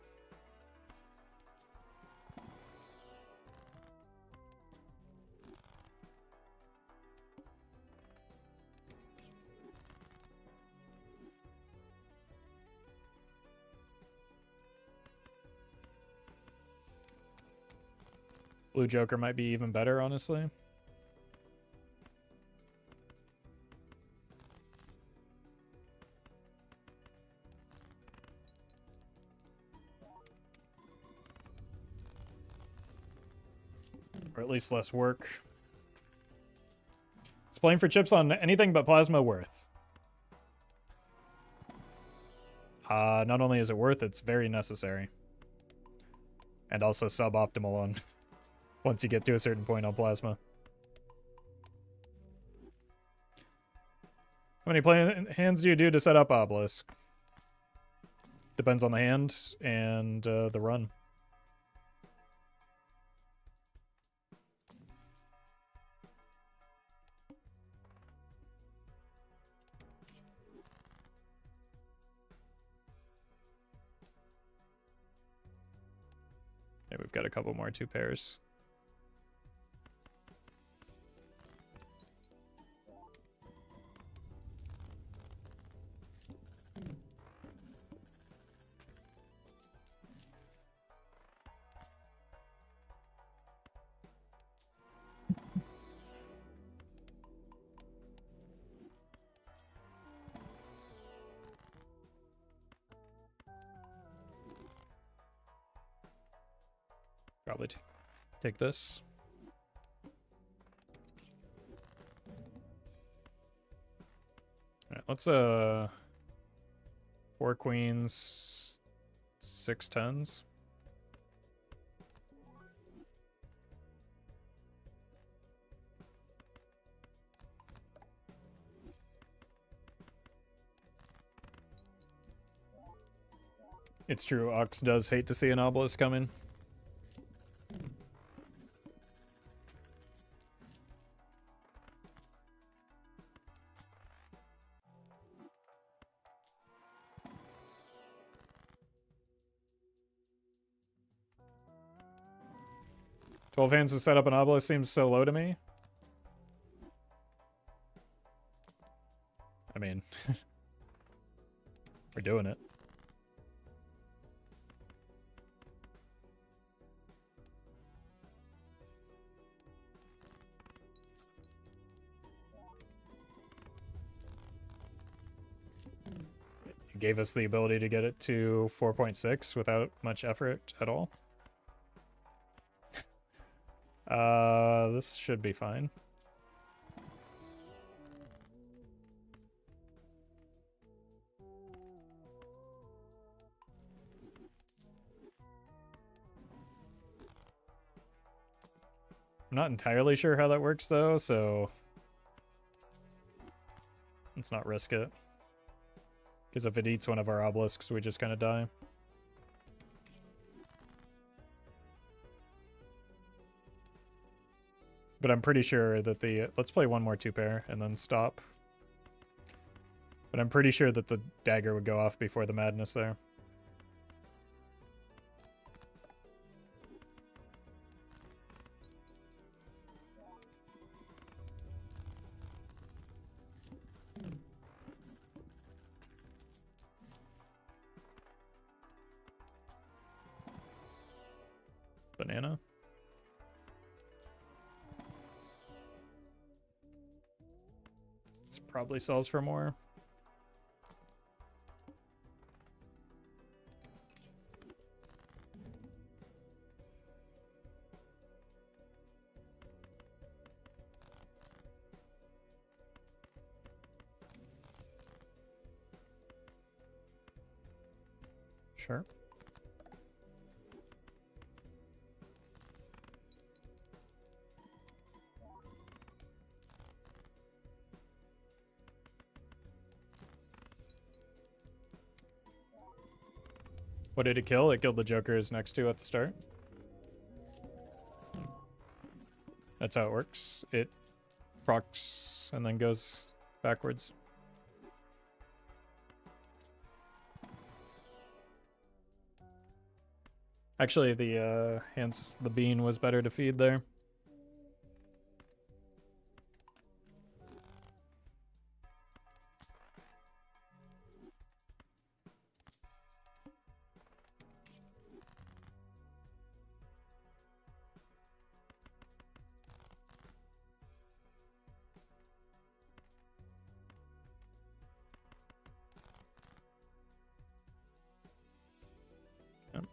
Blue Joker might be even better, honestly. Or at least less work. It's playing for chips on anything but plasma worth. Not only is it worth, it's very necessary. And also suboptimal on once you get to a certain point on plasma. How many hands do you do to set up Obelisk? Depends on the hand and the run. Okay, we've got a couple more 2 pairs. Probably take this. All right, let's 4 queens, 6 tens. It's true, Ox does hate to see an Obelisk coming. 12 hands to set up an obelisk seems so low to me. I mean, we're doing it. It gave us the ability to get it to 4.6 without much effort at all. This should be fine. I'm not entirely sure how that works though, so let's not risk it. Because if it eats one of our obelisks, we just kind of die. But I'm pretty sure that the... Let's play one more 2-pair and then stop. But I'm pretty sure that the dagger would go off before the madness there. Banana. This probably sells for more. Sure. What did it kill? It killed the jokers next to at the start. That's how it works. It procs and then goes backwards. Actually, the bean was better to feed there. Yep.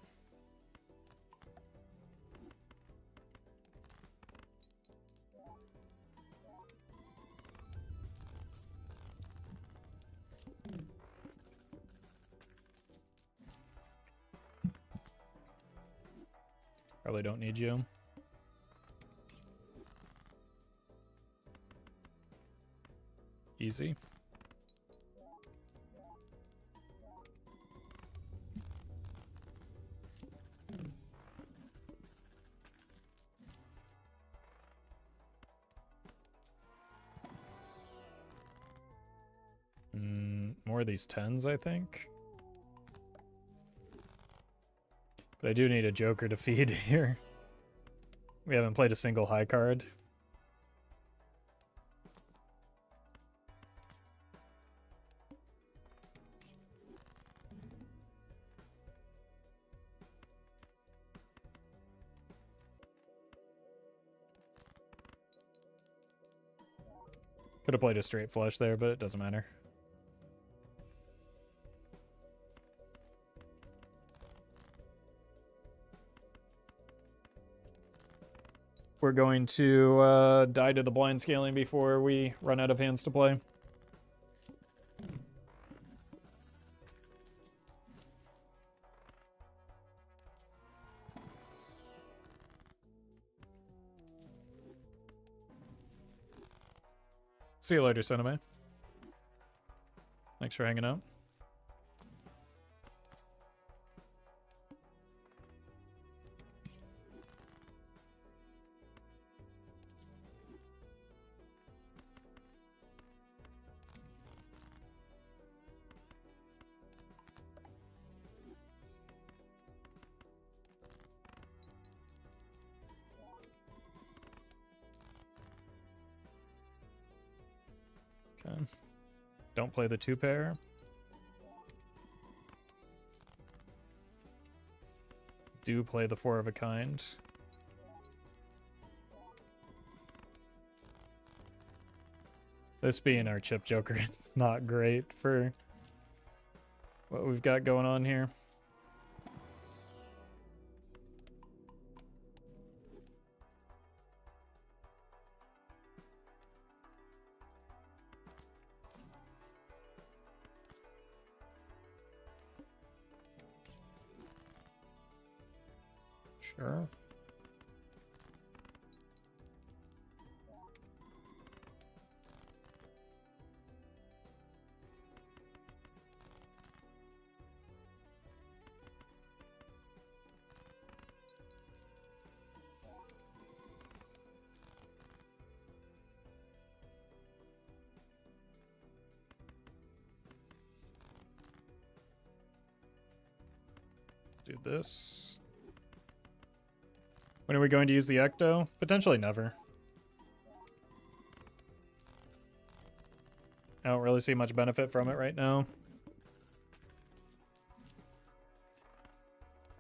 Probably don't need you. Easy. More of these 10s, I think. But I do need a joker to feed here. We haven't played a single high card. Could have played a straight flush there, but it doesn't matter. We're going to die to the blind scaling before we run out of hands to play. See you later, Cinema. Thanks for hanging out. Okay. Don't play the 2-pair. Do play the 4 of a kind. This being our chip joker is not great for what we've got going on here. Sure. Do this. When are we going to use the Ecto? Potentially never. I don't really see much benefit from it right now.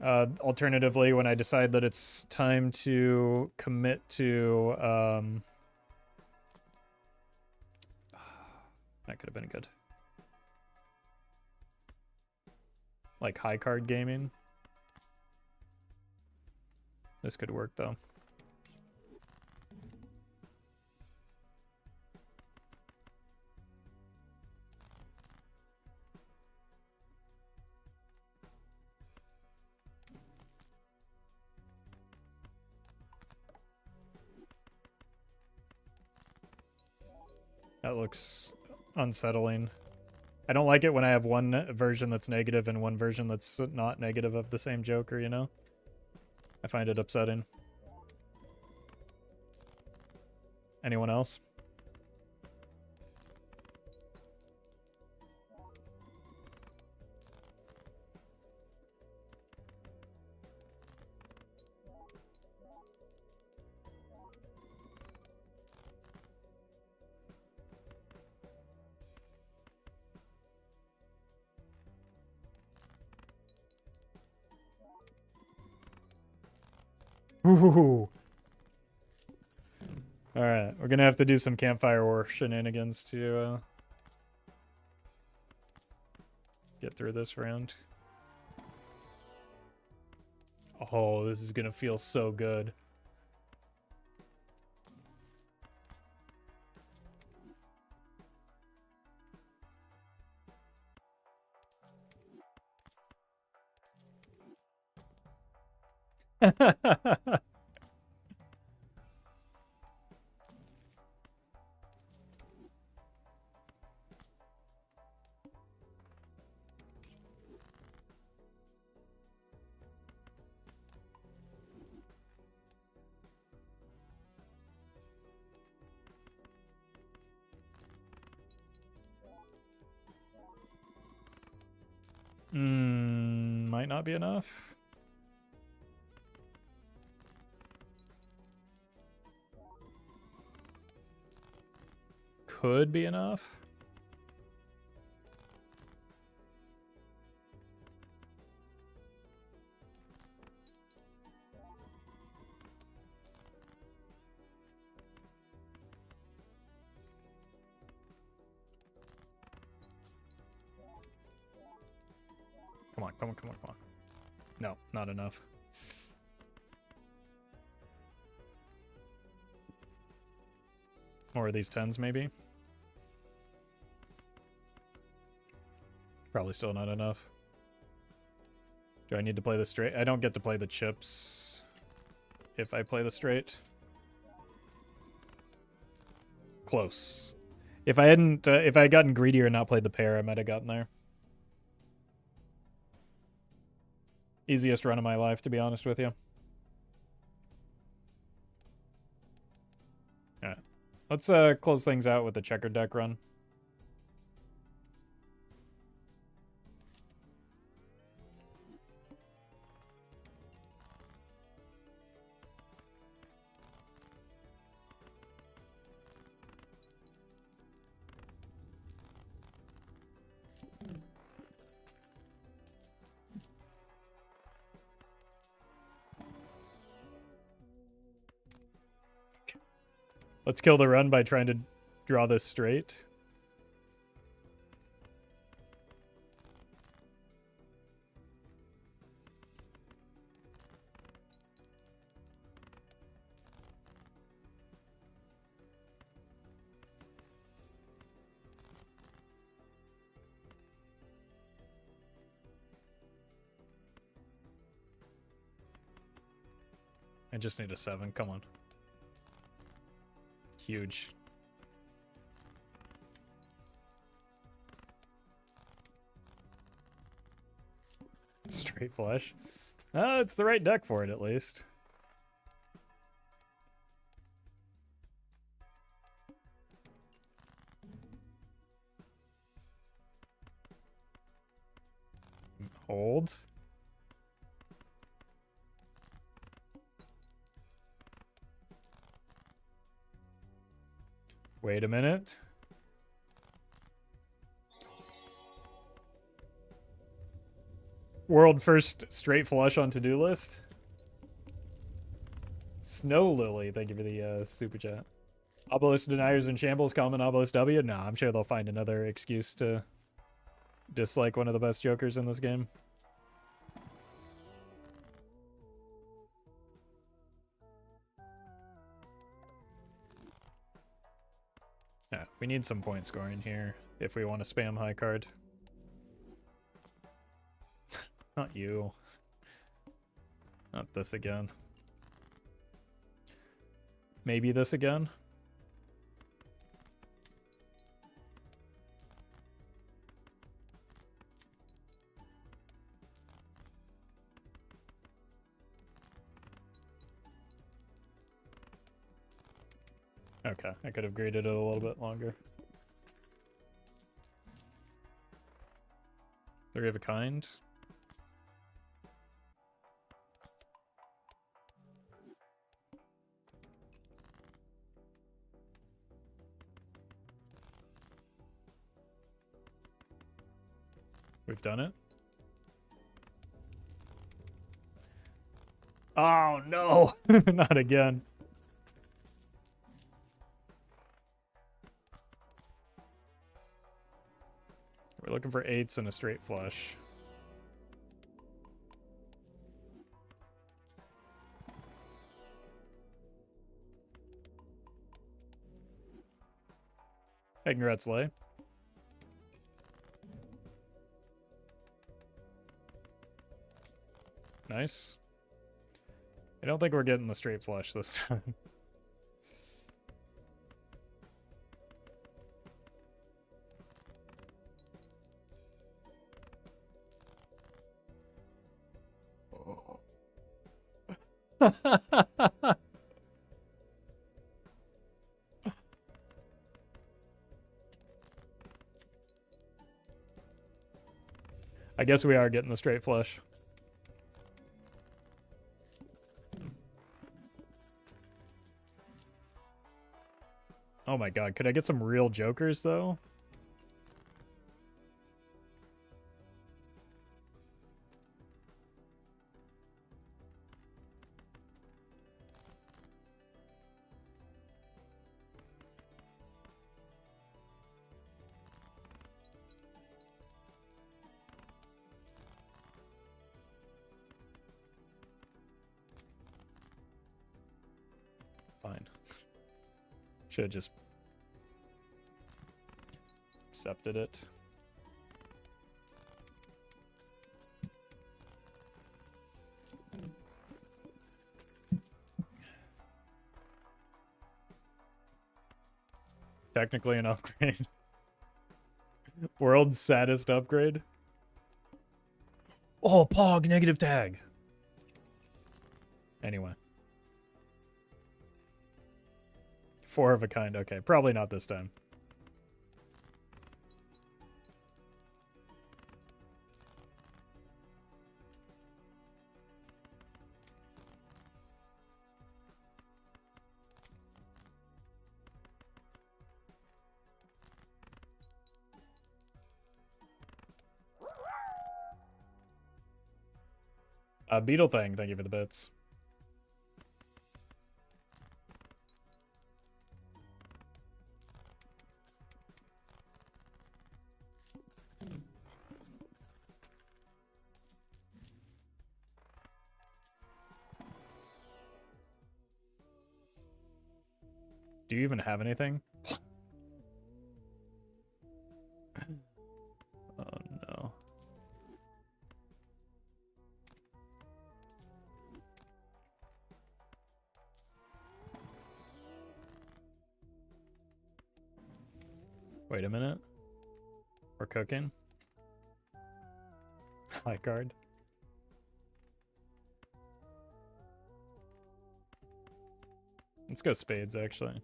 Alternatively, when I decide that it's time to commit to... that could have been good. Like high card gaming. This could work though. That looks unsettling. I don't like it when I have one version that's negative and one version that's not negative of the same Joker, you know? I find it upsetting. Anyone else? Ooh. Alright, we're gonna have to do some campfire war shenanigans to get through this round. Oh, this is gonna feel so good. Might not be enough. Could be enough. Come on, come on, come on, come on. No, not enough. More of these 10s, maybe? Probably still not enough. Do I need to play the straight? I don't get to play the chips if I play the straight. Close. If I hadn't, if I had gotten greedier and not played the pair, I might have gotten there. Easiest run of my life, to be honest with you. Alright. Let's close things out with the checkered deck run. Let's kill the run by trying to draw this straight. I just need a 7. Come on. Huge. Straight flush. It's the right deck for it, at least. Hold. Wait a minute. World first straight flush on to-do list. Snow Lily, thank you for the super chat. Obelisk deniers and shambles, common Obelisk W. Nah, I'm sure they'll find another excuse to dislike one of the best jokers in this game. Yeah, we need some point scoring here if we want to spam high card. Not you. Not this again. Maybe this again. Okay, I could have graded it a little bit longer. 3 of a kind. We've done it. Oh no, not again. We're looking for 8s and a straight flush. Hey, congrats, Lay. Nice. I don't think we're getting the straight flush this time. I guess we are getting the straight flush. Oh my god, could I get some real jokers though? Fine. Should have just accepted it. Technically an upgrade. World's saddest upgrade. Oh, Pog, negative tag. Anyway. 4 of a kind. Okay, probably not this time. Beetle Thing, thank you for the bits. Do you even have anything? Oh no. Wait a minute. We're cooking. High card. Let's go spades, actually.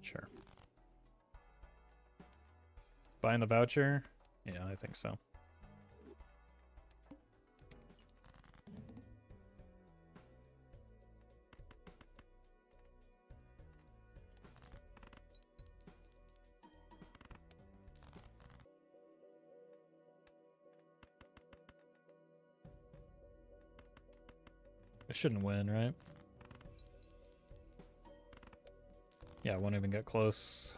Sure. Buying the voucher? Yeah, I think so. I shouldn't win, right? Yeah, I won't even get close.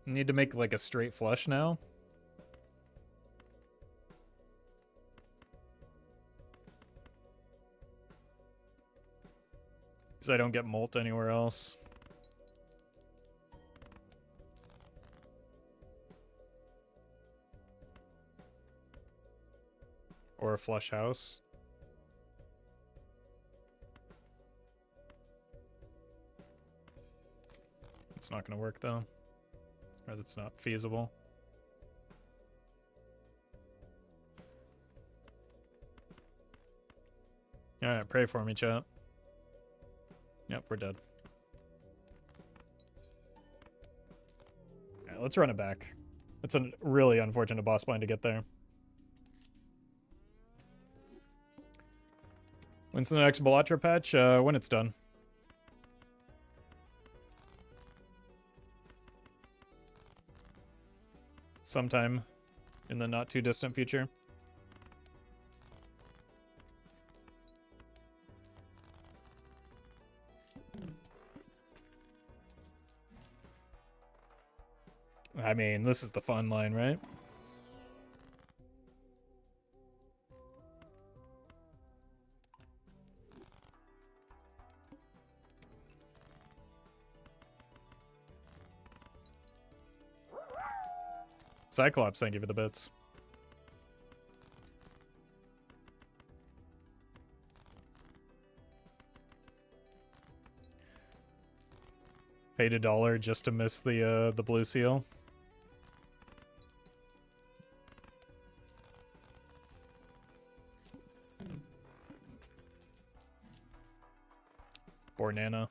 Need to make like a straight flush now. Because I don't get molt anywhere else. Or a flush house. It's not going to work though. Or that's not feasible. Alright, pray for me, chat. Yep, we're dead. Alright, let's run it back. It's a really unfortunate boss blind to get there. When's the next Balatra patch? When it's done. Sometime in the not too distant future. I mean, this is the fun line, right? Cyclops, thank you for the bits. Paid $1 just to miss the blue seal. Poor Nana.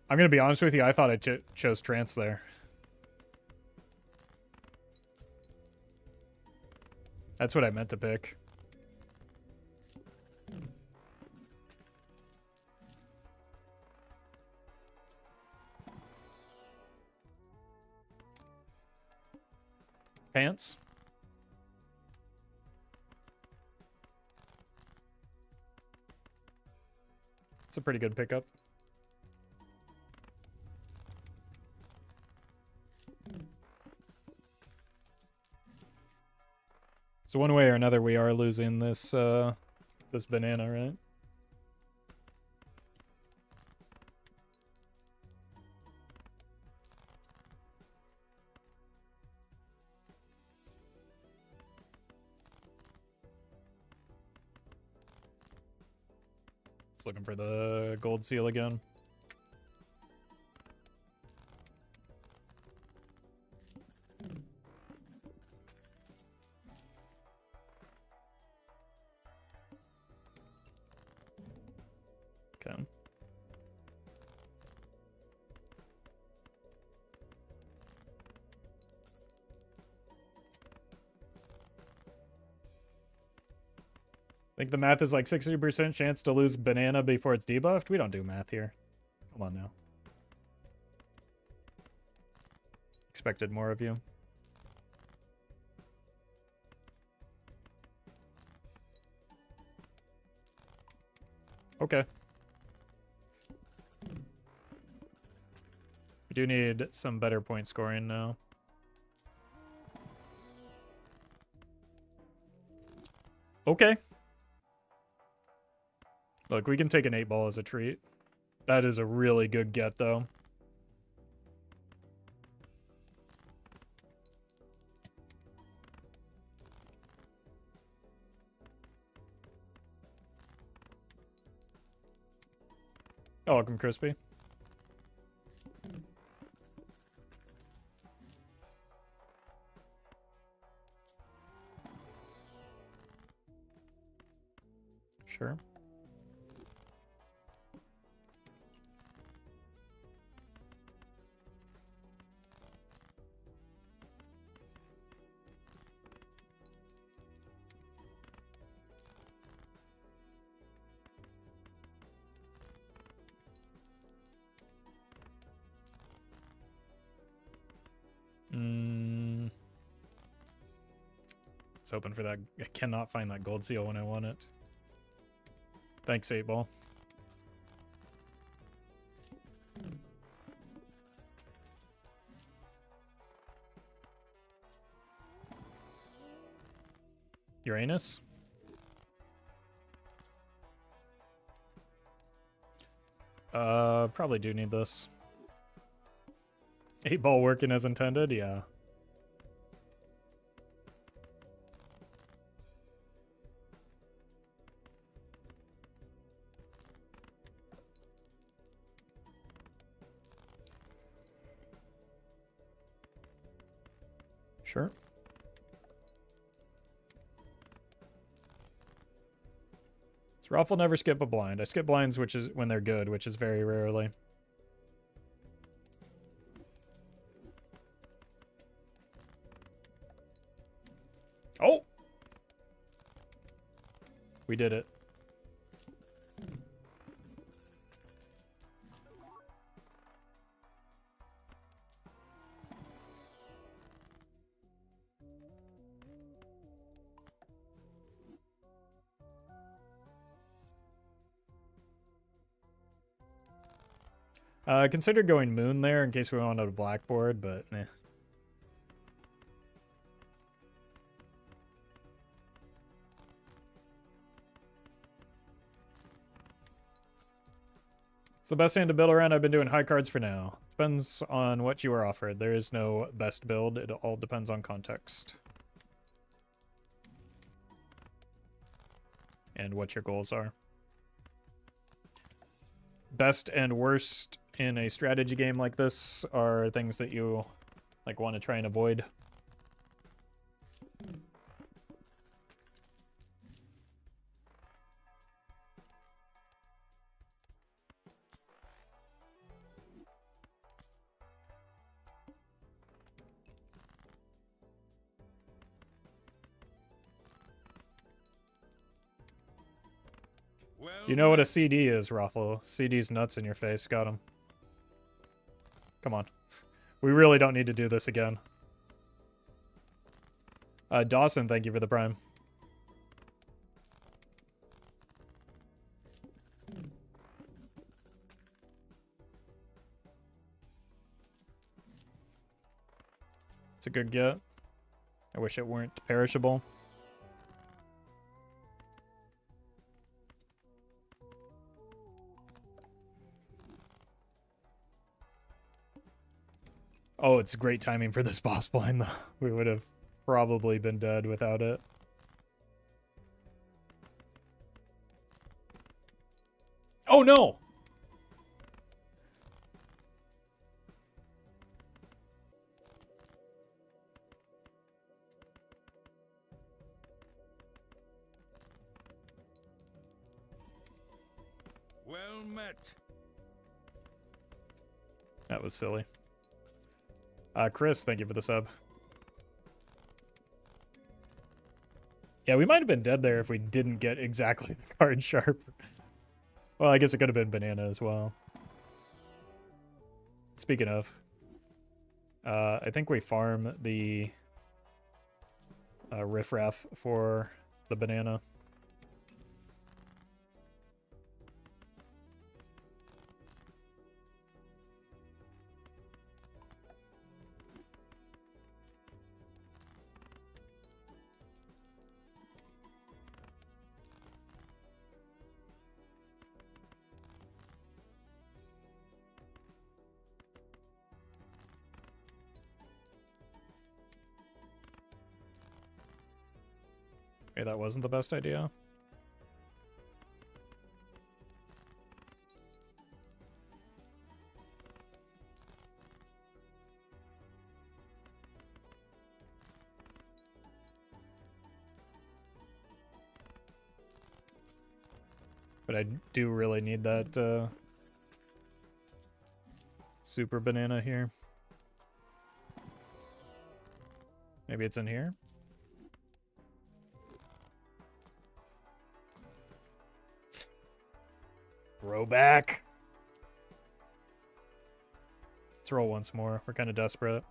I'm gonna be honest with you, I thought I chose Trance there. That's what I meant to pick. Pants? It's a pretty good pickup. So one way or another, we are losing this this banana, right? Just looking for the gold seal again. Okay. I think the math is like 60% chance to lose banana before it's debuffed. We don't do math here. Come on now. Expected more of you. Okay. We do need some better point scoring now. Okay. Look, we can take an 8-ball as a treat. That is a really good get, though. Oh, welcome, Crispy. Sure. It's hoping for that. I cannot find that gold seal when I want it. Thanks, 8-ball. Uranus? Probably do need this. 8-ball working as intended? Yeah. Sure. So Roffle never skip a blind. I skip blinds, which is when they're good, which is very rarely. Oh! We did it. Consider going moon there in case we wanted a blackboard, but eh. It's the best hand to build around. I've been doing high cards for now. Depends on what you are offered. There is no best build. It all depends on context. And what your goals are. Best and worst in a strategy game like this are things that you like want to try and avoid. Well You know what a met. CD is, Roffle. CD's nuts in your face. Got him. Come on. We really don't need to do this again. Dawson, thank you for the prime. It's a good get. I wish it weren't perishable. Oh, it's great timing for this boss blind, though. We would have probably been dead without it. Oh, no! Well met. That was silly. Chris, thank you for the sub. Yeah, we might have been dead there if we didn't get exactly the card sharp. Well, I guess it could have been banana as well. Speaking of, I think we farm the riffraff for the banana. Maybe that wasn't the best idea. But I do really need that super banana here. Maybe it's in here? Throw back! Let's roll once more. We're kind of desperate.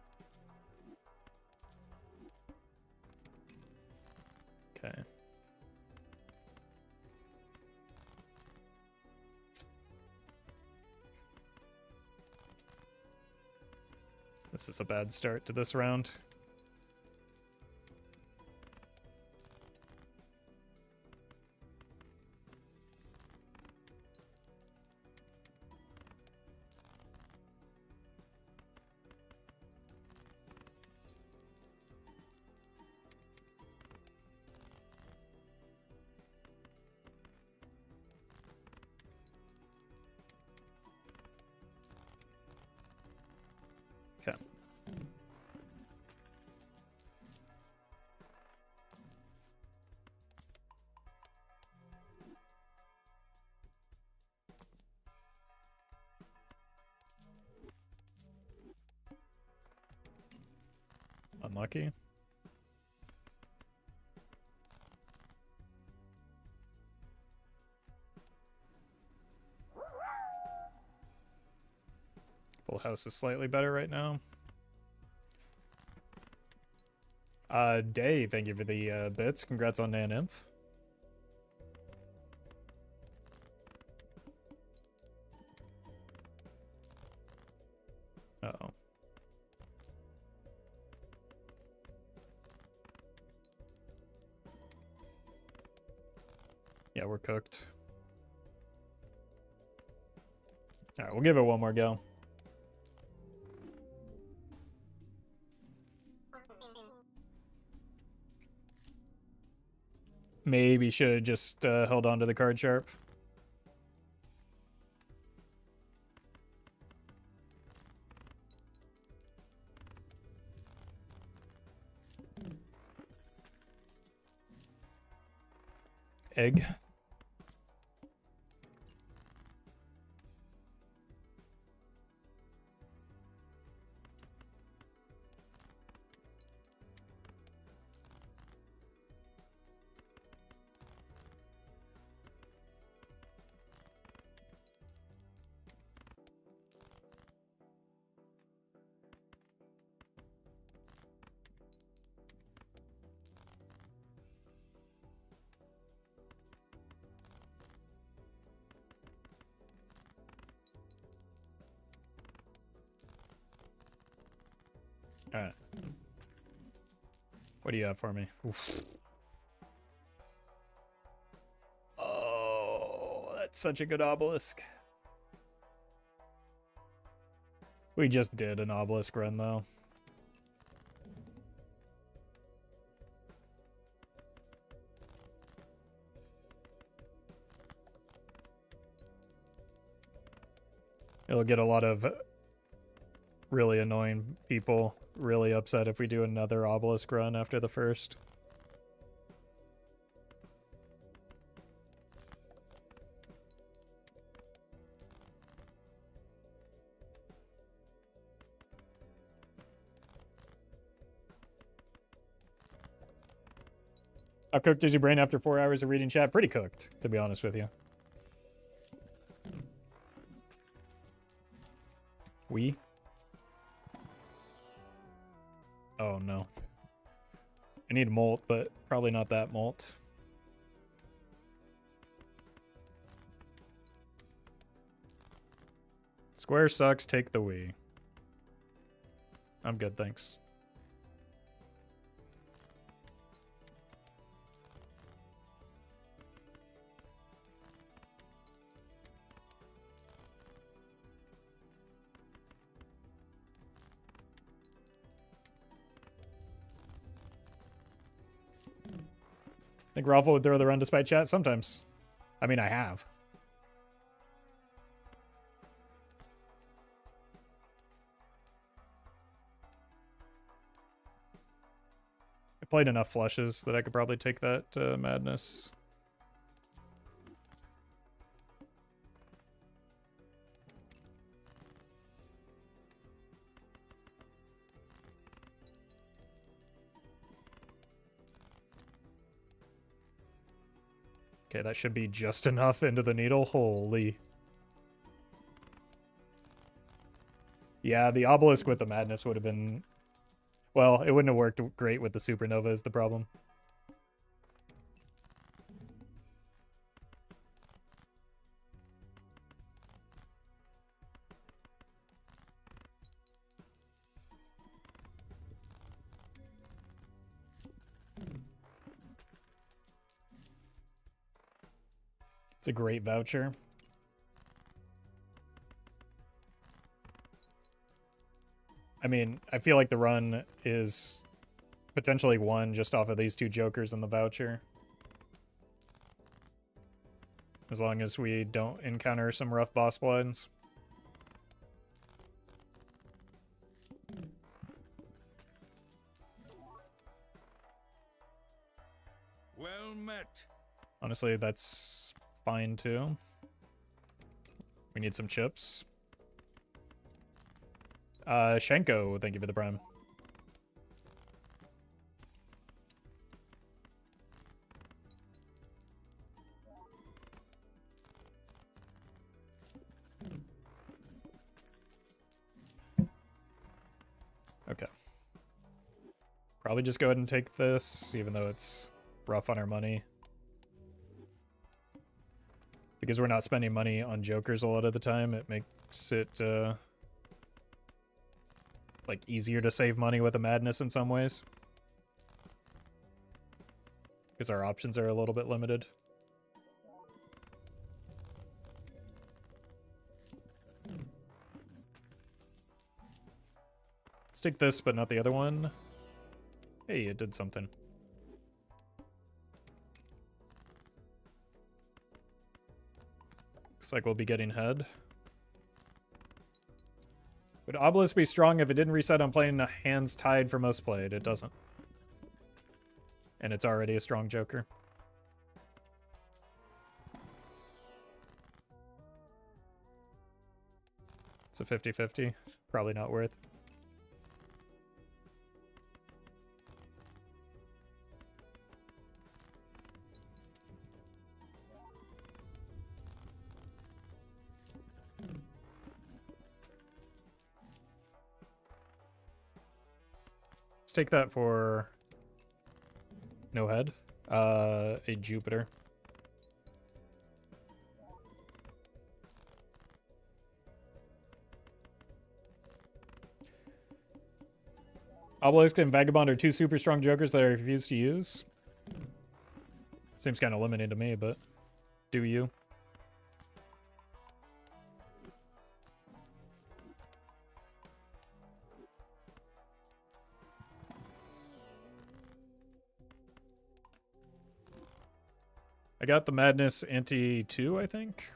Okay. This is a bad start to this round. Okay. Unlucky. Full house is slightly better right now. Day, thank you for the bits. Congrats on Naninth. Uh-oh. Yeah, we're cooked. Alright, we'll give it one more go. Maybe should have just held on to the card sharp. Egg. Alright. What do you have for me? Oof. Oh, that's such a good obelisk. We just did an obelisk run, though. It'll get a lot of really annoying people really upset if we do another obelisk run after the first. How cooked is your brain after 4 hours of reading chat? Pretty cooked, to be honest with you. We? Oh no. I need molt, but probably not that molt. Square sucks, take the Wii. I'm good, thanks. Think Roffle would throw the run despite chat? Sometimes. I mean, I have. I played enough flushes that I could probably take that madness. Okay, that should be just enough into the needle. Holy. Yeah, the Obelisk with the madness would have been... Well, it wouldn't have worked great with the supernova is the problem. It's a great voucher. I mean, I feel like the run is potentially won just off of these two jokers in the voucher. As long as we don't encounter some rough boss blinds. Well met. Honestly, that's fine too. We need some chips. Shenko, thank you for the prime. Okay. Probably just go ahead and take this, even though it's rough on our money. Because we're not spending money on jokers a lot of the time, it makes it like easier to save money with a madness in some ways. Because our options are a little bit limited. Let's take this, but not the other one. Hey, it did something. Looks like we'll be getting head. Would Obelisk be strong if it didn't reset on playing a hands tied for most played? It doesn't. And it's already a strong joker. It's a 50-50. Probably not worth. Let's take that for no head. A Jupiter. Obelisk and Vagabond are two super strong jokers that I refuse to use. Seems kind of limited to me, but do you? I got the Madness Anti-2, I think.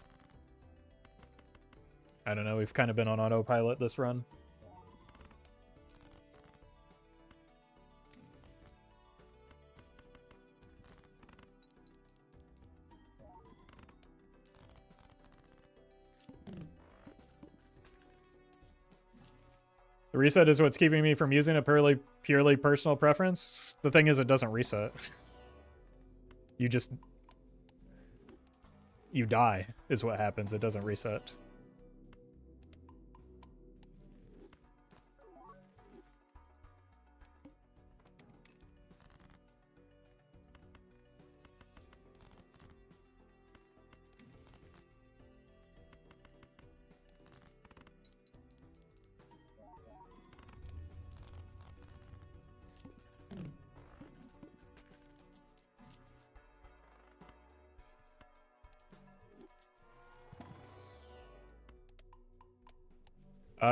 I don't know, we've kind of been on autopilot this run. The reset is what's keeping me from using a purely personal preference. The thing is, it doesn't reset. You die, is what happens. It doesn't reset.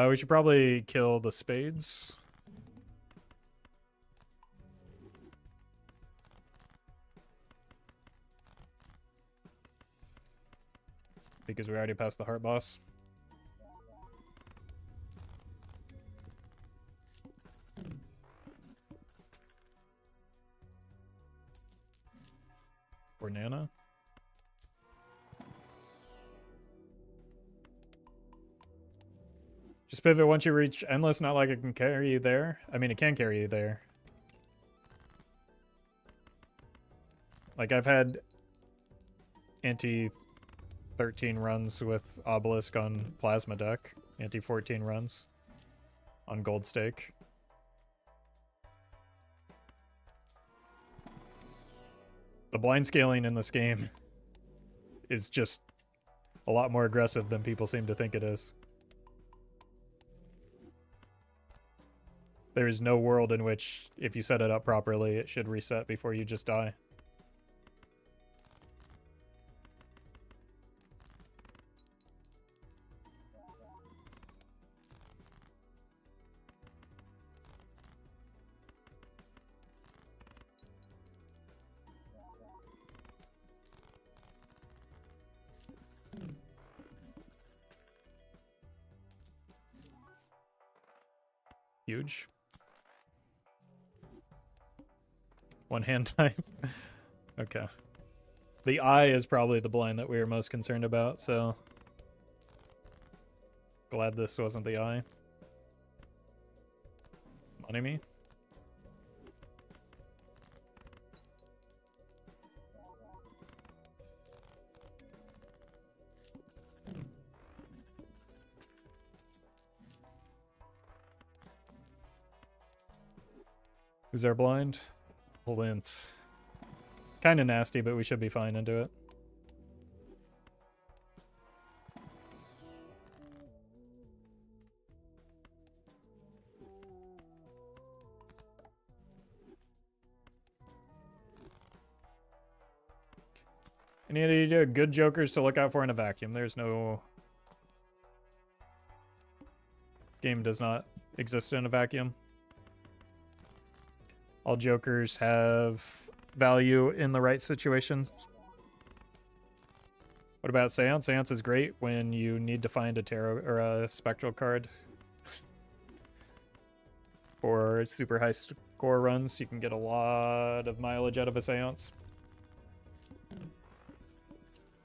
We should probably kill the spades. because we already passed the heart boss. Or Nana. Just pivot once you reach endless, not like it can carry you there. I mean, it can carry you there. Like, I've had anti-13 runs with Obelisk on Plasma deck. Anti-14 runs on Gold Stake. The blind scaling in this game is just a lot more aggressive than people seem to think it is. There is no world in which, if you set it up properly, it should reset before you just die. Huge. One hand type. Okay. The eye is probably the blind that we are most concerned about, so glad this wasn't the eye. Money me. Who's our blind? Lint. Kind of nasty, but we should be fine into it. I need to do good jokers to look out for in a vacuum. There's no... This game does not exist in a vacuum. All jokers have value in the right situations. What about Seance? Seance is great when you need to find a tarot or a spectral card for super high score runs. You can get a lot of mileage out of a Seance.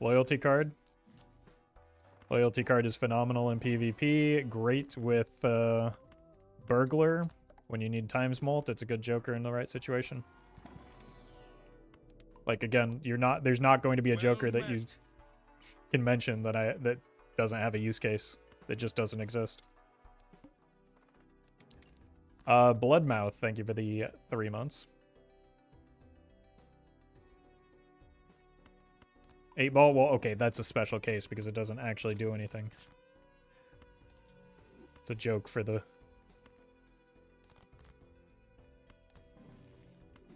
Loyalty card. Loyalty card is phenomenal in PvP. Great with Burglar. When you need times mult, it's a good joker in the right situation. Like, again, there's not going to be a joker that you can mention that doesn't have a use case. That just doesn't exist. Bloodmouth, thank you for the 3 months. 8-ball, well, okay, that's a special case because it doesn't actually do anything. It's a joke for the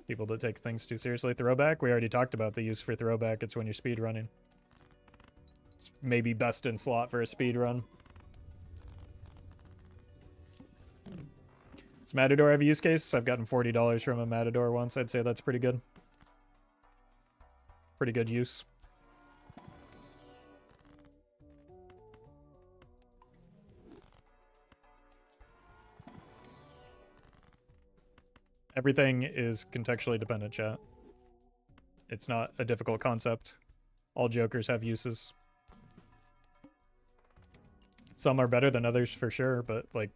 people that take things too seriously. Throwback, we already talked about the use for throwback. It's when you're speed running. It's maybe best in slot for a speed run. Does Matador have a use case? I've gotten $40 from a Matador once. I'd say that's pretty good. Pretty good use. Everything is contextually dependent, chat. It's not a difficult concept. All jokers have uses. Some are better than others for sure, but like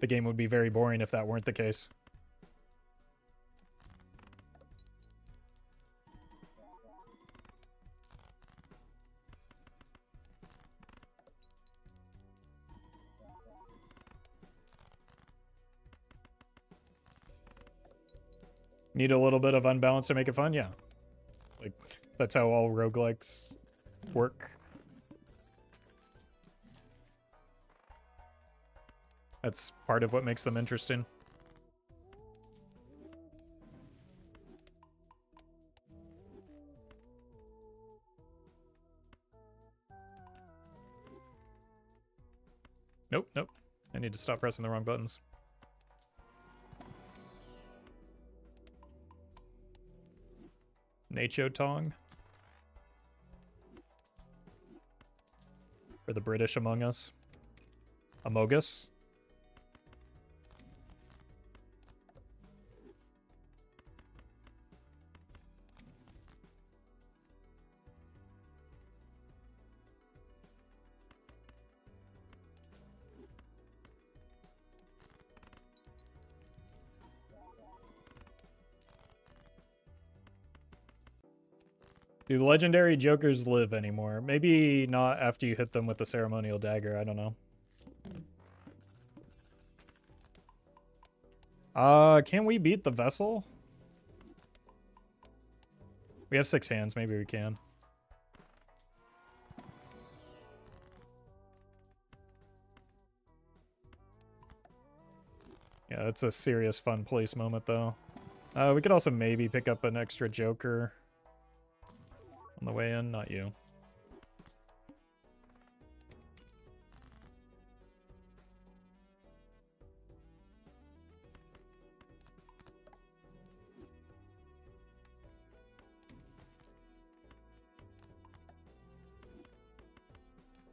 the game would be very boring if that weren't the case. Need a little bit of unbalance to make it fun? Yeah. Like, that's how all roguelikes work. That's part of what makes them interesting. Nope, nope. I need to stop pressing the wrong buttons. Nacho Tong. For the British among us. Amogus. Do the legendary jokers live anymore? Maybe not after you hit them with the ceremonial dagger, I don't know. Can we beat the vessel? We have 6 hands, maybe we can. Yeah, that's a serious fun place moment though. We could also maybe pick up an extra joker on the way in, not you.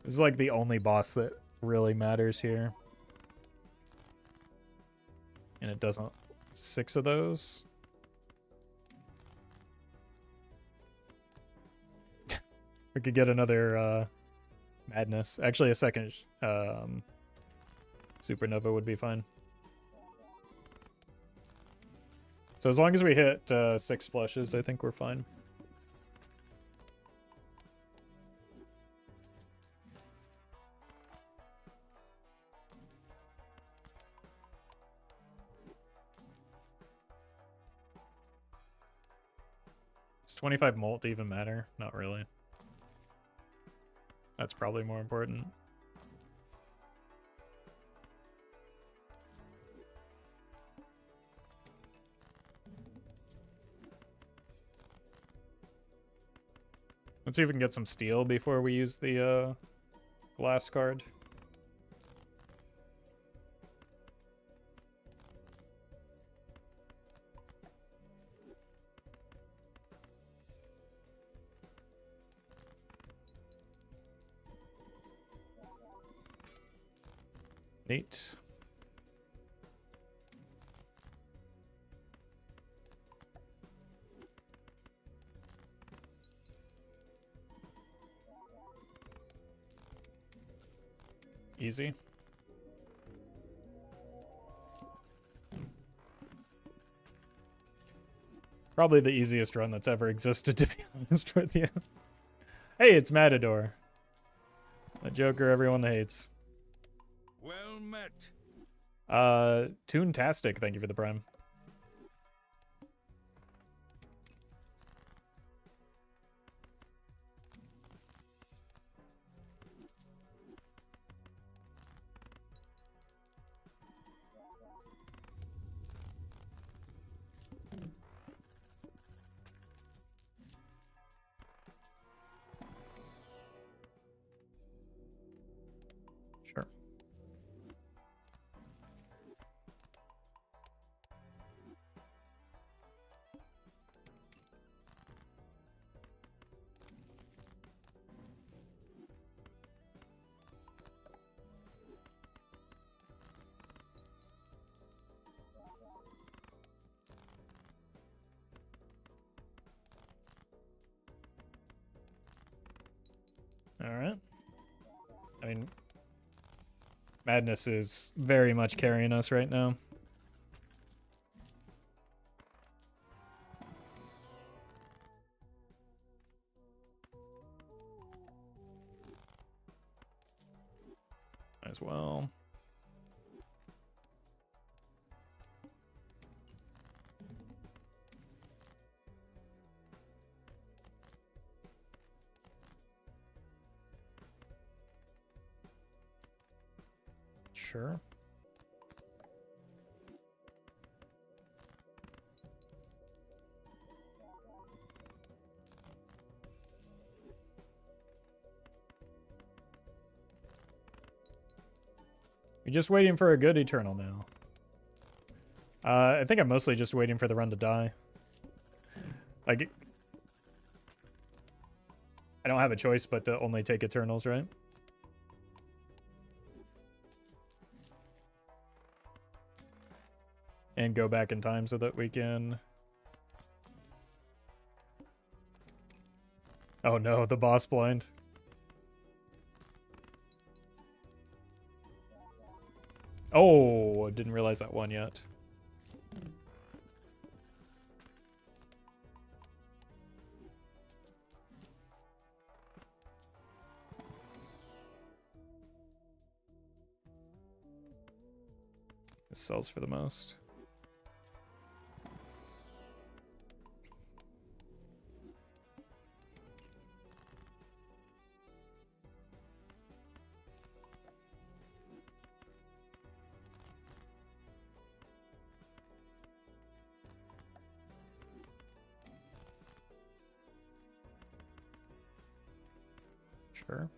This is like the only boss that really matters here. And it doesn't. 6 of those. We could get another madness. Actually, a second supernova would be fine. So as long as we hit 6 flushes, I think we're fine. Does 25 molt even matter? Not really. That's probably more important. Let's see if we can get some steel before we use the glass card. Neat. Easy. Probably the easiest run that's ever existed, to be honest with you. Hey, it's Matador. The Joker everyone hates. Well met. Toontastic, thank you for the prime. Sure. All right. I mean, Madness is very much carrying us right now. As well. Sure. You're just waiting for a good Eternal now. I think I'm mostly just waiting for the run to die. Like, I don't have a choice but to only take Eternals, right? And go back in time so that we can... Oh no, the boss blind. Oh, didn't realize that one yet. This sells for the most. Sure.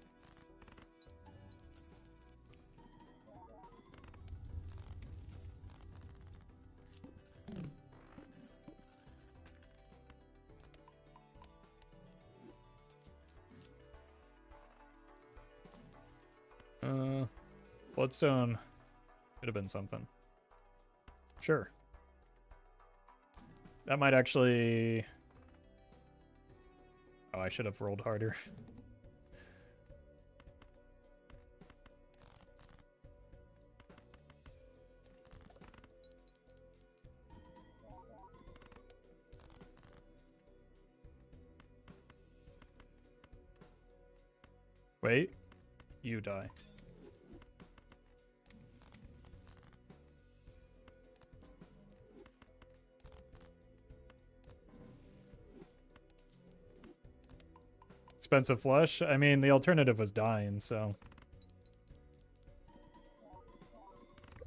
Bloodstone could have been something. Sure. That might actually... Oh, I should have rolled harder. Wait. You die. Expensive flush? I mean, the alternative was dying, so...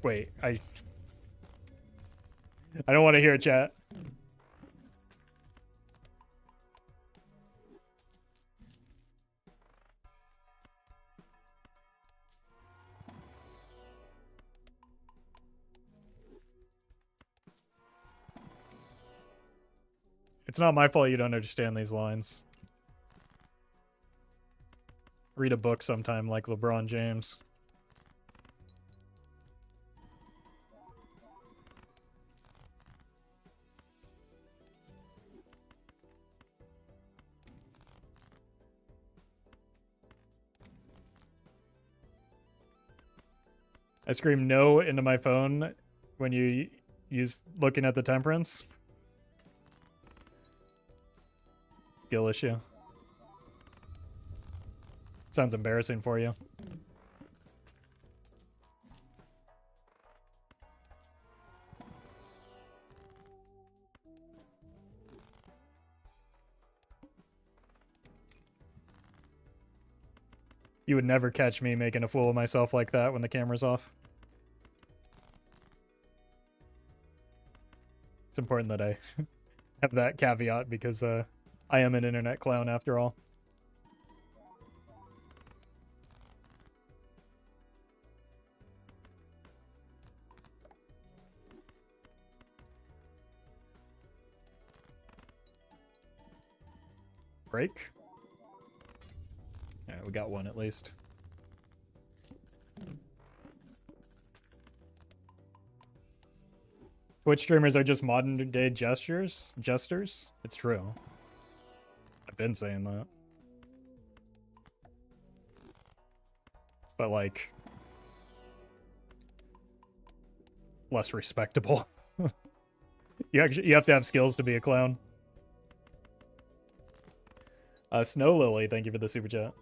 Wait, I don't want to hear it, chat. It's not my fault you don't understand these lines. Read a book sometime like LeBron James. I scream no into my phone when you use looking at the temperance. Skill issue. Sounds embarrassing for you. You would never catch me making a fool of myself like that when the camera's off. It's important that I have that caveat because I am an internet clown after all. Break? Yeah, we got one at least. Twitch streamers are just modern day jesters? It's true. I've been saying that. But like less respectable. You have to have skills to be a clown. Snow Lily, thank you for the super chat.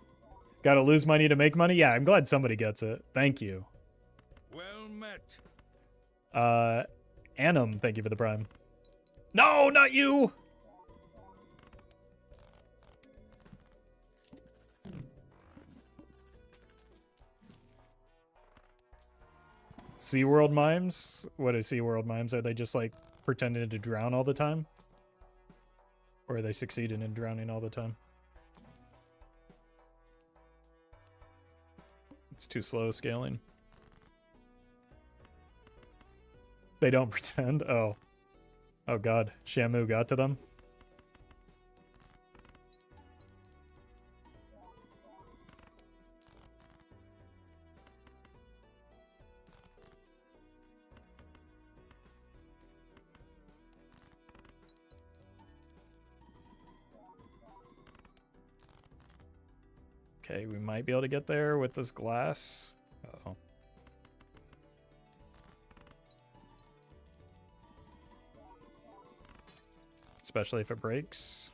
Gotta lose money to make money? Yeah, I'm glad somebody gets it. Thank you. Well met. Annam, thank you for the prime. No, not you! SeaWorld mimes? What is SeaWorld mimes? Are they just like pretending to drown all the time? Or are they succeeding in drowning all the time? It's too slow scaling. They don't pretend? Oh. Oh god. Shamu got to them? Okay, we might be able to get there with this glass. Uh-oh. Especially if it breaks.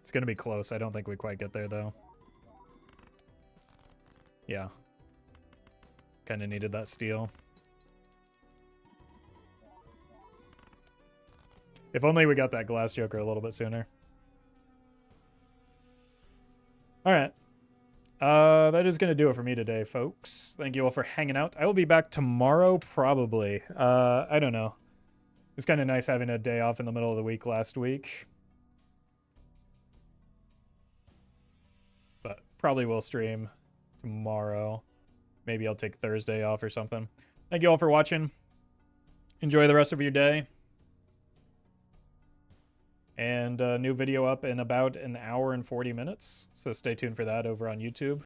It's going to be close. I don't think we quite get there, though. Yeah. Kind of needed that steel. If only we got that glass joker a little bit sooner. All right. That is going to do it for me today, folks. Thank you all for hanging out. I will be back tomorrow, probably. I don't know. It's kind of nice having a day off in the middle of the week last week. But probably will stream tomorrow. Maybe I'll take Thursday off or something. Thank you all for watching. Enjoy the rest of your day. And a new video up in about an hour and 40 minutes. So stay tuned for that over on YouTube.